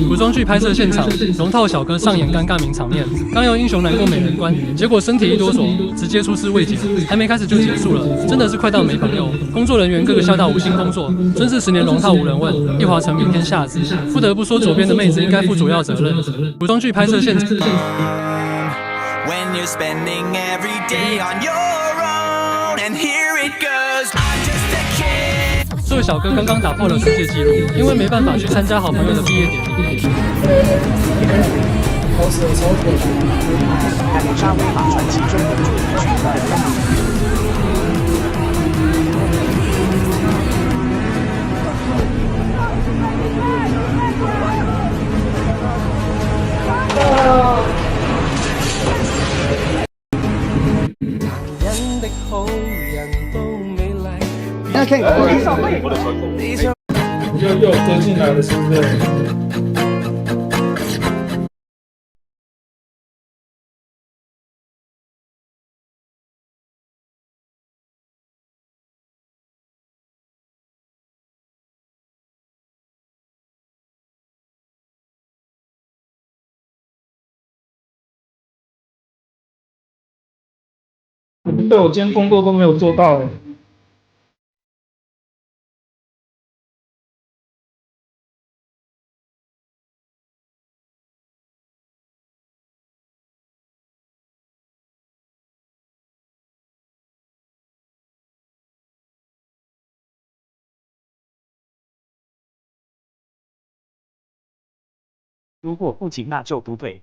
古装剧拍摄现场，龙套小哥上演尴尬名场面，刚由英雄难过美人关，结果身体一哆嗦，直接出师未捷，还没开始就结束了，真的是快到没朋友。工作人员个个笑到无心工作，真是10年龙套无人问，一华成名天下知。不得不说，左边的妹子应该负主要责任。古装剧拍摄现场。When you're spending every day on your own, and here it goes. I'm just a kid. 作小哥刚刚打破了世界纪录，因为没办法去参加好朋友的毕业典礼。好死超火！还有沙威玛传奇中的主题曲等等。又歌进来了，是不是？对，我今天工作都没有做到哎。如果不行，那就不对。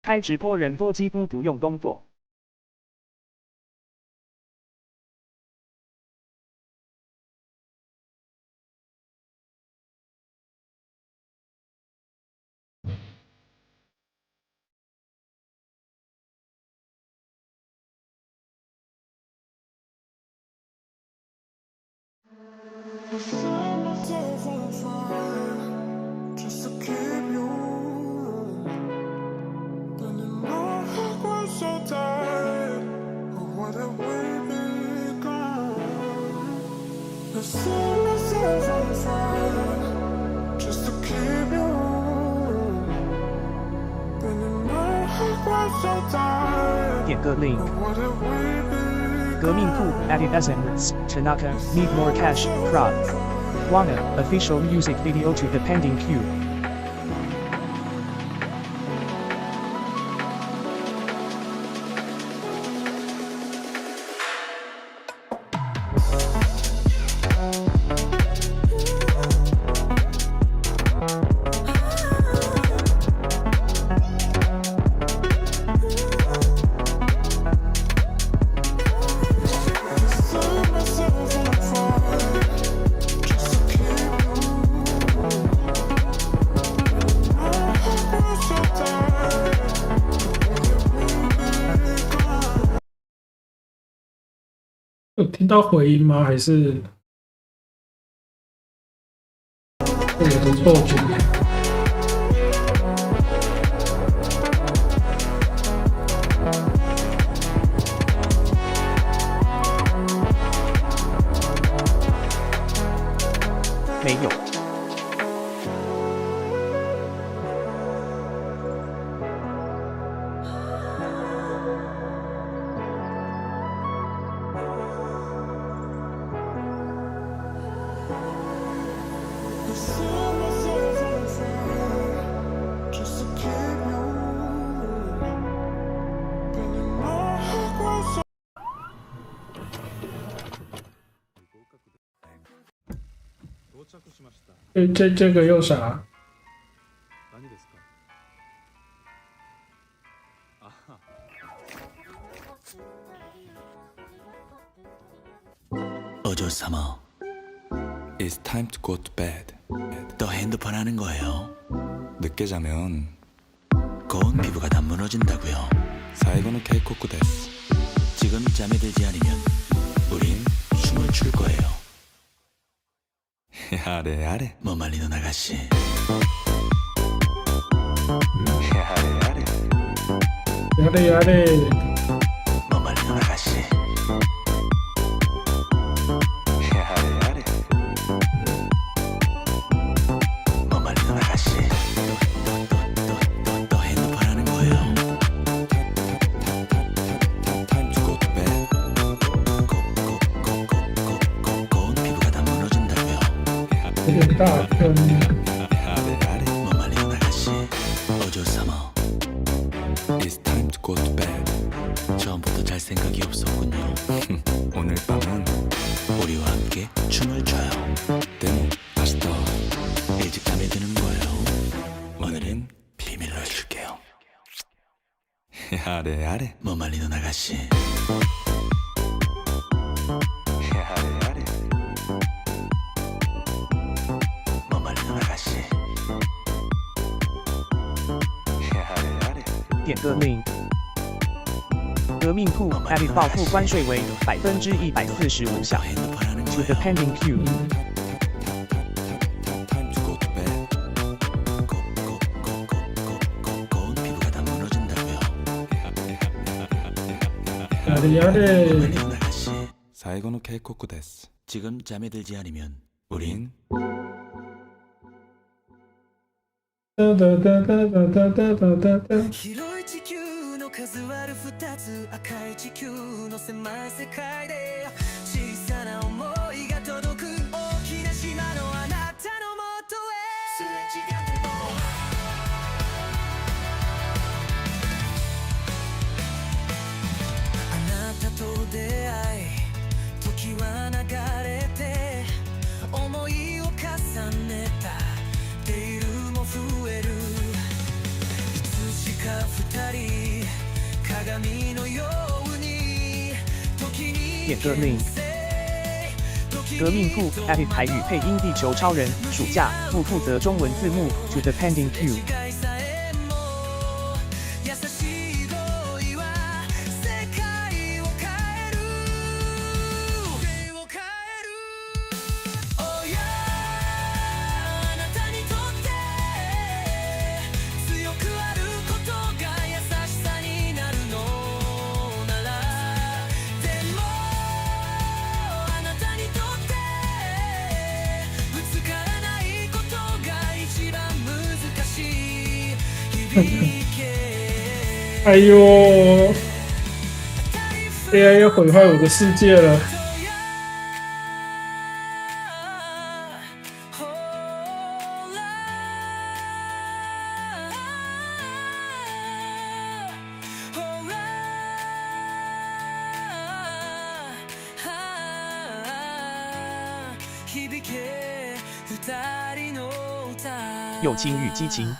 开直播人多，几乎不用工作。点个 link。革命铺 added essence Tanaka need more cash crowd. Wanna official music video to the pending queue.有听到回音吗？还是我的错觉？没有。这个又啥？어조사마 It's time to go to bed. 또 핸드폰 하는 거예요? 늦게 자면 고운 피부가 다 무너진다고요. 사이고는 케이코쿠 데스. 지금 잠이 들지 않으면 우린 춤을 출 거예요. 야래 야래. 뭐 말리는 아가씨. 야래 야래. 야래 야래. 뭐 말리는 아가씨. 야래 야래. 뭐 말리는 아가씨. 또 핸드폰 하는 거예요. Time to go to 有点大坑。뭐 말리는 아가씨 어조 삼아 It's time to go to bed 처음부터 잘 생각이 없었군요 오늘 밤은 우리와 함께 춤을 춰요 데모 다시 더 일찍 잠이 드는 거예요 오늘은 비밀로 해줄게요 아래 뭐 말리는 아가씨 아래 뭐 말리는 아가씨 点个 link。革命兔 added 报复关税为145%小 to the pending queue。 야래. 사이고노 케이코쿠 데스. 지금 잠에 들지 않으면 우린 다다다다다다다다. 広い地球の数割る2つ赤い地球の狭い世界で小さな想いが届く大きな島のあなたのもとへすれ違ってもあなたと出会い時は流れて思いを重ねたデイルも増えるいつしか二人鏡のように時に点个 link。革命兔 added 台语配音地球超人暑假不负责中文字幕 to the pending queue。 優しい恋は世界を変えるOh yeah あなたにとって強くあることが優しさになるのならでもあなたにとってぶつからないことが一番難しい響け哎呦 ，AI 要毁坏我的世界了。友情与激情。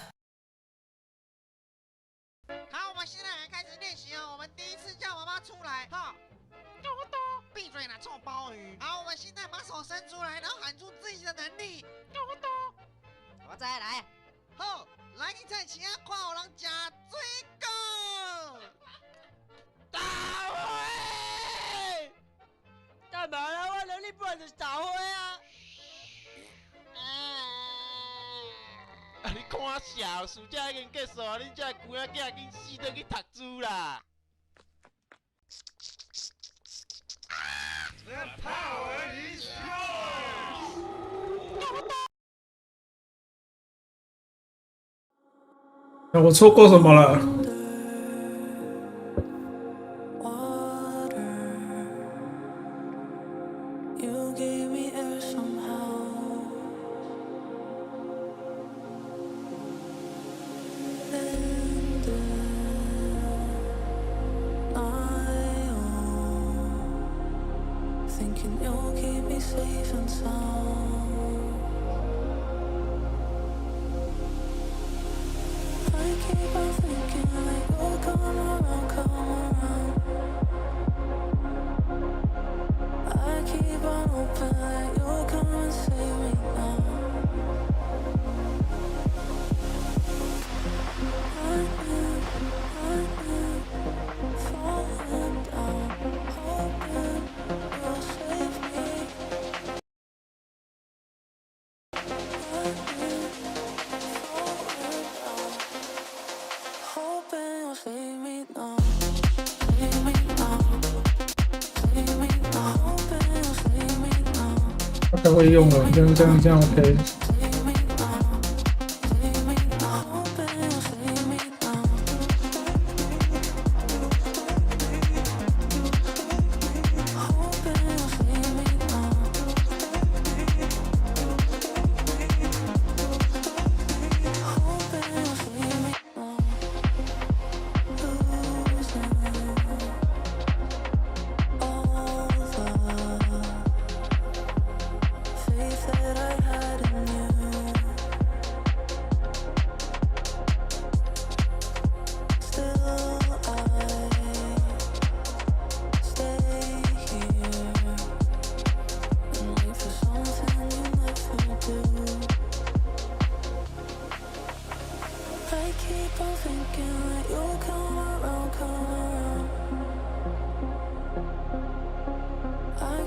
好，我们现在来开始练习哦。我们第一次叫妈妈出来，哈，多多，闭嘴啦，臭鲍鱼。好，我们现在把手伸出来，然后喊出自己的能力，多多。我再来，好，来你在其他跨我人加追狗。大会，干嘛啦？我能力不能大会啊。你看小，暑假已经结束，恁这龟仔囝已经死倒去读书啦。我错过什么了？ Thinking you'll keep me safe and sound. I keep on thinking like you'll come around, come around. I keep on hoping that you'll come and save me now. I knew, falling down, hoping you'll save me. Hoping you'll save me now. Save me now. Save me now. Hoping you'll save me now. 大概会用了，这样 OK。 Save me now. Save me now. Hoping you'll save me now. Hoping you'll save me now.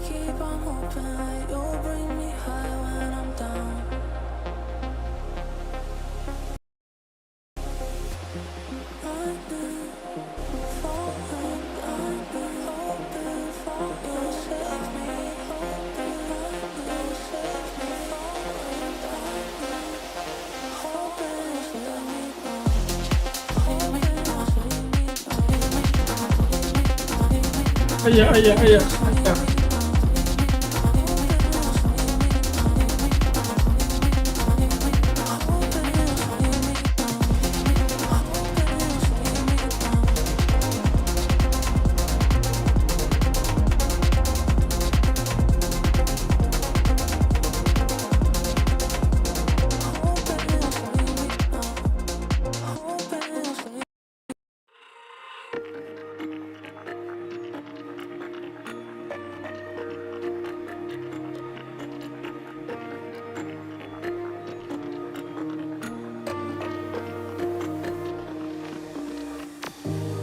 keep on hoping that you'll bring me high when I'm down. I've been falling, I've been hoping for you to save me, hoping that you'll save me, falling, I've been hoping you'll let me down, hoping you'll let me down. 哎呀哎呀哎呀哎呀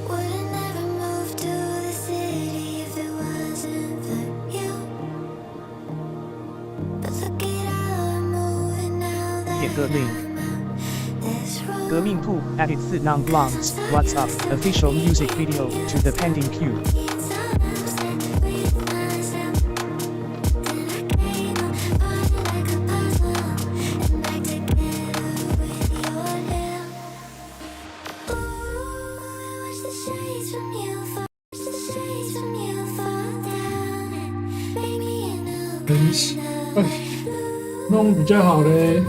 ！Would've never moved to the city if it wasn't for you. But look at how I'm moving now that 点个 link。 this road. 革命兔 added 4 non-blondes. What's up? Official music video to the pending queue.弄比较好嘞。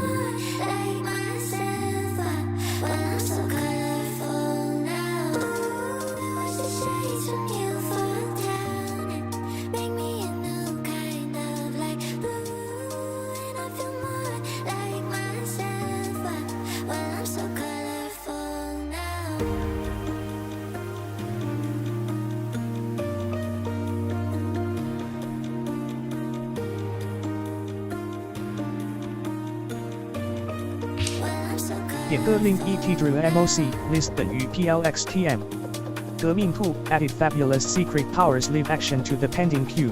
点个 link et drew moc list 等于 plxtm。革命兔 added fabulous secret powers leave action to the pending queue.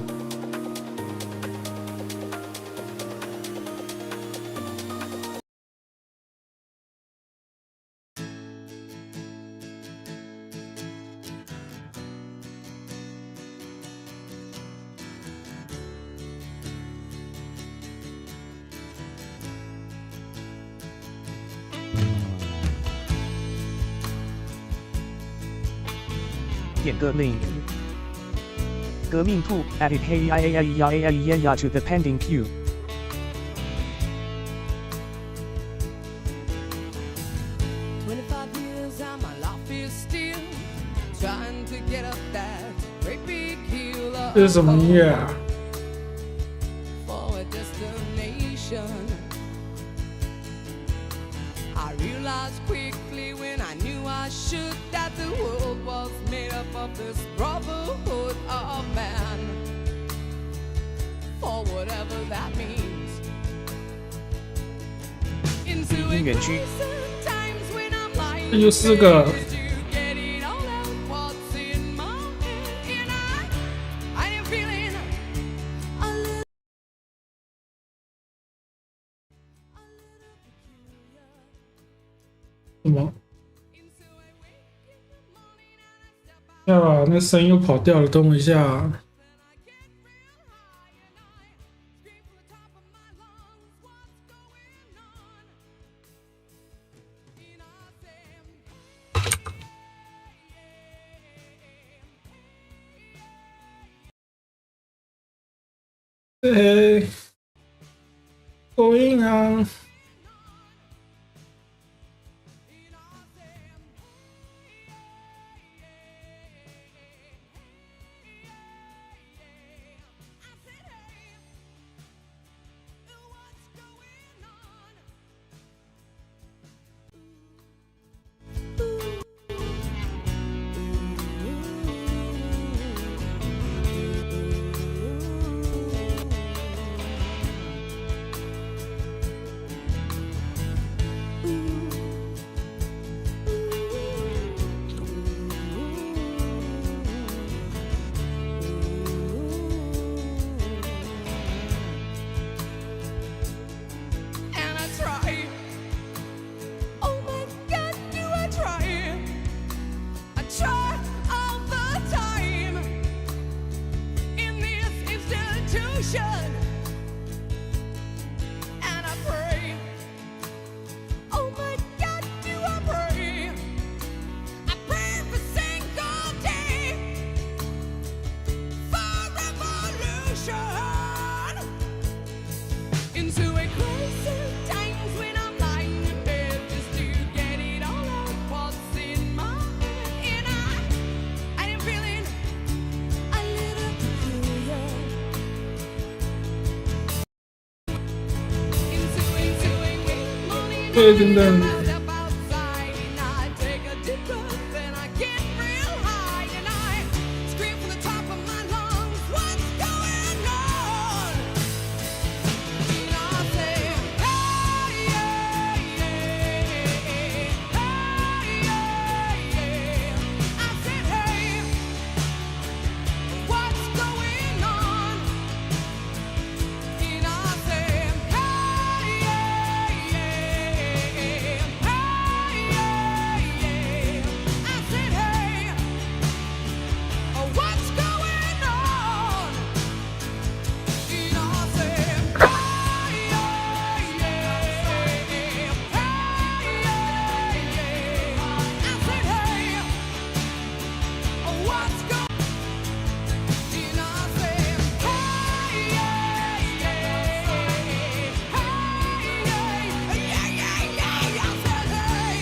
点个 link. 革命兔 added hey ya ya ya ya ya ya to the pending queue. 25 years and my life is still trying to get up that great big hill 这是什么音乐啊？ for a destination. I realized quickly when I knew I should that the world was made up of this brotherhood of man. For whatever that means. Into 音源区 times when I'm lying 这就4个。 to get it all out what's in my head. And I am feeling a little 什么？要啊，那声音又跑掉了，等我一下。Hey, going on. revolution. And I pray, oh my God, do I pray? I pray every single day for revolution. Into a crisis times when I'm lying in bed just to get it all out what's in my head. And I am feeling a little peculiar. Into a weak morning, I step outside and I take a deep breath and I get real high and I scream from the top of my lungs, what's going on? And I say, hey, yeah, yeah, hey, yeah, yeah. I said, hey, what's going on? And I say, hey, yeah, yeah, hey, yeah, yeah. I said, hey, what's going on? And I said, hey, yeah, yeah, hey, yeah, yeah. I said, hey, what's going on? And I said, hey, yeah, yeah, hey, yeah, yeah, yeah. I said, hey,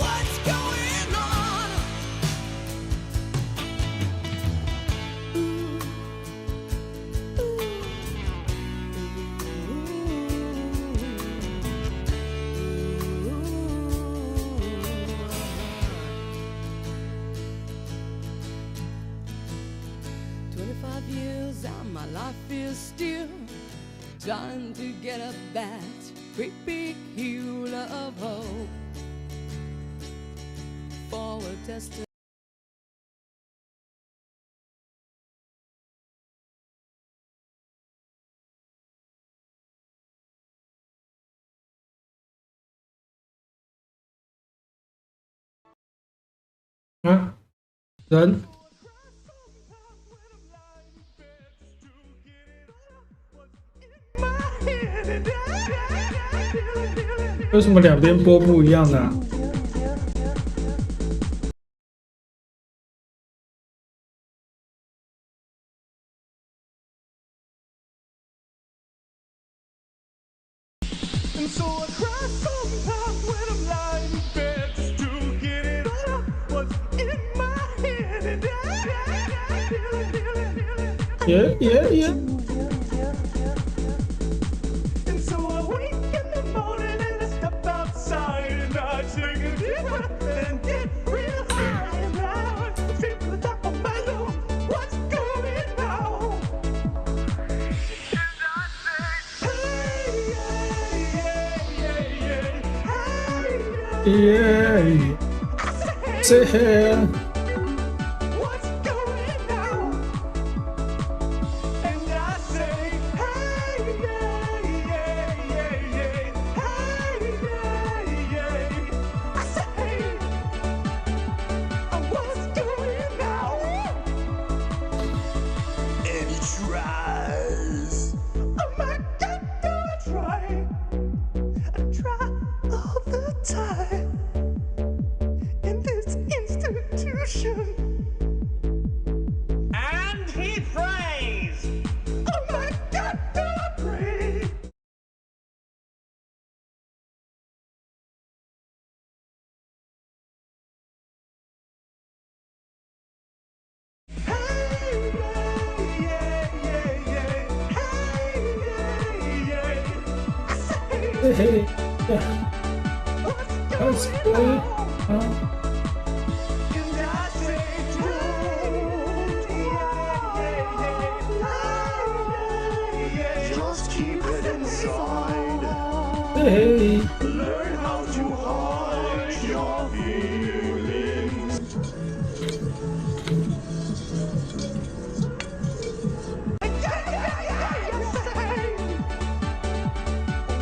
what's going on? Ooh. 25 years and my life is still trying to get up that great big hill of hope for a testimony.啊，人为什么两边播不一样的啊？And so I cry sometimes when I'm lying in bed just to get it out what's in my head. And And so I wake in the morning and I step outside and I take a deep breath and get real high. And I feel the top of my lungs, what's going on? And I say, hey, yeah, yeah, yeah, hey,耶，这黑。 what's going on? And I say, hey, yeah, yeah, yeah, yeah, hey, yeah, yeah. I say, hey, what's going on? And he tries. Oh my God, do I try? I try all the time in this institution. And he prays. Oh my God, do I pray? Hey, yeah, yeah, yeah, hey, yeah, yeah. I say, 嘿嘿， what's going on? And I say, don't, yeah. Just keep it inside. 嘿嘿。 Learn how to hide your feelings.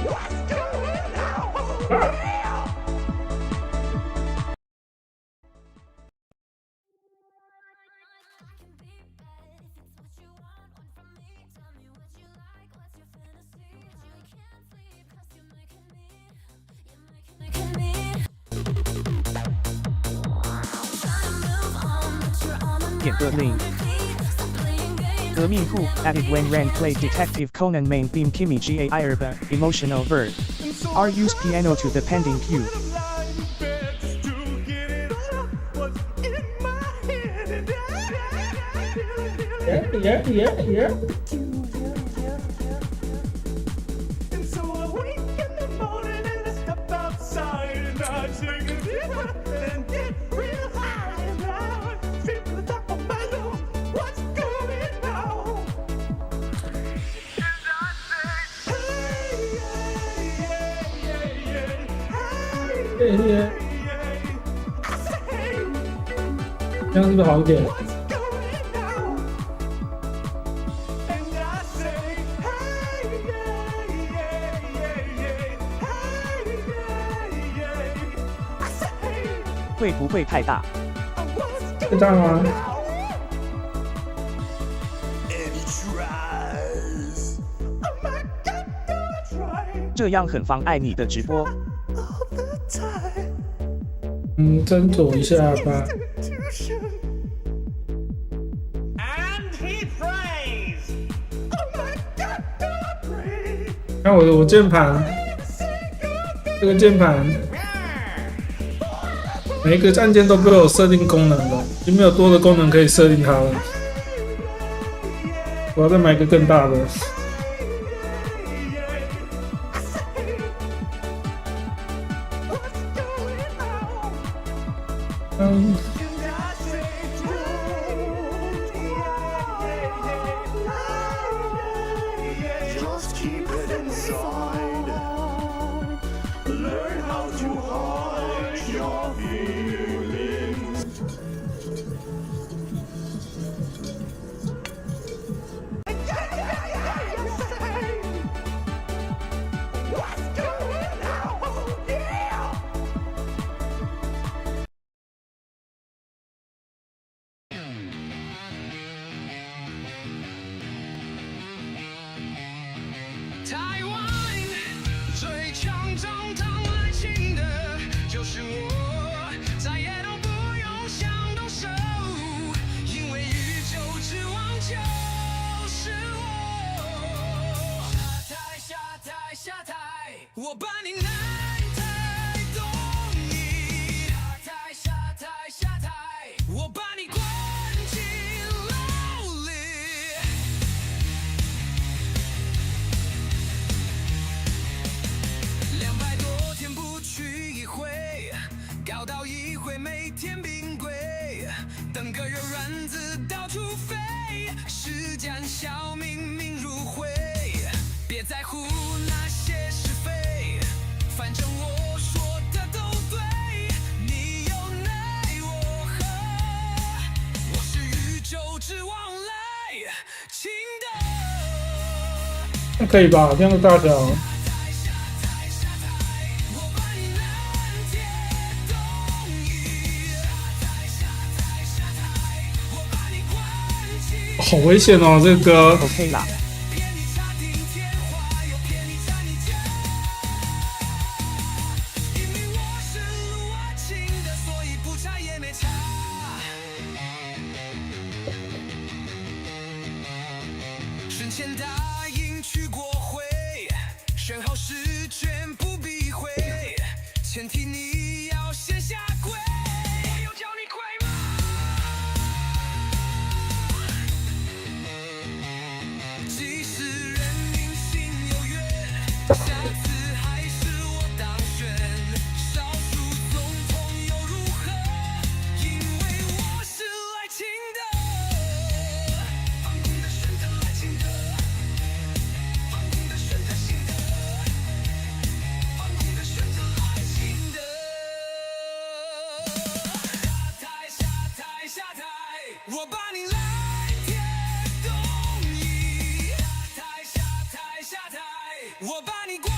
What's going on? 点个 link。革命兔 added when Ren played Detective Conan main theme Kimi Ga Irba, emotional verb. R used piano to the pending cue. Yeah. And so I wake in the morning and I step outside and I take a deep and get real high and I feel the top of my lungs. What's going on? And I say, hey, I say, hey, 这样是不是好一点？ what's going on? And I say, hey, I say, hey, 会不会太大？ what's 会大吗？ And he tries. Oh my God, do I try 这样很妨碍你的直播。 all the time? 斟酌一下吧。 Institution. And he prays. Oh my God, do I pray? 看我键盘，这个键盘每一个按键都被我设定功能了，已经没有多的功能可以设定它了。我要再买一个更大的。嗯， Just keep it inside. Learn how to hide your feelings. What's going on? Yeah. 台湾最强张汤爱情的就是我，再也都不用想动手，因为宇宙之王就是我。下台，我把你南台东移。下台，我把你关进牢里。200多天不去一回，搞到一回每天冰柜，等个热卵子到处飞，时间小明明如灰，别在乎那些是非，反正我说的都对，你有奈我何，我是宇宙之王来亲的。那可以吧？这样的大小。好危险哦，这个歌。 OK 啦。生前答应去国会，选好时全不避讳，前提你要先下跪。我有叫你跪吗？即使人民心有怨，下次还是我当选，少数总统又如何？因为我是来亲的。放空的选择来亲的，放空的选择新的，放空的选择来亲的。下台，我把你来天东移。下台，我把你关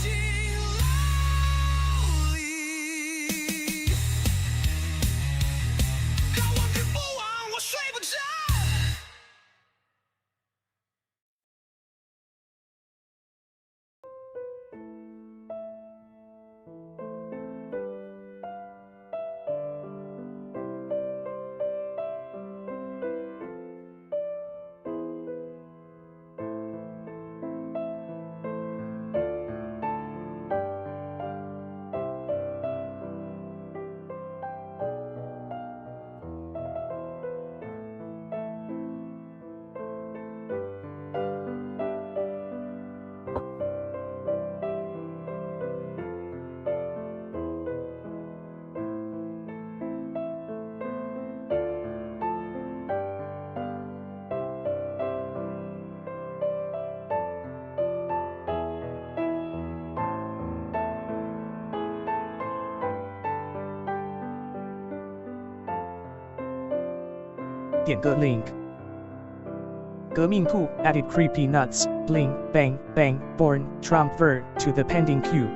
进牢里。让我日不完，我睡不着。点个 link。革命兔 added creepy nuts, bling, bang, bang, born, Trump ver to the pending queue.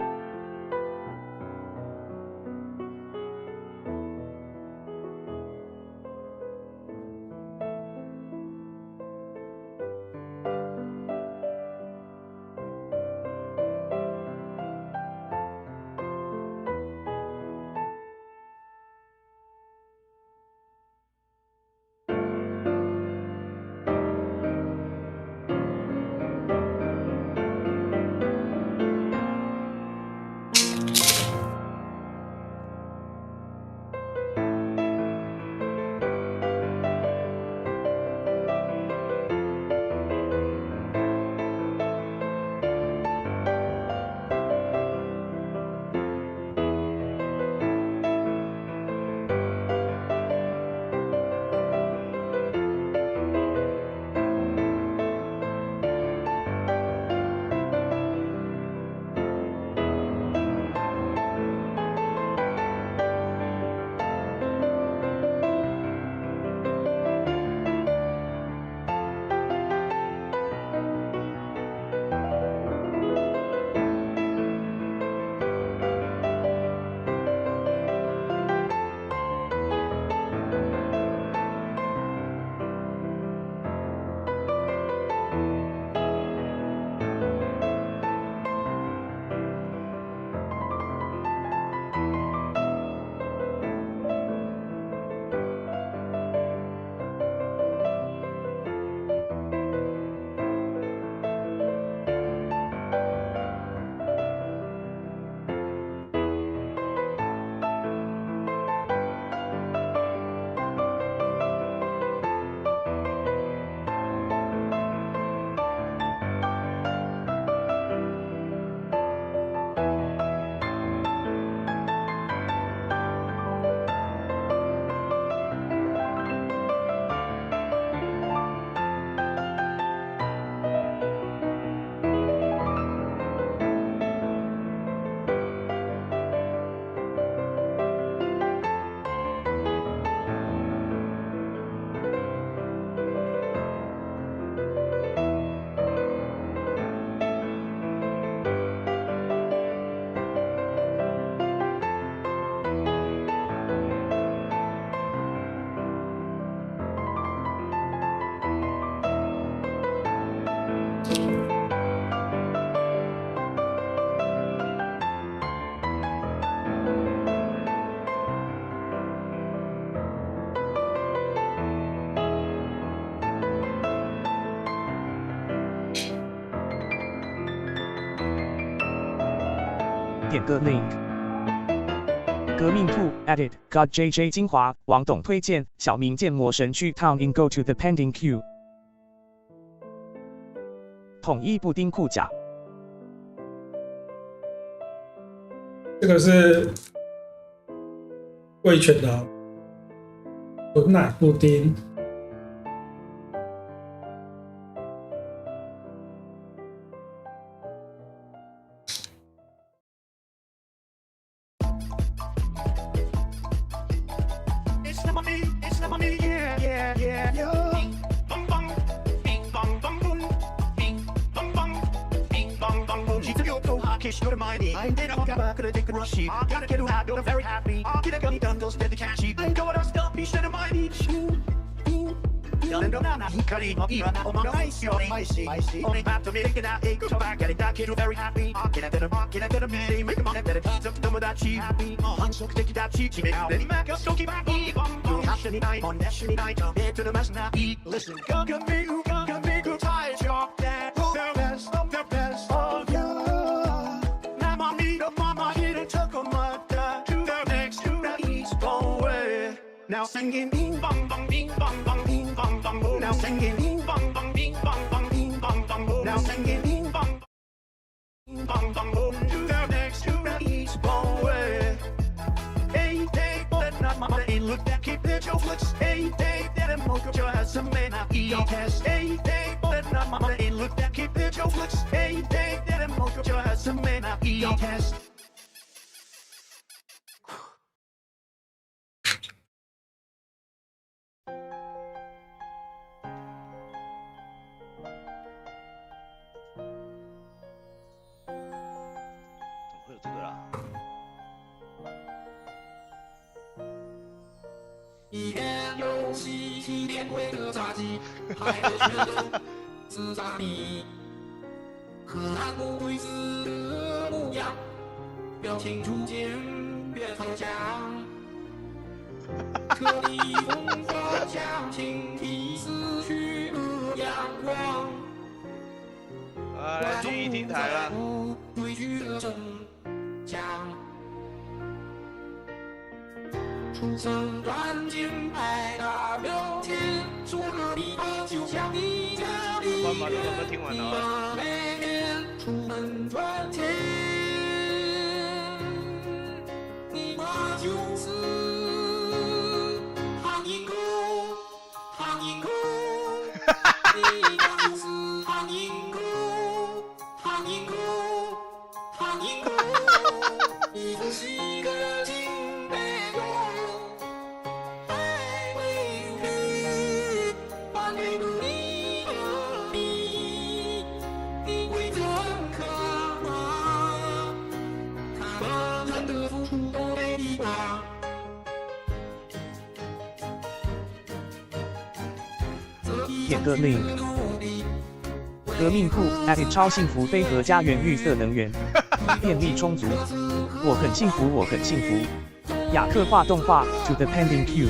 点个 link。革命兔 added God JJ 精华，王董推荐小明建模神去 Town in Go to the pending queue。统一布丁裤甲，这个是味全的纯奶布丁。Go to my knee. I did a walk could have taken rushy. Gotta get out, I'm very happy. Get a gummy gun, spend the cash. I go to stop, he said, my beach. And go down, he cut it, even now, my ice, I see. Only have to make it out, go back, get it back, kid, very happy. Get a better mark, get a better minute, make a money, better pizza, done with that cheap. Happy, I'm so take it that cheap, she make out, then Mac, so keep back, you have to night, on destiny night, head to the mess now, eat, listen, go get me, go tired, your dad, the best of the best of you. Mama hit and took a mother to the next to the east away. Now singing bing bong bong bing bong bong bing bong bong boom. Now singing bing bong bong bing bong bong bing bong bong boom. Now singing bing bong bong bong boom to the next to the east away. Hey hey, let not mama in look that keep the Joe flicks. Hey hey, that a mocha has some man I eat test. Hey hey, let not mama in look that keep the Joe flicks. Hey hey, that a mocha has some man I eat test. 一天游戏起点规则炸鸡，还有拳头自炸你，可看不会死的模样，表情逐渐变投降。可以用花枪倾替死去的阳光。来第一题台了。对局的争抢。出生短剑拍打表情，说个地方就像你家里关把这首歌听完了啊。每天出门赚钱，你妈就是苍蝇狗，苍蝇狗，你妈就是苍蝇狗，苍蝇狗，苍蝇狗，你不是一个金杯狗。点个 link。革命兔 added 超幸福飞盒家园绿色能源，电力充足，我很幸福，我很幸福。雅克画动画 to the pending queue。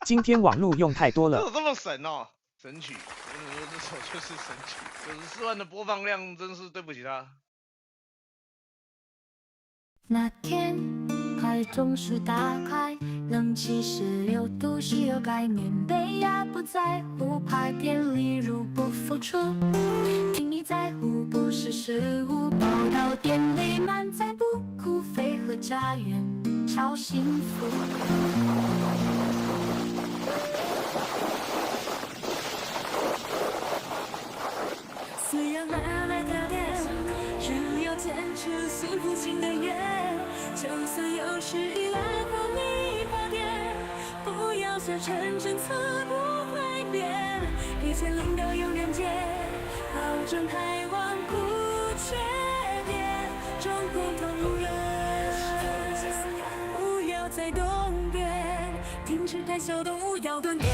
今天网络用太多了。这首这么神哦，神曲！我只能说这首就是神曲，94万的播放量，真是对不起他。那天开总是打开，冷气16度，需要盖棉被呀，不在乎排便例如不付出，听你在乎不是失误，报到店里满载不哭，飞鹤家园超幸福。虽然慢慢改变，只要坚持幸福新的愿，就算有时依赖和你发电，不要想成政策不会变，一切领导有连结，保证台湾不缺电，中共同路人，不要再动电，停止太小动物要断电。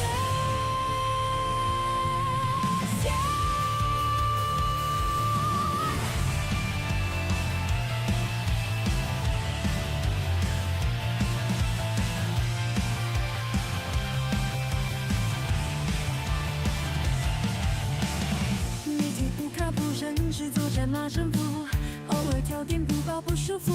是作战马胜负，偶尔跳点不饱不舒服。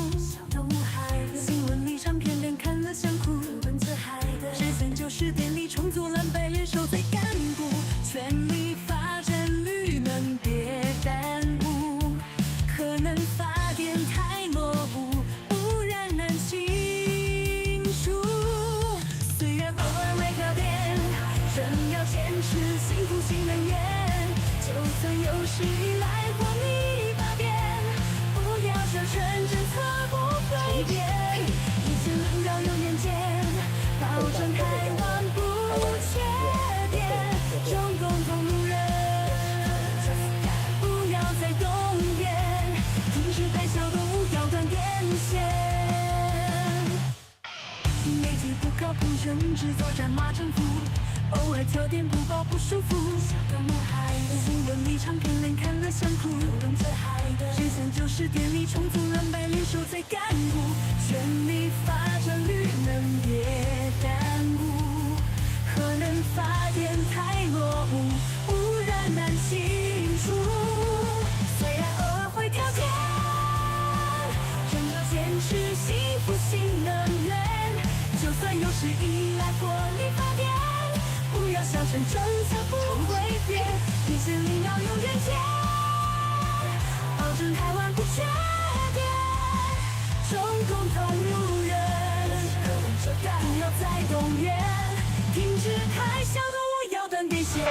动物孩子新闻立场偏见看了想哭。文字海的之前就是电力充足，蓝白联手在干部，全力发展绿能别耽误。可能发电太模糊，算有时依赖或你发癫，不要想认真测不会变，一起领导有远见，保证台湾不缺电，中共同路人，不要再动点，停止拍小动物，要断电线。媒体不靠谱，政治作战骂政府，偶尔跳点不报不舒服。小的女孩的新闻立场偏恋，看了想哭。动最嗨的之前就是电力重组，蓝白联手在干部，全力发展绿能别耽误。核能发电太落伍，污染难清除。虽然偶尔会跳电，仍要坚持幸福新能源。就算有时依赖火力发电，不要小声政策不会变，一线领导有远见，保证台湾不缺电，中共同路人，不要再动员，停止开小动物，要断电线。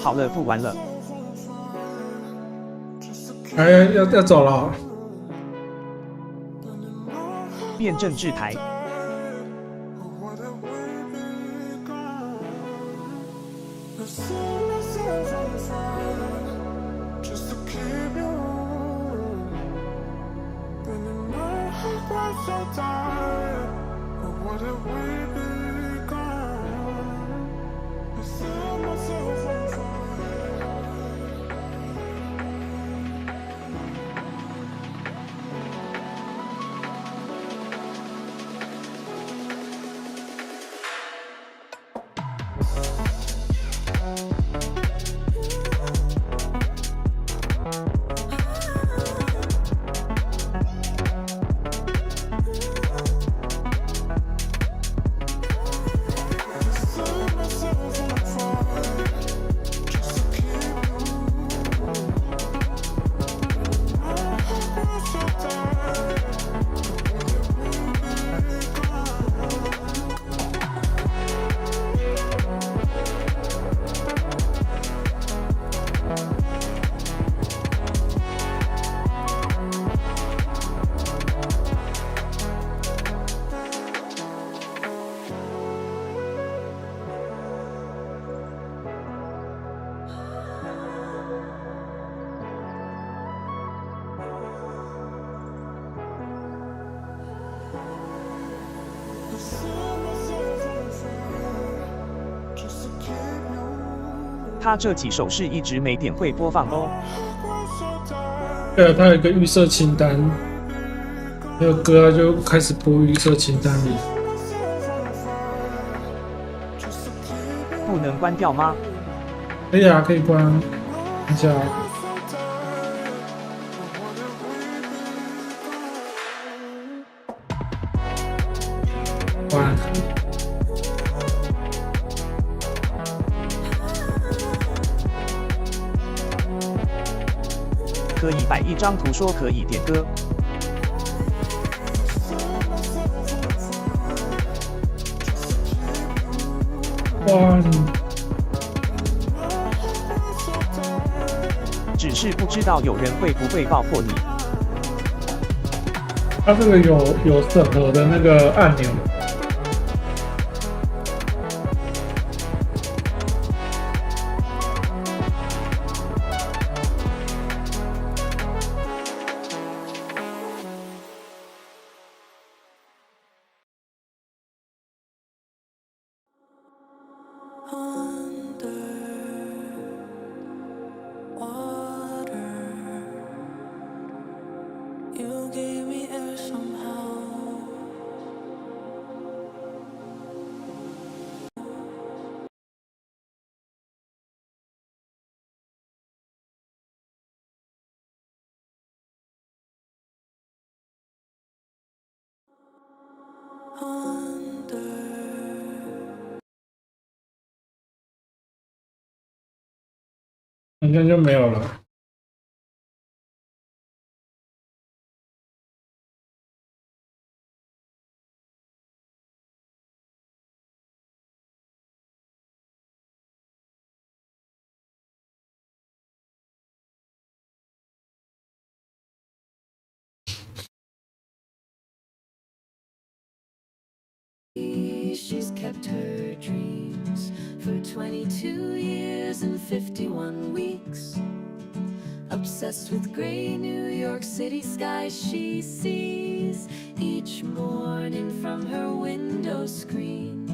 好了，不玩了。哎，要走了。变政治台。他这几首是一直没点会播放哦。对啊，他有一个预设清单，没有歌啊就开始播预设清单里。不能关掉吗？可以啊，可以关一下。关。可以摆一张图说可以点歌。哇！只是不知道有人会不会爆破你。它这个有审核的那个按钮。应该就没有了。She's kept her dreams for 22 years and 51 weeks. Obsessed with gray New York City skies she sees each morning from her window screen.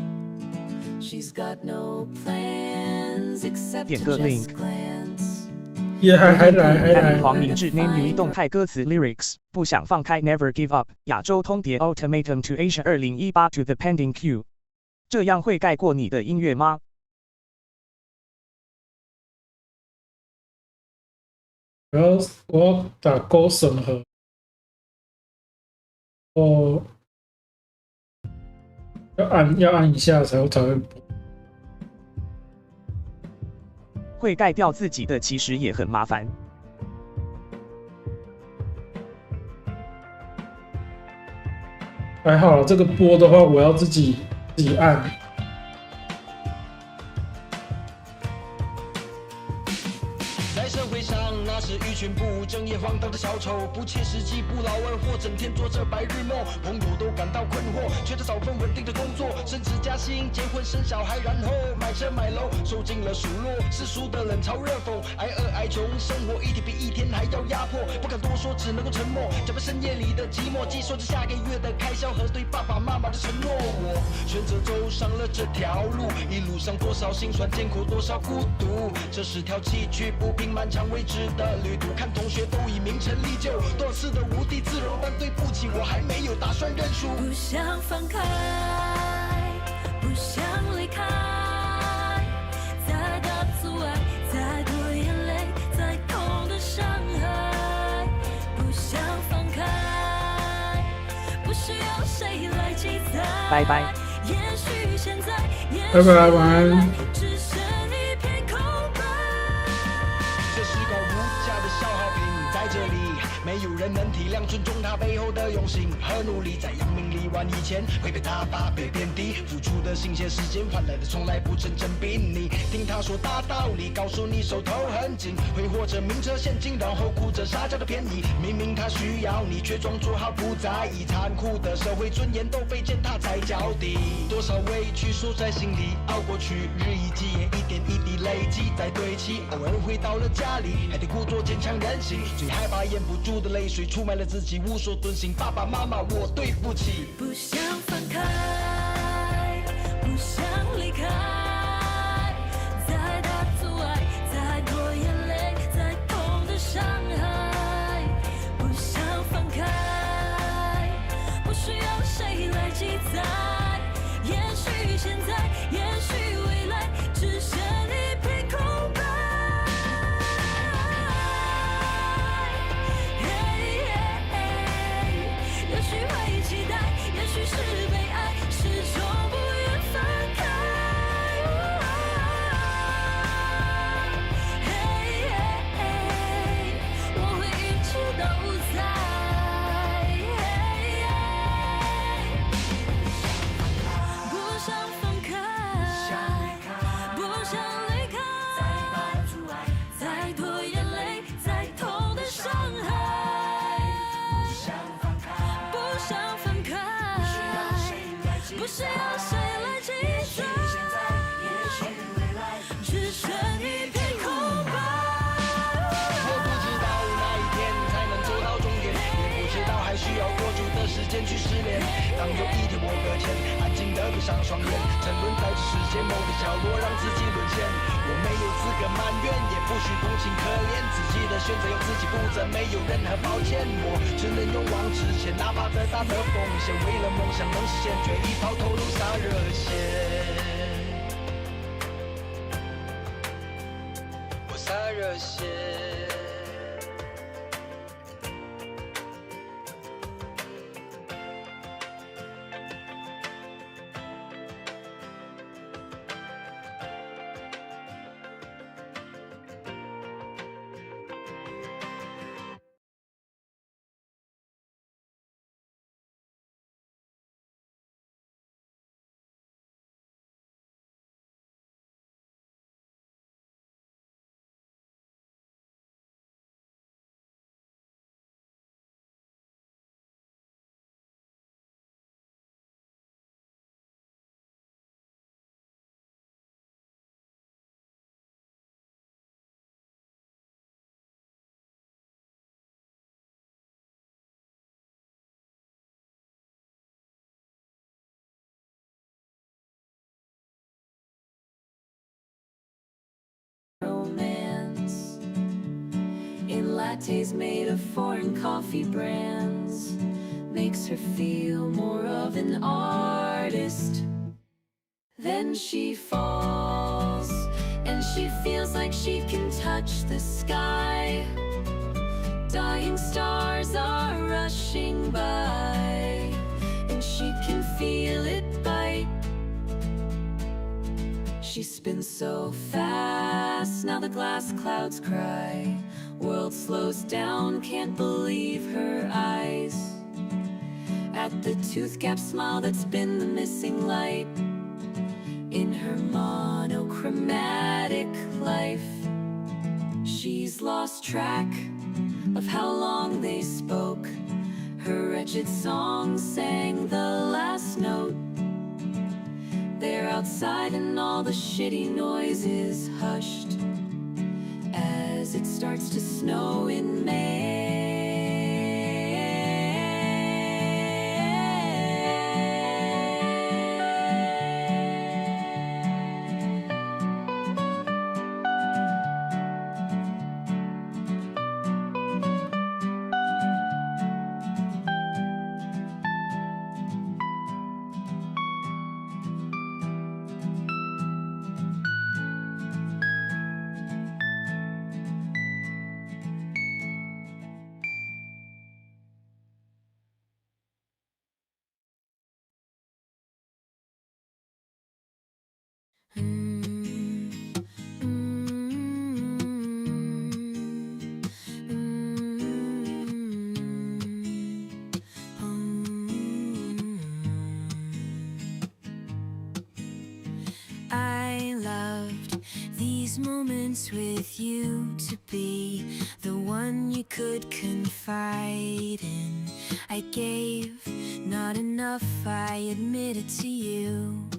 She's got no plans except 点 to 个 just link glance. 也还来，黄明志 name 女动态歌词 lyrics 不想放开 Never Give Up 亚洲通牒 Ultimatum to Asia 2018 to the pending queue， 这样会盖过你的音乐吗？我要打勾审核，哦，要按一下才会播。会盖掉自己的其实也很麻烦。还好这个播的话，我要自己按。在社会上，那是一群不务正业、荒唐的小丑，不切实际、不劳而获，整天做着白日梦。朋友都感到困惑，缺着少份稳定的工作，升职加薪、结婚生小孩，然后买车买楼，受尽了数落，世俗的冷嘲热讽，挨饿挨穷，生活一天比一天还要压迫，不敢多说，只能够沉默，脚踏深夜里的寂寞，计算着下个月的开销和对爸爸妈妈的承诺。我选择走上了这条路，一路上多少辛酸艰苦，多少孤独，这是条崎岖不平、漫长未知的旅途。看同学都已名成利就，多少次的无地自容，但对不起，我还没有打算认输。不想放开，不想离开，再大阻碍，再多眼泪，再痛的伤害。不想放开，不需要谁来记载。拜拜。也许现在，拜拜，晚安。只剩一片空白。这是个无价的消耗品，在这里没有人能体谅尊重他背后的用心和努力，在扬名立万以前会被他爸被贬低，付出的新鲜时间换来的从来不成正比。你听他说大道理，告诉你手头很紧，挥霍着名车现金，然后哭着撒娇的便宜。明明他需要你，却装作毫不在意，残酷的社会尊严都被践踏在脚底。多少委屈锁在心里，熬过去，日以继夜，一点一滴累积在堆砌。偶尔回到了家里，还得故作坚强任性，最害怕咽不住的泪水出卖了自己，无所遁形。爸爸妈妈，我对不起。不想放开，不想离开，再大阻碍，再多眼泪，再痛的伤害。不想放开，不需要谁来记载。也许现在，也许未来，只剩一片空白。也许会期待，也许是被爱，始终不愿分开。我会一直都在。不想放开，不想离开，再多眼泪，再痛的伤害。不想分开，不需要谁来记载，只剩一片空白。我不知道哪一天才能走到终点，也不知道还需要多久的时间去失联。当有一天我搁浅，安静地闭上双眼，沉沦在这世界某个角落，让自己沦陷。我没有资格埋怨，也不许同情可怜，自己的选择由自己负责，没有任何抱歉。我只能勇往直前，哪怕再大的风险，为了梦想能实现，决一抛投入洒热血。我洒热血。lattes made of foreign coffee brands makes her feel more of an artist. Then she falls, and she feels like she can touch the sky. Dying stars are rushing by, and she can feel it bite. She spins so fast, now the glass clouds cry. World slows down, can't believe her eyes. At the tooth gap smile that's been the missing light in her monochromatic life. She's lost track of how long they spoke. Her wretched song sang the last note. They're outside and all the shitty noise is hushed as it starts to snow in May. I loved these moments with you, to be the one you could confide in. I gave not enough, I admit it to you.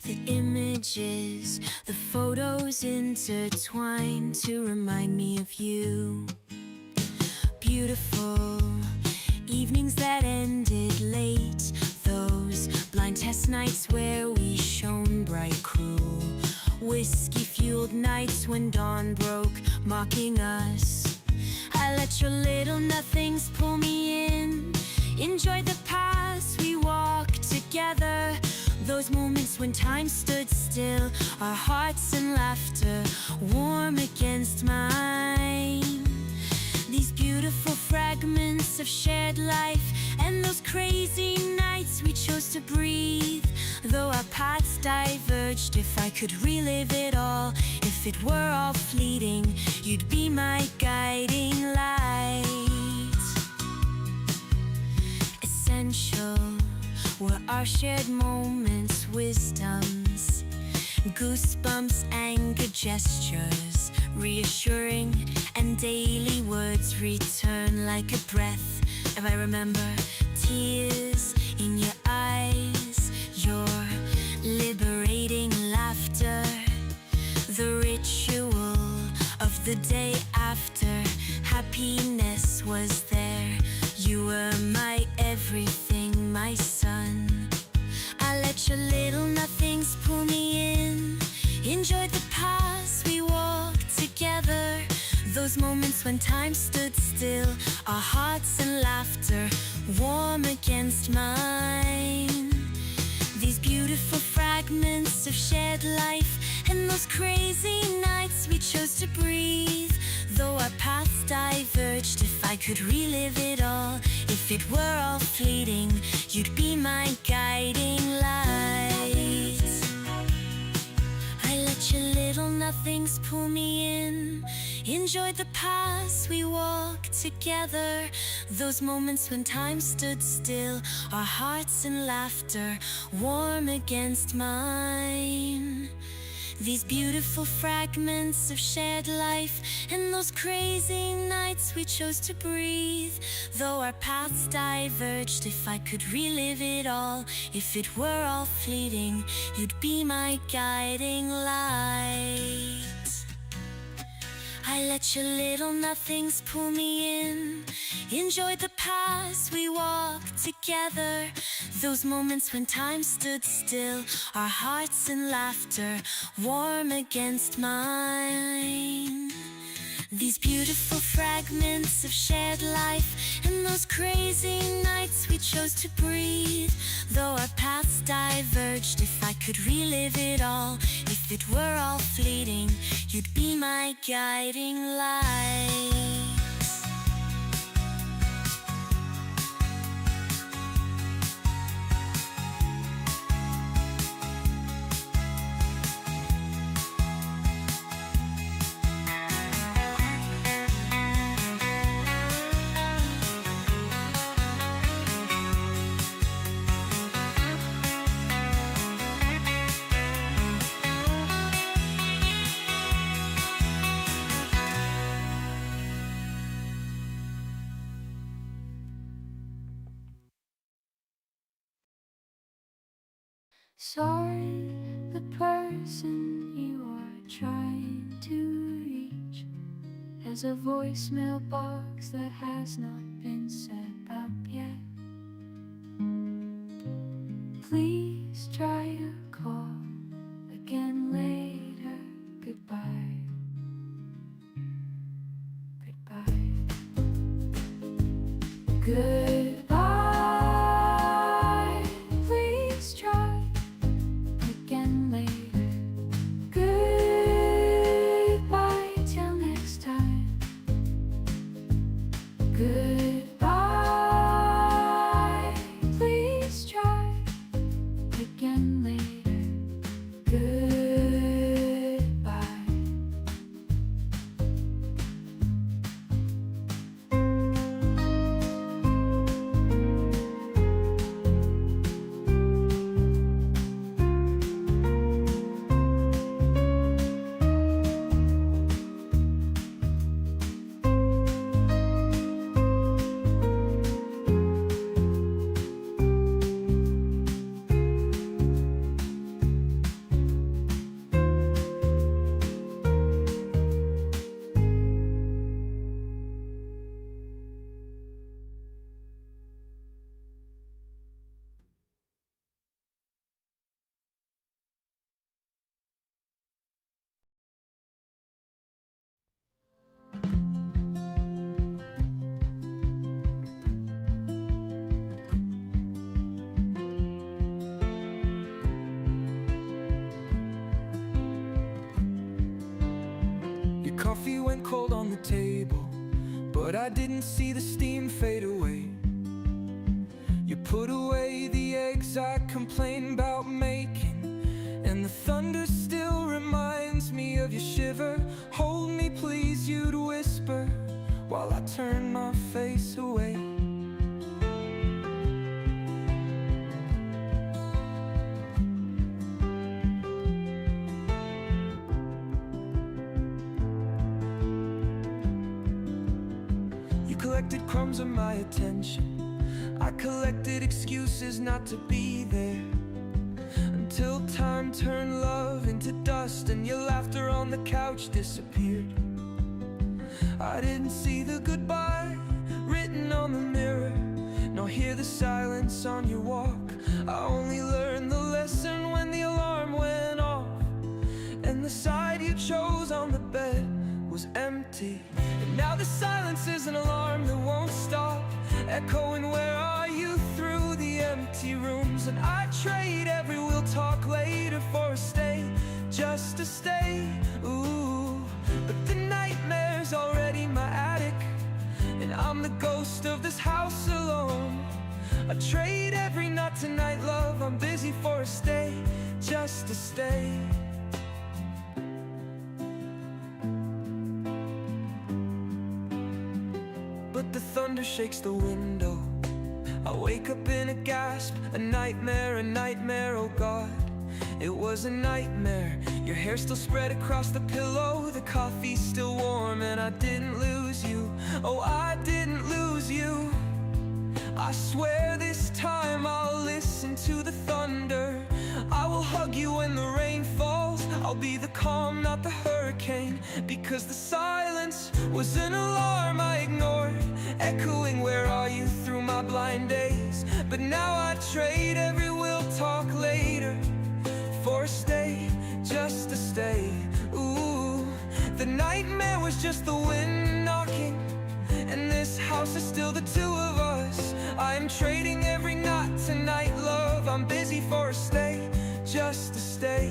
The images, the photos intertwine to remind me of you. Beautiful evenings that ended late, those blind test nights where we shone bright, cruel whiskey-fueled nights when dawn broke, mocking us. I let your little nothings pull me in, enjoyed the paths we walked together, those moments when time stood still, our hearts and laughter warm against mine. These beautiful fragments of shared life, and those crazy nights we chose to breathe. Though our paths diverged, if I could relive it all, if it were all fleeting, you'd be my guiding light. Essential were our shared moments, wisdoms, goosebumps, anger, gestures, reassuring, and daily words return like a breath. If I remember tears in your eyes, your liberating laughter, the ritual of the day after, happiness was there. You were my everything, my sun. I let your little nothings pull me in, enjoyed the paths we walked together, those moments when time stood still, our hearts and laughter warm against mine. These beautiful fragments of shared life, and those crazy nights we chose to breathe. Though our paths diverged, if I could relive it all, if it were all fleeting, you'd be my guiding light. I let your little nothings pull me in, enjoyed the paths we walked together, those moments when time stood still, our hearts and laughter warm against mine. These beautiful fragments of shared life, and those crazy nights we chose to breathe. Though our paths diverged, if I could relive it all, if it were all fleeting, you'd be my guiding light. I let your little nothings pull me in, enjoyed the paths we walked together, those moments when time stood still, our hearts and laughter warm against mine. These beautiful fragments of shared life, and those crazy nights we chose to breathe. Though our paths diverged, if I could relive it all, if it were all fleeting, you'd be my guiding light. Sorry, the person you are trying to reach has a voicemail box that has not been set up yet. Please try your call again later. Goodbye. Goodbye. Goodbye. Please try again later. Goodbye till next time. Goodbye. Please try again later. Goodbye. Your coffee went cold on the table, but I didn't see the steam fade away. You put away the eggs I complained about making, and the thunder still reminds me of your shiver. Hold me please, you'd whisper, while I turn my face away. You collected crumbs of my attention, I collected excuses not to be there, until time turned love into dust and your laughter on the couch disappeared. I didn't see the goodbye written on the mirror, nor hear the silence on your walk. I only learned the lesson when the alarm went off, and the side you chose on the bed was empty. And now the silence is an alarm that won't stop, echoing where are you through the empty rooms. And I trade every we'll talk later for a stay, just to stay. Ooh, but the nightmare's already my attic, and I'm the ghost of this house alone. I trade every not tonight love, I'm busy for a stay, just to stay. But the thunder shakes the window, I wake up in a gasp, a nightmare, oh God. It was a nightmare, your hair still spread across the pillow, the coffee's still warm, and I didn't lose you. Oh, I didn't lose you. I swear this time I'll listen to the thunder, I will hug you when the rain falls, I'll be the calm, not the hurricane, because the silence was an alarm I ignored, echoing where are you through my blind days. But now I trade every we'll talk later for a stay, just to stay. Ooh, the nightmare was just the wind house is still the two of us. I am trading every night tonight, love. I'm busy for a stay, just to stay.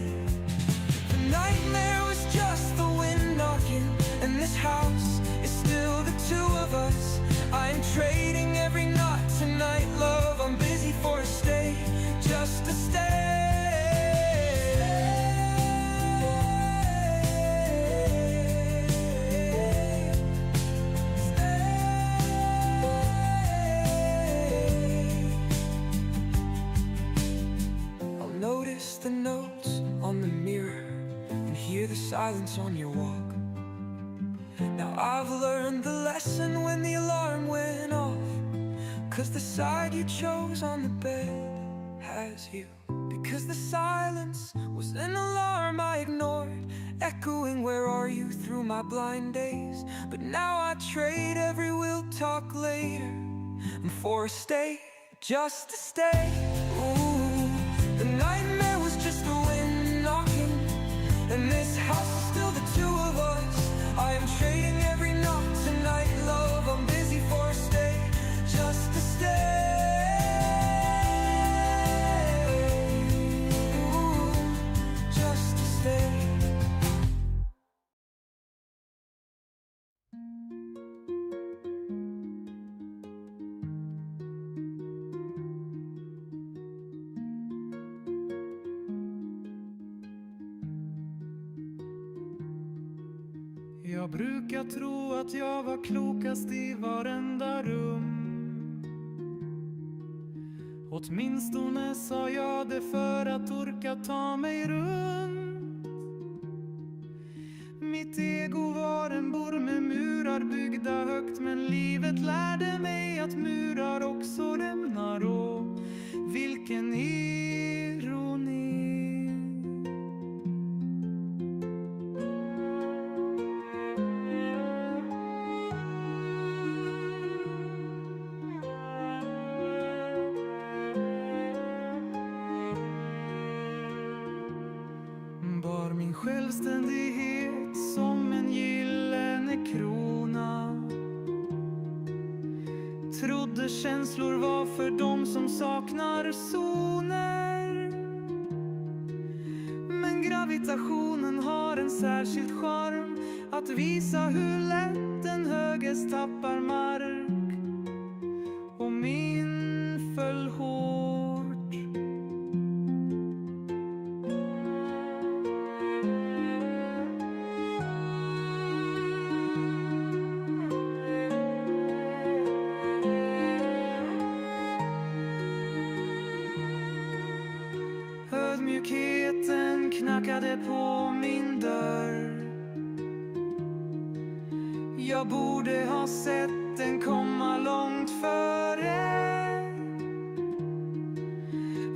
The nightmare was just the wind knocking, and this house is still the two of us. I am trading every night tonight, love. I'm busy for a stay, just to stay. Notice the notes on the mirror and hear the silence on your walk. Now I've learned the lesson when the alarm went off, 'cause the side you chose on the bed has you. Because the silence was an alarm I ignored, echoing where are you through my blind days. But now I trade every we'll talk later and for a stay, just to stay. Ooh. The nightmare was just the wind knocking, and this house is still the two of us. I am trading every knock tonight, love. I'm busy for a stay, just to stay. Ooh, just to stay. Jag brukar tro att jag var klokast i varenda rum. Åtminstone sa jag det för att orka ta mig runt. Mitt ego var en borr med murar byggda högt, men livet lärde mig att murar också rämnar. Och vilken ironi. Bar min självständighet som en gyllene krona. Trodde känslor var för dem som saknar zoner. Men gravitationen har en särskild charm, att visa hur lätt en höghäst tappar mark. Och min föll hårt. Ödmjukheten knackade på min dörr. Jag borde ha sett den komma långt före.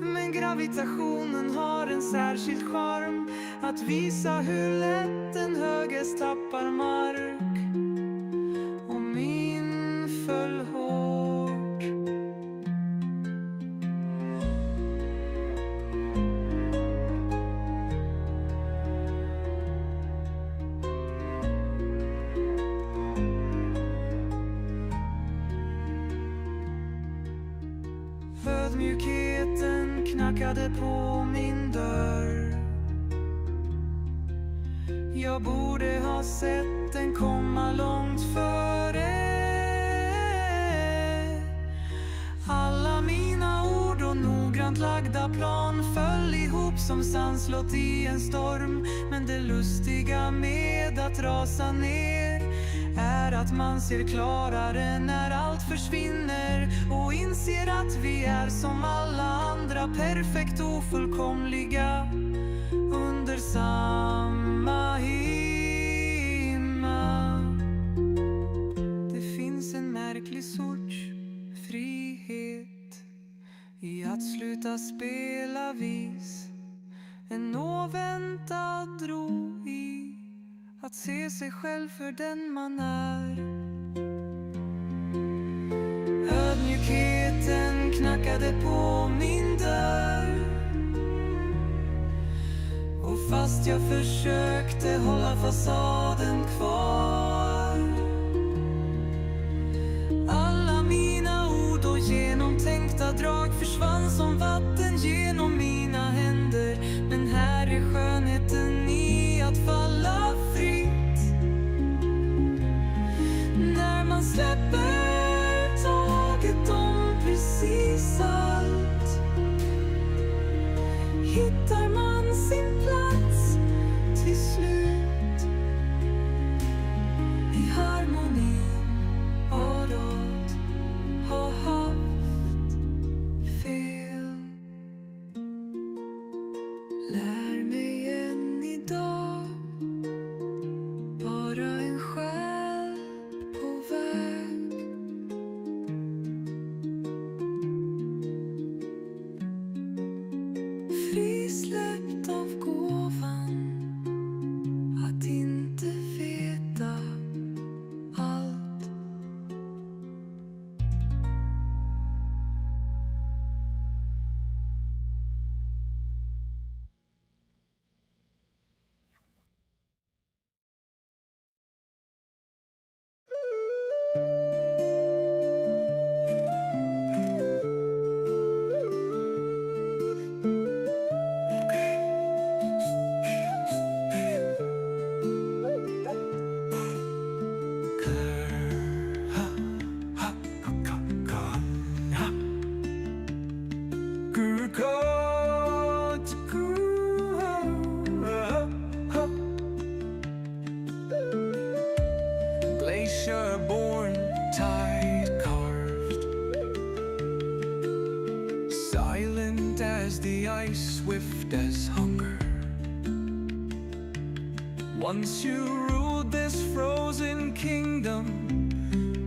Men gravitationen har en särskild charm, att visa hur lätt en höghäst tappar mark. Och min föll hårt. Ödmjukheten knackade på min dörr. Jag borde ha sett den komma långt före. Alla mina ord och noggrant lagda plan föll ihop som sandslott i en storm. Men det lustiga med att rasa ner är att man ser klarare när allt försvinner och inser att vi är som alla andra, perfekt ofullkomliga under samma himmel. Det finns en märklig sorts frihet i att sluta spela vis, en oväntad ro i att se sig själv för den man är. Ödmjukheten knackade på min dörr. Och fast jag försökte hålla fasaden kvar, genom mina händer. Men här är skönheten i att falla fritt. När man släpper taget om precis allt, hittar man sin plats till slut. I harmonin av att ha haft fel. Lär mig än idag vara en själ på väg. Frisläppt av gåvan att inte veta allt. Glacier born, tide carved, silent as the ice, swift as hunger. Once you ruled this frozen kingdom,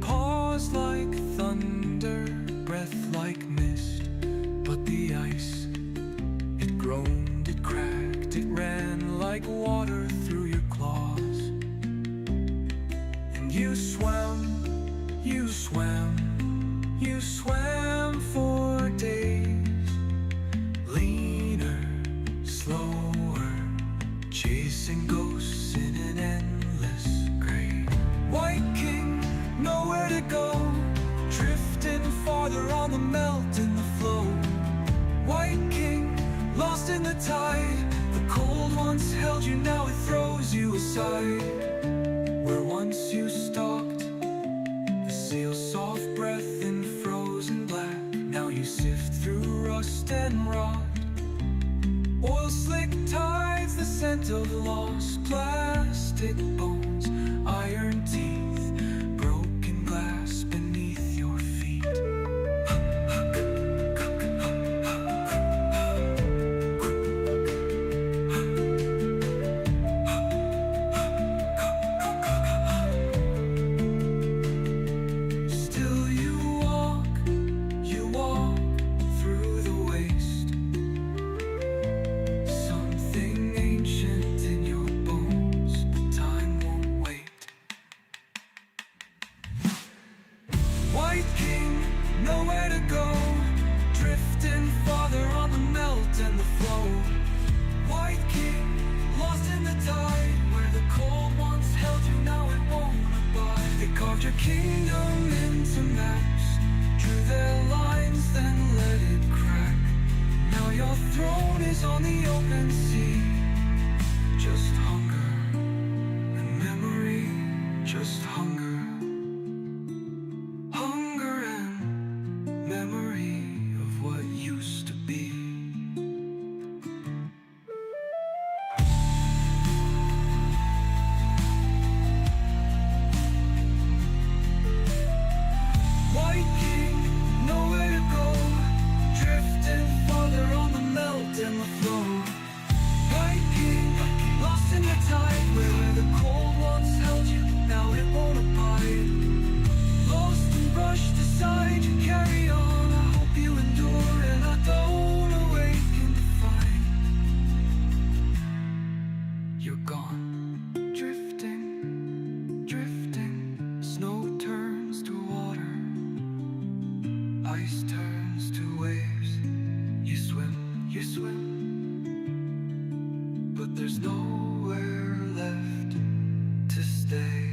pause like thunder, breath like mist. But the ice, it groaned, it cracked, it ran like water through your claws. And you swam, you swam, you swam for days, leaner, slower, chasing ghosts in an endless gray. White king, nowhere to go, drifting farther on the melt in the flow. White king, lost in the tide, the cold once held you, now it throws you aside. Where once you stalked, the seal's soft breath in frozen black, now you sift through rust and rot. Oil slick tides, the scent of lost plastic bones, iron teeth, broken glass beneath your feet. Still you walk through the waste. Something ancient in your bones, but time won't wait. White king, nowhere to go, drifting farther on the melt and the flow. White king, lost in the tide, where the cold once held you, now it won't abide. They carved your kingdom into maps, drew their lines, then let it crack. Now your throne is on the open sea. Just hunger and memory, just hunger. Hunger and memory of what used to be. White king, nowhere to go, drifting farther on the melt and the flow. White king, lost in the tide, where the cold once held you, now it won't abide. Lost and brushed aside, you carry on, I hope you endure, and I don't awaken to find you're gone. Drifting, drifting, snow turns to water, ice turns to waves. You swim, but there's nowhere left to stay.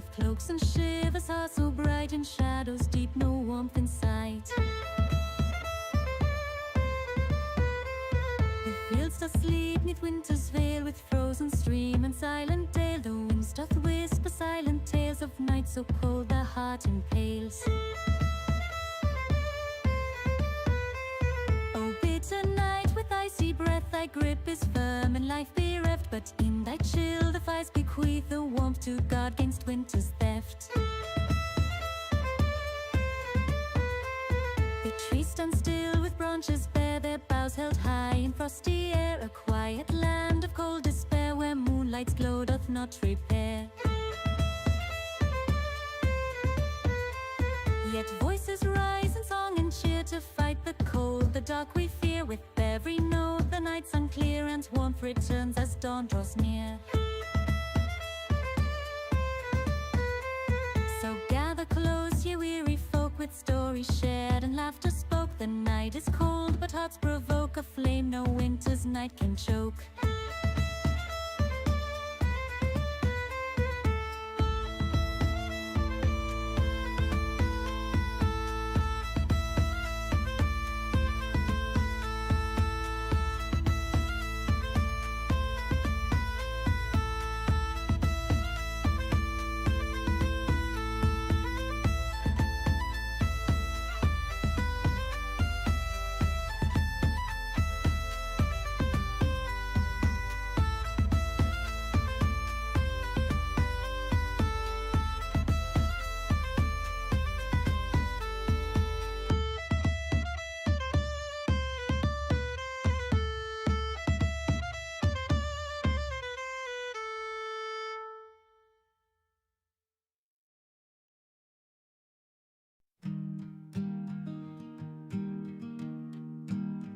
with cloaks and shivers, hearts so bright in shadows deep, no warmth in sight. The fields doth sleep neath winter's veil, with frozen stream and silent dale. The winds doth whisper silent tales of nights so cold the heart impales. O bitter night, with icy breath thy grip is firm and life bereft, but in thy chill the fires bequeath the warmth to guard against winter's theft. The trees stand still with branches bare, their boughs held high in frosty air, a quiet land of cold despair, where moonlight's glow doth not repair. Yet voices rise in song and cheer to fight the cold, the dark we fear. With every note the night's unclear, and warmth returns as dawn draws near. So gather close, ye weary folk, with stories shared and laughter spoke. The night is cold, but hearts provoke a flame no winter's night can choke.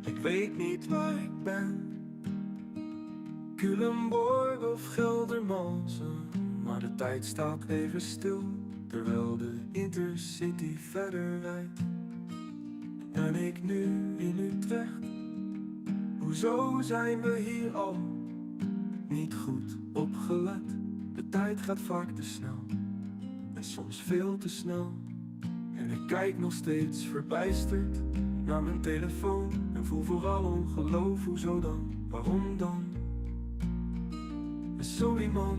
Ik weet niet waar ik ben, Culemborg of Geldermalsen, maar de tijd staat even stil, terwijl de Intercity verder rijdt. En ik nu in Utrecht, hoezo zijn we hier al niet goed opgelet? De tijd gaat vaak te snel, en soms veel te snel. En ik kijk nog steeds verbijsterd naar mijn telefoon en voel vooral ongeloof. Hoezo dan? Waarom dan? En sorry man,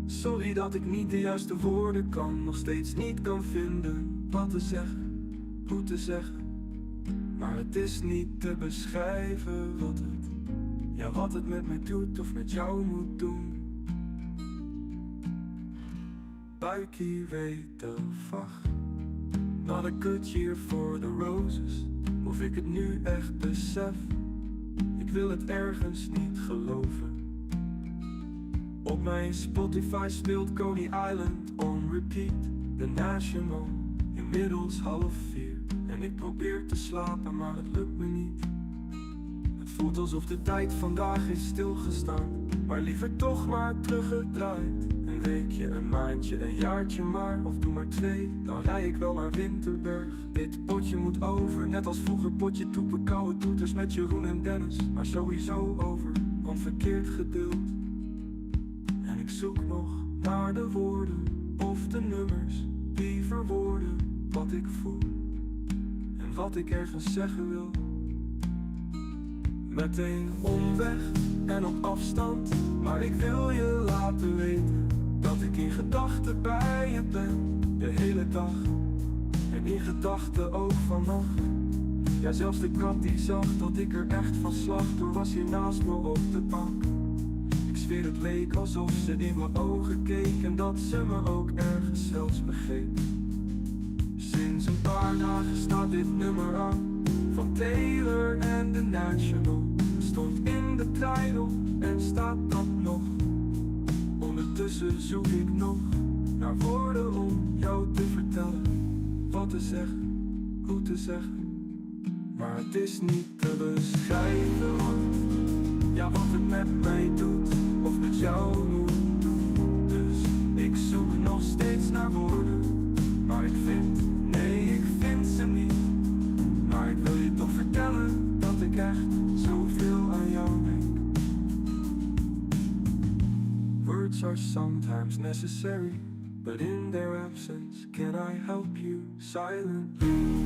sorry dat ik niet de juiste woorden kan, nog steeds niet kan vinden wat te zeggen, hoe te zeggen. Maar het is niet te beschrijven wat het met mij doet of met jou moet doen. Buik hier weet de vacht, not a good year for the roses. Of ik het nu echt besef, ik wil het ergens niet geloven. Op mijn Spotify speelt Coney Island on repeat, The National, inmiddels 3:30. En ik probeer te slapen, maar het lukt me niet. Het voelt alsof de tijd vandaag is stilgestaan, maar liever toch maar teruggedraaid. Een weekje, een maandje, een jaartje maar, of doe maar 2, dan rij ik wel naar Winterberg. Dit potje moet over, net als vroeger potje toepen, koude toeters met Jeroen en Dennis. Maar sowieso over, want verkeerd geduld. En ik zoek nog naar de woorden, of de nummers, die verwoorden wat ik voel. En wat ik ergens zeggen wil. Meteen omweg en op afstand, maar ik wil je laten weten dat ik in gedachten bij je ben, de hele dag. En in gedachten ook vannacht. Ja, zelfs de kat die zag dat ik er echt van slag, toen was hier naast me op de bank. Ik zweer het leek alsof ze in mijn ogen keek en dat ze me ook ergens zelfs begreep. Sinds een paar dagen staat dit nummer aan, van Taylor en The National. Stond in de title en staat dat nog. Ondertussen zoek ik nog naar woorden om jou te vertellen wat te zeggen, hoe te zeggen. Maar het is niet te beschrijven wat het met mij doet of met jou moet doen. Dus ik zoek nog steeds naar woorden, maar ik vind ze niet. Maar ik wil je toch vertellen dat ik echt zoveel aan jou denk. Words are sometimes necessary, but in their absence, can I help you silently?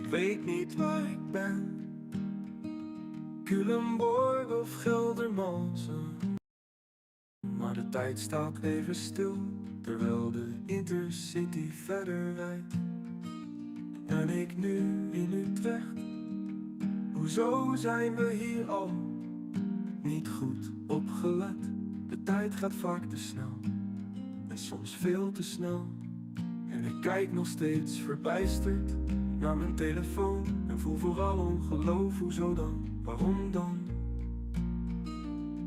Ik weet niet waar ik ben, Culemborg of Geldermalsen. Maar de tijd staat even stil, terwijl de Intercity verder rijdt. En ik nu in Utrecht. Hoezo zijn we hier al niet goed opgelet? De tijd gaat vaak te snel, en soms veel te snel. En ik kijk nog steeds verbijsterd naar mijn telefoon en voel vooral ongeloof. Hoezo dan? Waarom dan?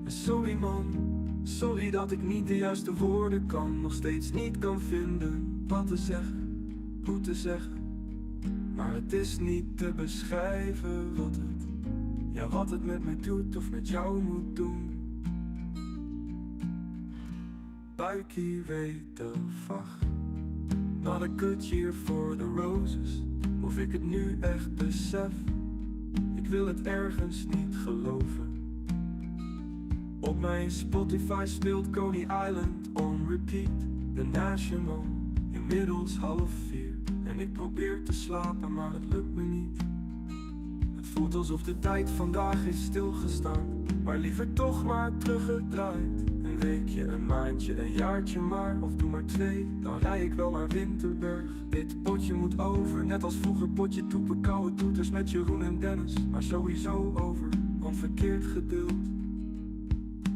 En sorry man, sorry dat ik niet de juiste woorden kan, nog steeds niet kan vinden wat te zeggen, hoe te zeggen. Maar het is niet te beschrijven wat het met mij doet of met jou moet doen. Buikie weet de vacht, not a good year for the roses. Of ik het nu echt besef, ik wil het ergens niet geloven. Op mijn Spotify speelt Coney Island on repeat, The National, inmiddels 3:30. En ik probeer te slapen, maar het lukt me niet. Het voelt alsof de tijd vandaag is stilgestaan, maar liever toch maar teruggedraaid. Een weekje, een maandje, een jaartje maar, of doe maar 2, dan rij ik wel naar Winterberg. Dit potje moet over, net als vroeger potje toepen, koude toeters met Jeroen en Dennis. Maar sowieso over, want verkeerd gedeeld.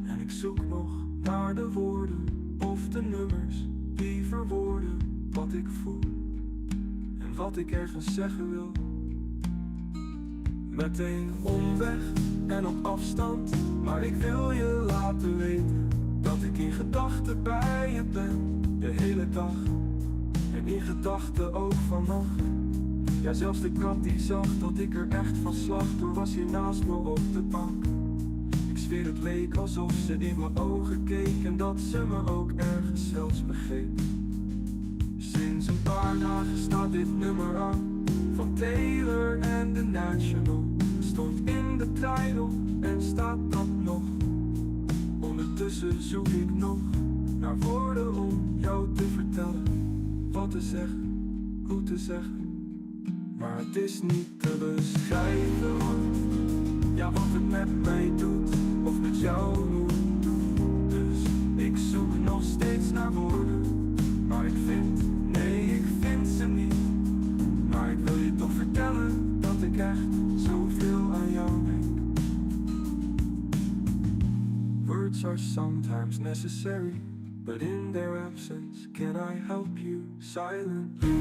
En ik zoek nog naar de woorden, of de nummers, die verwoorden wat ik voel. En wat ik ergens zeggen wil. Meteen omweg en op afstand, maar ik wil je laten weten dat ik in gedachten bij je ben, de hele dag. En in gedachten ook vannacht. Ja, zelfs de kat die zag dat ik er echt van slag, toen was hier naast me op de bank. Ik zweer het leek alsof ze in mijn ogen keek en dat ze me ook ergens zelfs begreep. Sinds een paar dagen staat dit nummer aan, van Taylor en The National. Stond in de title en staat dat nog. Ondertussen zoek ik nog naar woorden om jou te vertellen wat te zeggen, hoe te zeggen. Maar het is niet te beschrijven wat het met mij doet of met jou moet doen. Dus ik zoek nog steeds naar woorden, maar ik vind ze niet. Maar ik wil je toch vertellen dat ik echt zoveel aan jou denk. Words are sometimes necessary, but in their absence can I help you silently?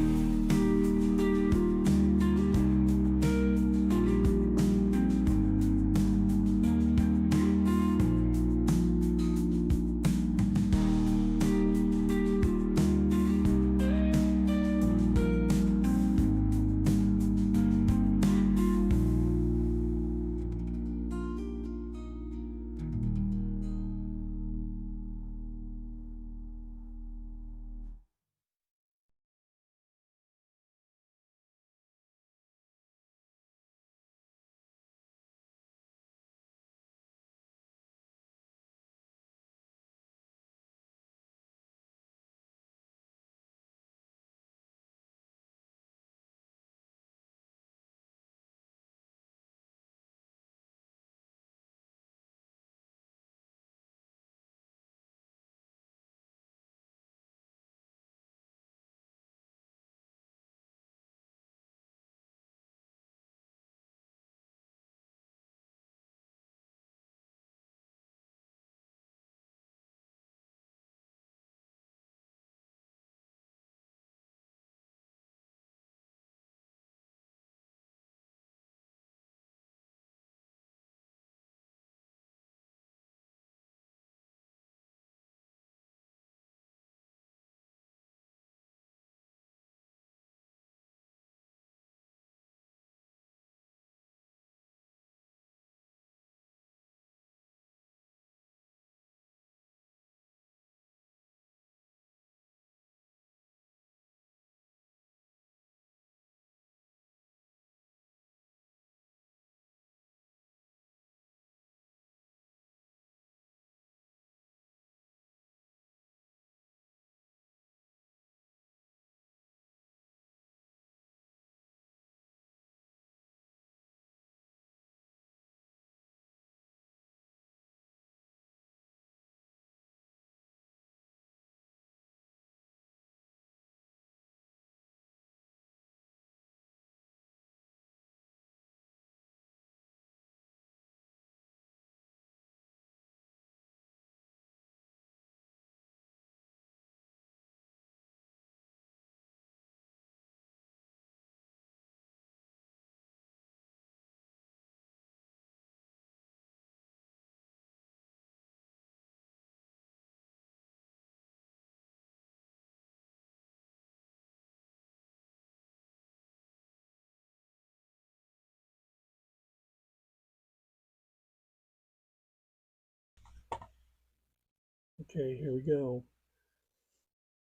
Okay, here we go.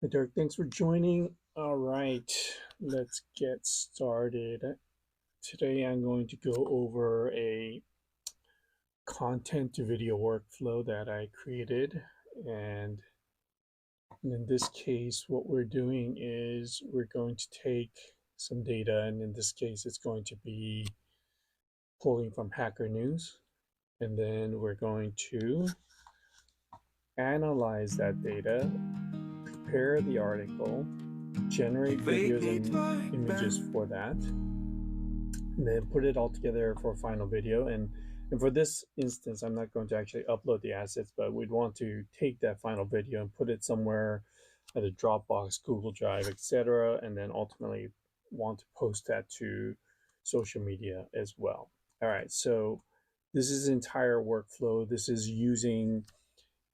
Hey, Dirk, thanks for joining. All right, let's get started. Today I'm going to go over a content to video workflow that I created. And in this case, what we're doing is we're going to take some data, and in this case, it's going to be pulling from Hacker News. And then we're going to analyze that data, prepare the article, generate videos and images for that, and then put it all together for a final video. And for this instance, I'm not going to actually upload the assets, but we'd want to take that final video and put it somewhere at a Dropbox, Google Drive, etc., and then ultimately want to post that to social media as well. All right, so this is the entire workflow. This is using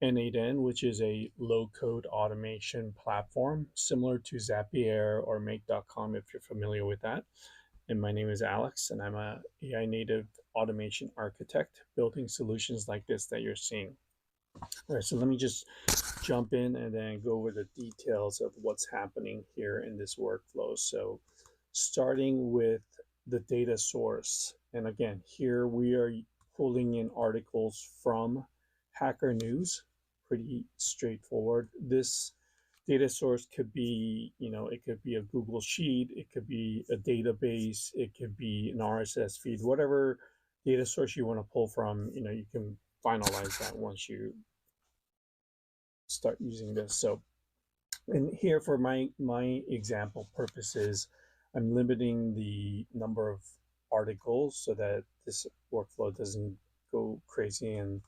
N8N, which is a low-code automation platform similar to Zapier or Make.com if you're familiar with that. And my name is Alex, and I'm a AI native automation architect building solutions like this that you're seeing. All right, so let me just jump in and then go over the details of what's happening here in this workflow. So starting with the data source. And again, here we are pulling in articles from Hacker News. Pretty straightforward. This data source could be, it could be a Google Sheet, it could be a database, it could be an RSS feed, whatever data source you want to pull from, you can finalize that once you start using this. So, and here for my example purposes, I'm limiting the number of articles so that this workflow doesn't go crazy and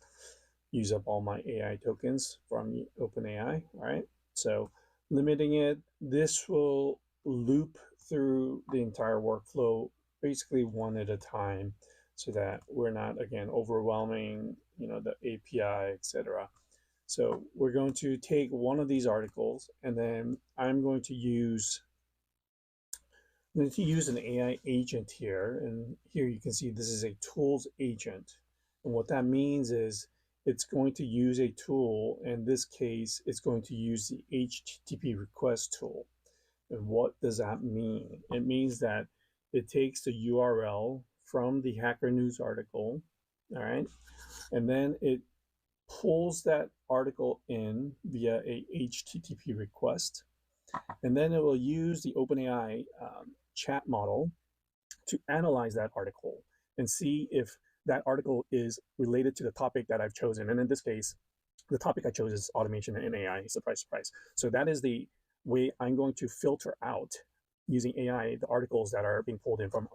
use up all my AI tokens from OpenAI. All right, so limiting it, this will loop through the entire workflow basically one at a time so that we're not, again, overwhelming, the API, etc. So we're going to take one of these articles, and then I'm going to use an AI agent here. And here you can see this is a tools agent. And what that means is it's going to use a tool. In this case, it's going to use the HTTP request tool. And what does that mean? It means that it takes the URL from the Hacker News article, all right, and then it pulls that article in via a HTTP request, and then it will use the OpenAI chat model to analyze that article and see if that article is related to the topic that I've chosen. And in this case, the topic I chose is automation and AI, surprise, surprise. So that is the way I'm going to filter out using AI the articles that are being pulled in from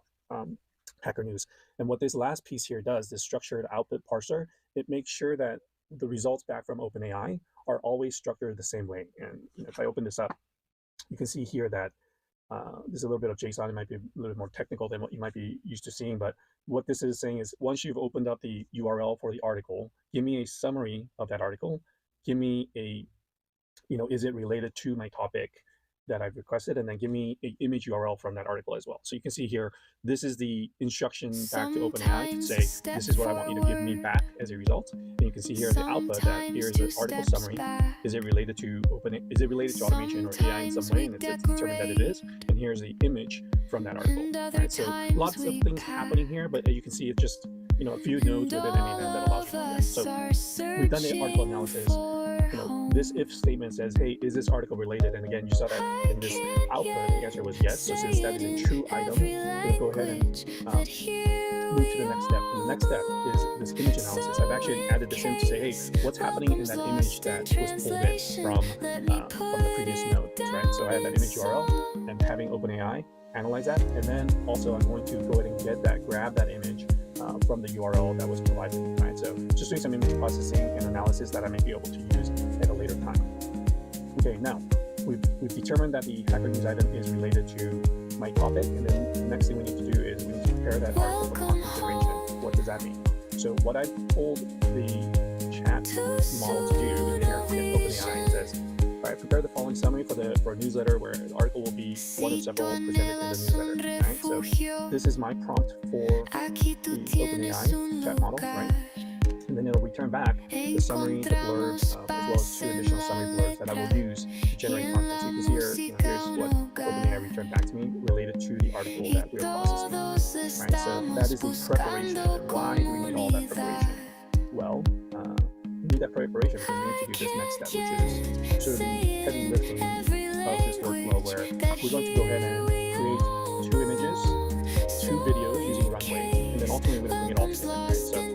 Hacker News. And what this last piece here does, this structured output parser, it makes sure that the results back from OpenAI are always structured the same way. And if I open this up, you can see here that there's a little bit of JSON. It might be a little bit more technical than what you might be used to seeing, but what this is saying is once you've opened up the URL for the article, give me a summary of that article. Give me a, is it related to my topic that I've requested? And then give me an image URL from that article as well. So you can see here, this is the instruction back to OpenAI to say, this is what I want you to give me back as a result. And you can see here in the output that here's the article summary. Is it related to automation or AI in some way? And it's determined that it is. And here's the image from that article. Right? So lots of things happening here, but you can see it's just, a few nodes within N8N that allows you to do that. So we've done the article analysis. This if statement says, hey, is this article related? And again, you saw that in this output, the answer was yes. So since that is a true item, we'll go ahead and move to the next step. And the next step is this image analysis. I've actually added this in to say, hey, what's happening in that image that was pulled in from the previous node, right? So I have that image URL. I'm having OpenAI analyze that. And then also I'm going to go ahead and grab that image from the URL that was provided, right? So just doing some image processing and analysis that I may be able to use at a later time. Okay, now we've determined that the Hacker News item is related to my topic, and then the next thing we need to do is we need to prepare that article for content generation. What does that mean? So what I told the chat model to do in here in OpenAI says, all right, prepare the following summary for a newsletter where the article will be one of several presented in the newsletter. Right? So this is my prompt for the OpenAI chat model, right? And then it'll return back the summary, the blurb, as well as 2 additional summary blurbs that I will use to generate content. So you can see here, here's what OpenAI returned back to me related to the article that we are processing. Right, so that is the preparation. And why do we need all that preparation? Well, we need that preparation because we need to do this next step, which is sort of the heavy lifting of this workflow, where we're going to go ahead and create 2 images, 2 videos using Runway, and then ultimately we're going to bring it all together. Right? So you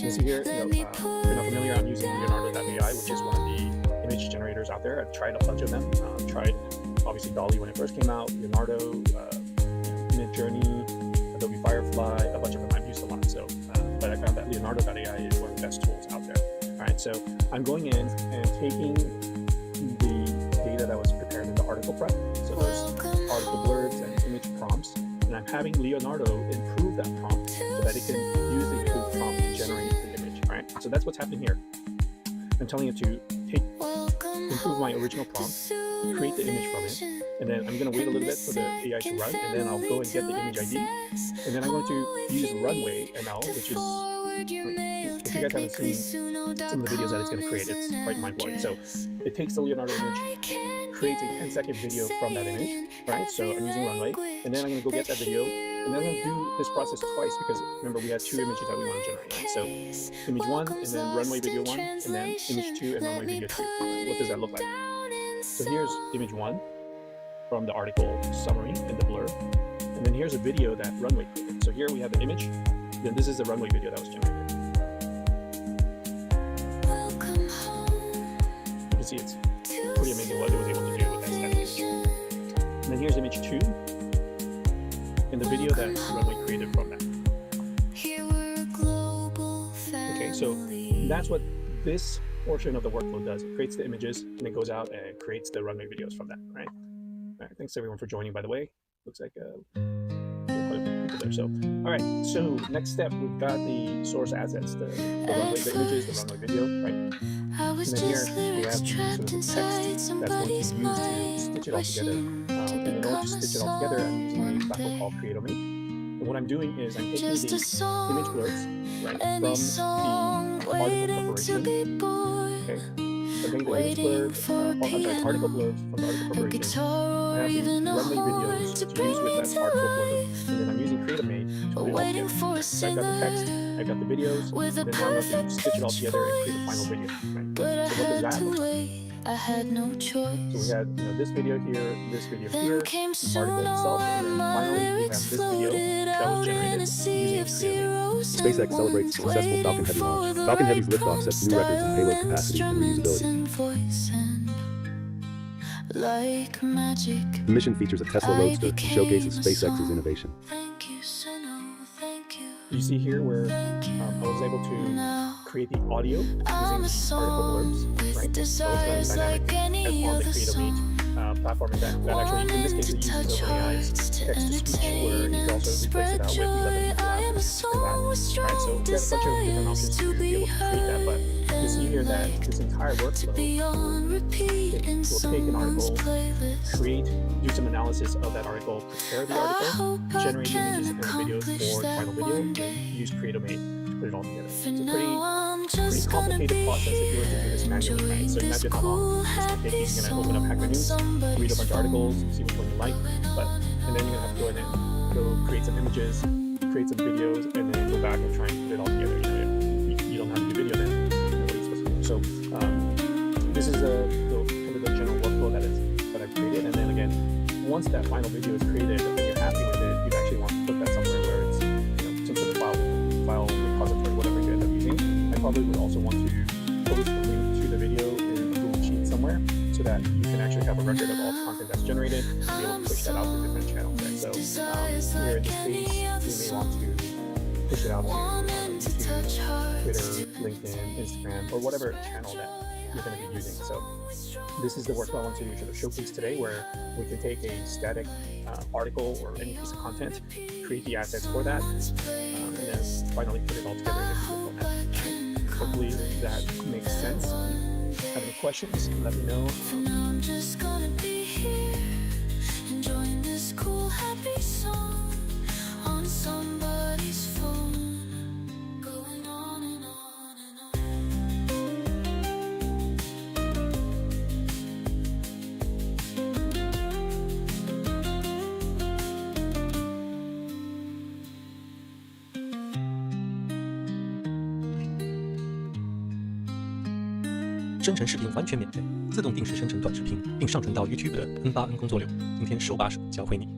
can see here, if you're not familiar, I'm using Leonardo.ai, which is one of the image generators out there. I've tried a bunch of them. Tried obviously Dolly when it first came out, Leonardo, Midjourney, Adobe Firefly, a bunch of them I've used a lot. So, but I found that Leonardo.ai is one of the best tools out there. All right, so I'm going in and taking the data that was prepared in the article prep, so those article blurbs and image prompts, and I'm having Leonardo improve that prompt so that it can use the improved prompt to generate the image. All right, so that's what's happening here. I'm telling it to improve my original prompt, create the image from it, and then I'm going to wait a little bit for the AI to run, and then I'll go and get the image ID, and then I'm going to use Runway ML, which is, if you guys haven't seen some of the videos that it's going to create, it's quite mind-blowing. So it takes the Leonardo image, creates a 10-second video from that image, right? So I'm using Runway, and then I'm going to go get that video, and then I'm going to do this process twice because remember we had 2 images that we want to generate, right? So image 1, and then Runway video 1, and then image 2 and Runway video 2. What does that look like? So here's image 1 from the article summary and the blurb, and then here's a video that Runway created. So here we have an image, then this is the Runway video that was generated. You can see it's pretty amazing what it was able to do with that static image. And then here's image 2 and the video that Runway created from that. Okay, so that's what this portion of the workflow does. It creates the images and it goes out and creates the Runway videos from that, right? All right, thanks everyone for joining, by the way. Looks like quite a few people there. So, all right, so next step, we've got the source assets, the Runway, the images, the Runway video, right? And then here we have sort of the text that's going to be used to stitch it all together. And in order to stitch it all together, I'm using a platform called Creatomate. And what I'm doing is I'm taking the image blurbs, right, from the article preparation. Okay, so I'm taking the image blurbs, article blurbs from the article preparation. I have the Runway videos to use with that article blurb, and then I'm using Creatomate to put it all together. So I've got the text, I've got the videos, and then now I'm going to stitch it all together and create a final video. Right? So what does that look like? I had no choice. So we had this video here, this video here, the article itself, and then finally we have this video that was generated using Creatomate. SpaceX celebrates successful Falcon Heavy launch. Falcon Heavy's liftoff sets new records in payload capacity and reusability. Like magic. The mission features a Tesla Roadster and showcases SpaceX's innovation. You see here where I was able to create the audio using article blurbs, right? So it's dynamic on the Creatomate platform, and that actually, in this case, it uses OpenAI's text-to-speech, where you can also replace it out with 11 labs and that, right? So we have a bunch of different options to be able to create that, but you see here that this entire workflow will take an article, do some analysis of that article, prepare the article, generate the images and the videos for the final video, and use Creatomate to put it all together. It's a pretty complicated process if you were to do this manually, right? So imagine how long this can take. You're going to open up Hacker News, read a bunch of articles, see which one you like, and then you're going to have to go in and go create some images, create some videos, and then go back and try and put it all together. You don't have to do video then. So this is kind of the general workflow that I've created, and then again, once that final video is created and you're happy with it, you'd actually want to put that somewhere where it's some sort of file repository, whatever you end up using. I probably would also want to post a link to the video in a Google Sheet somewhere so that you can actually have a record of all the content that's generated and be able to push that out to different channels. Right? So here in this case, you may want to push it out to YouTube, Twitter, LinkedIn, Instagram, or whatever channel that you're going to be using. So this is the workflow I want to sort of showcase today, where we can take a static article or any piece of content, create the assets for that, and then finally put it all together in a Google format. Hopefully that makes sense. If you have any questions, let me know. I'm just gonna be here, enjoying this cool, happy song on somebody's phone, going on and on and on. 生成视频完全免费，自动定时生成短视频，并上传到 YouTube 的 N8N 工作流。今天手把手教会你。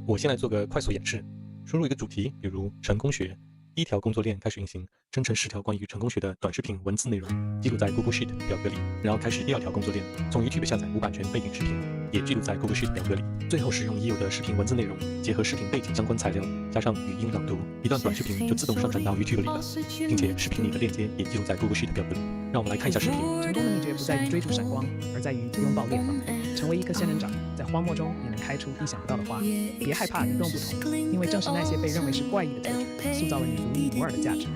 我先来做个快速演示，输入一个主题，比如成功学。第一条工作链开始运行，生成10条关于成功学的短视频文字内容，记录在 Google Sheet 表格里。然后开始第2条工作链，从 YouTube 下载无版权背景视频，也记录在 Google Sheet 表格里。最后使用已有的视频文字内容，结合视频背景相关材料，加上语音朗读，一段短视频就自动上传到 YouTube 里了，并且视频里的链接也记录在 Google Sheet 表格里。让我们来看一下视频。成功的秘诀不在于追逐闪光，而在于拥抱裂缝。成为一棵仙人掌，在荒漠中也能开出意想不到的花。别害怕与众不同，因为正是那些被认为是怪异的特质，塑造了你独一无二的价值。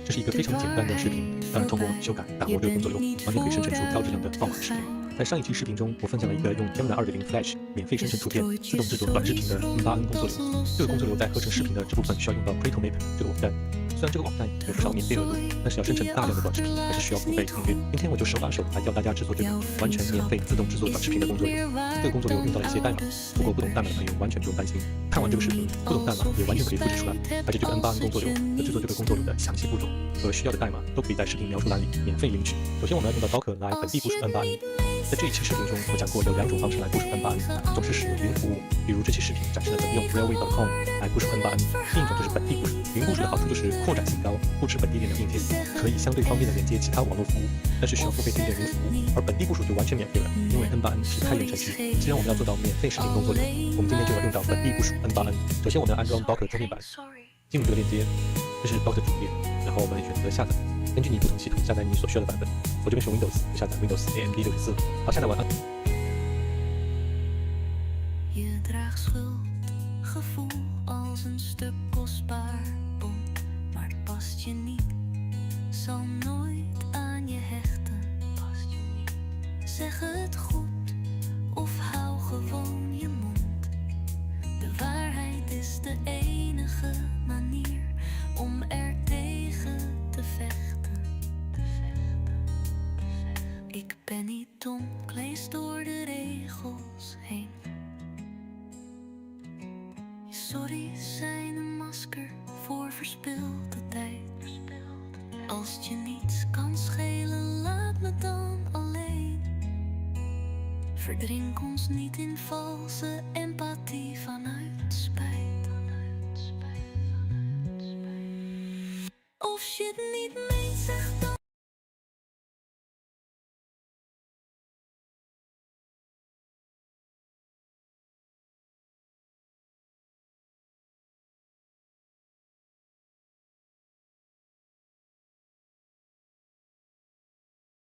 这是一个非常简单的视频，当然通过修改打磨这个工作流，完全可以生成出高质量的爆款视频。在上一期视频中，我分享了一个用 Camera 2.0 Flash 免费生成图片、自动制作短视频的 N8N 工作流。这个工作流在合成视频的这部分需要用到 Creatomap 这个网站。虽然这个网站有不少免费额度，但是要生成大量的短视频还是需要付费订阅。今天我就手把手来教大家制作这个完全免费自动制作短视频的工作流。这个工作流用到了一些代码，不过不懂代码的朋友完全不用担心。看完这个视频，不懂代码也完全可以复制出来。而且这个 N8N 工作流和制作这个工作流的详细步骤和需要的代码都可以在视频描述栏里免费领取。首先我们要用到 Docker 来本地部署 N8N。在这一期视频中，我讲过有2种方式来部署 N8N，总是使用云服务，比如这期视频展示了怎么用 Railway.com 来部署 N8N。另一种就是本地部署。云部署的好处就是扩展性高，不吃本地电脑硬件，可以相对方便的连接其他网络服务，但是需要付费订阅云服务。而本地部署就完全免费了，因为 N8N 是开源程序。既然我们要做到免费视频工作流，我们今天就要用到本地部署 N8N。首先我们要安装 Docker 桌面版，进入这个链接，这是 Docker 主页，然后我们选择下载。根据你不同系统下载你所需要的版本，我这边是 Windows， 就下载 Windows AMD 6.4。好，下载完了。Je draagt schuldgevoel als een stuk kostbaar bond, maar het past je niet, zal nooit aan je hechten. Zeg het goed of hou gewoon je mond. De waarheid is de enige manier om er tegen te vechten. Ik ben niet dom, ik lees door de regels heen. Je sorry's zijn een masker voor verspilde tijd. Als het je niets kan schelen, laat me dan alleen. Verdrink ons niet in valse empathie vanuit spijt. Of je het niet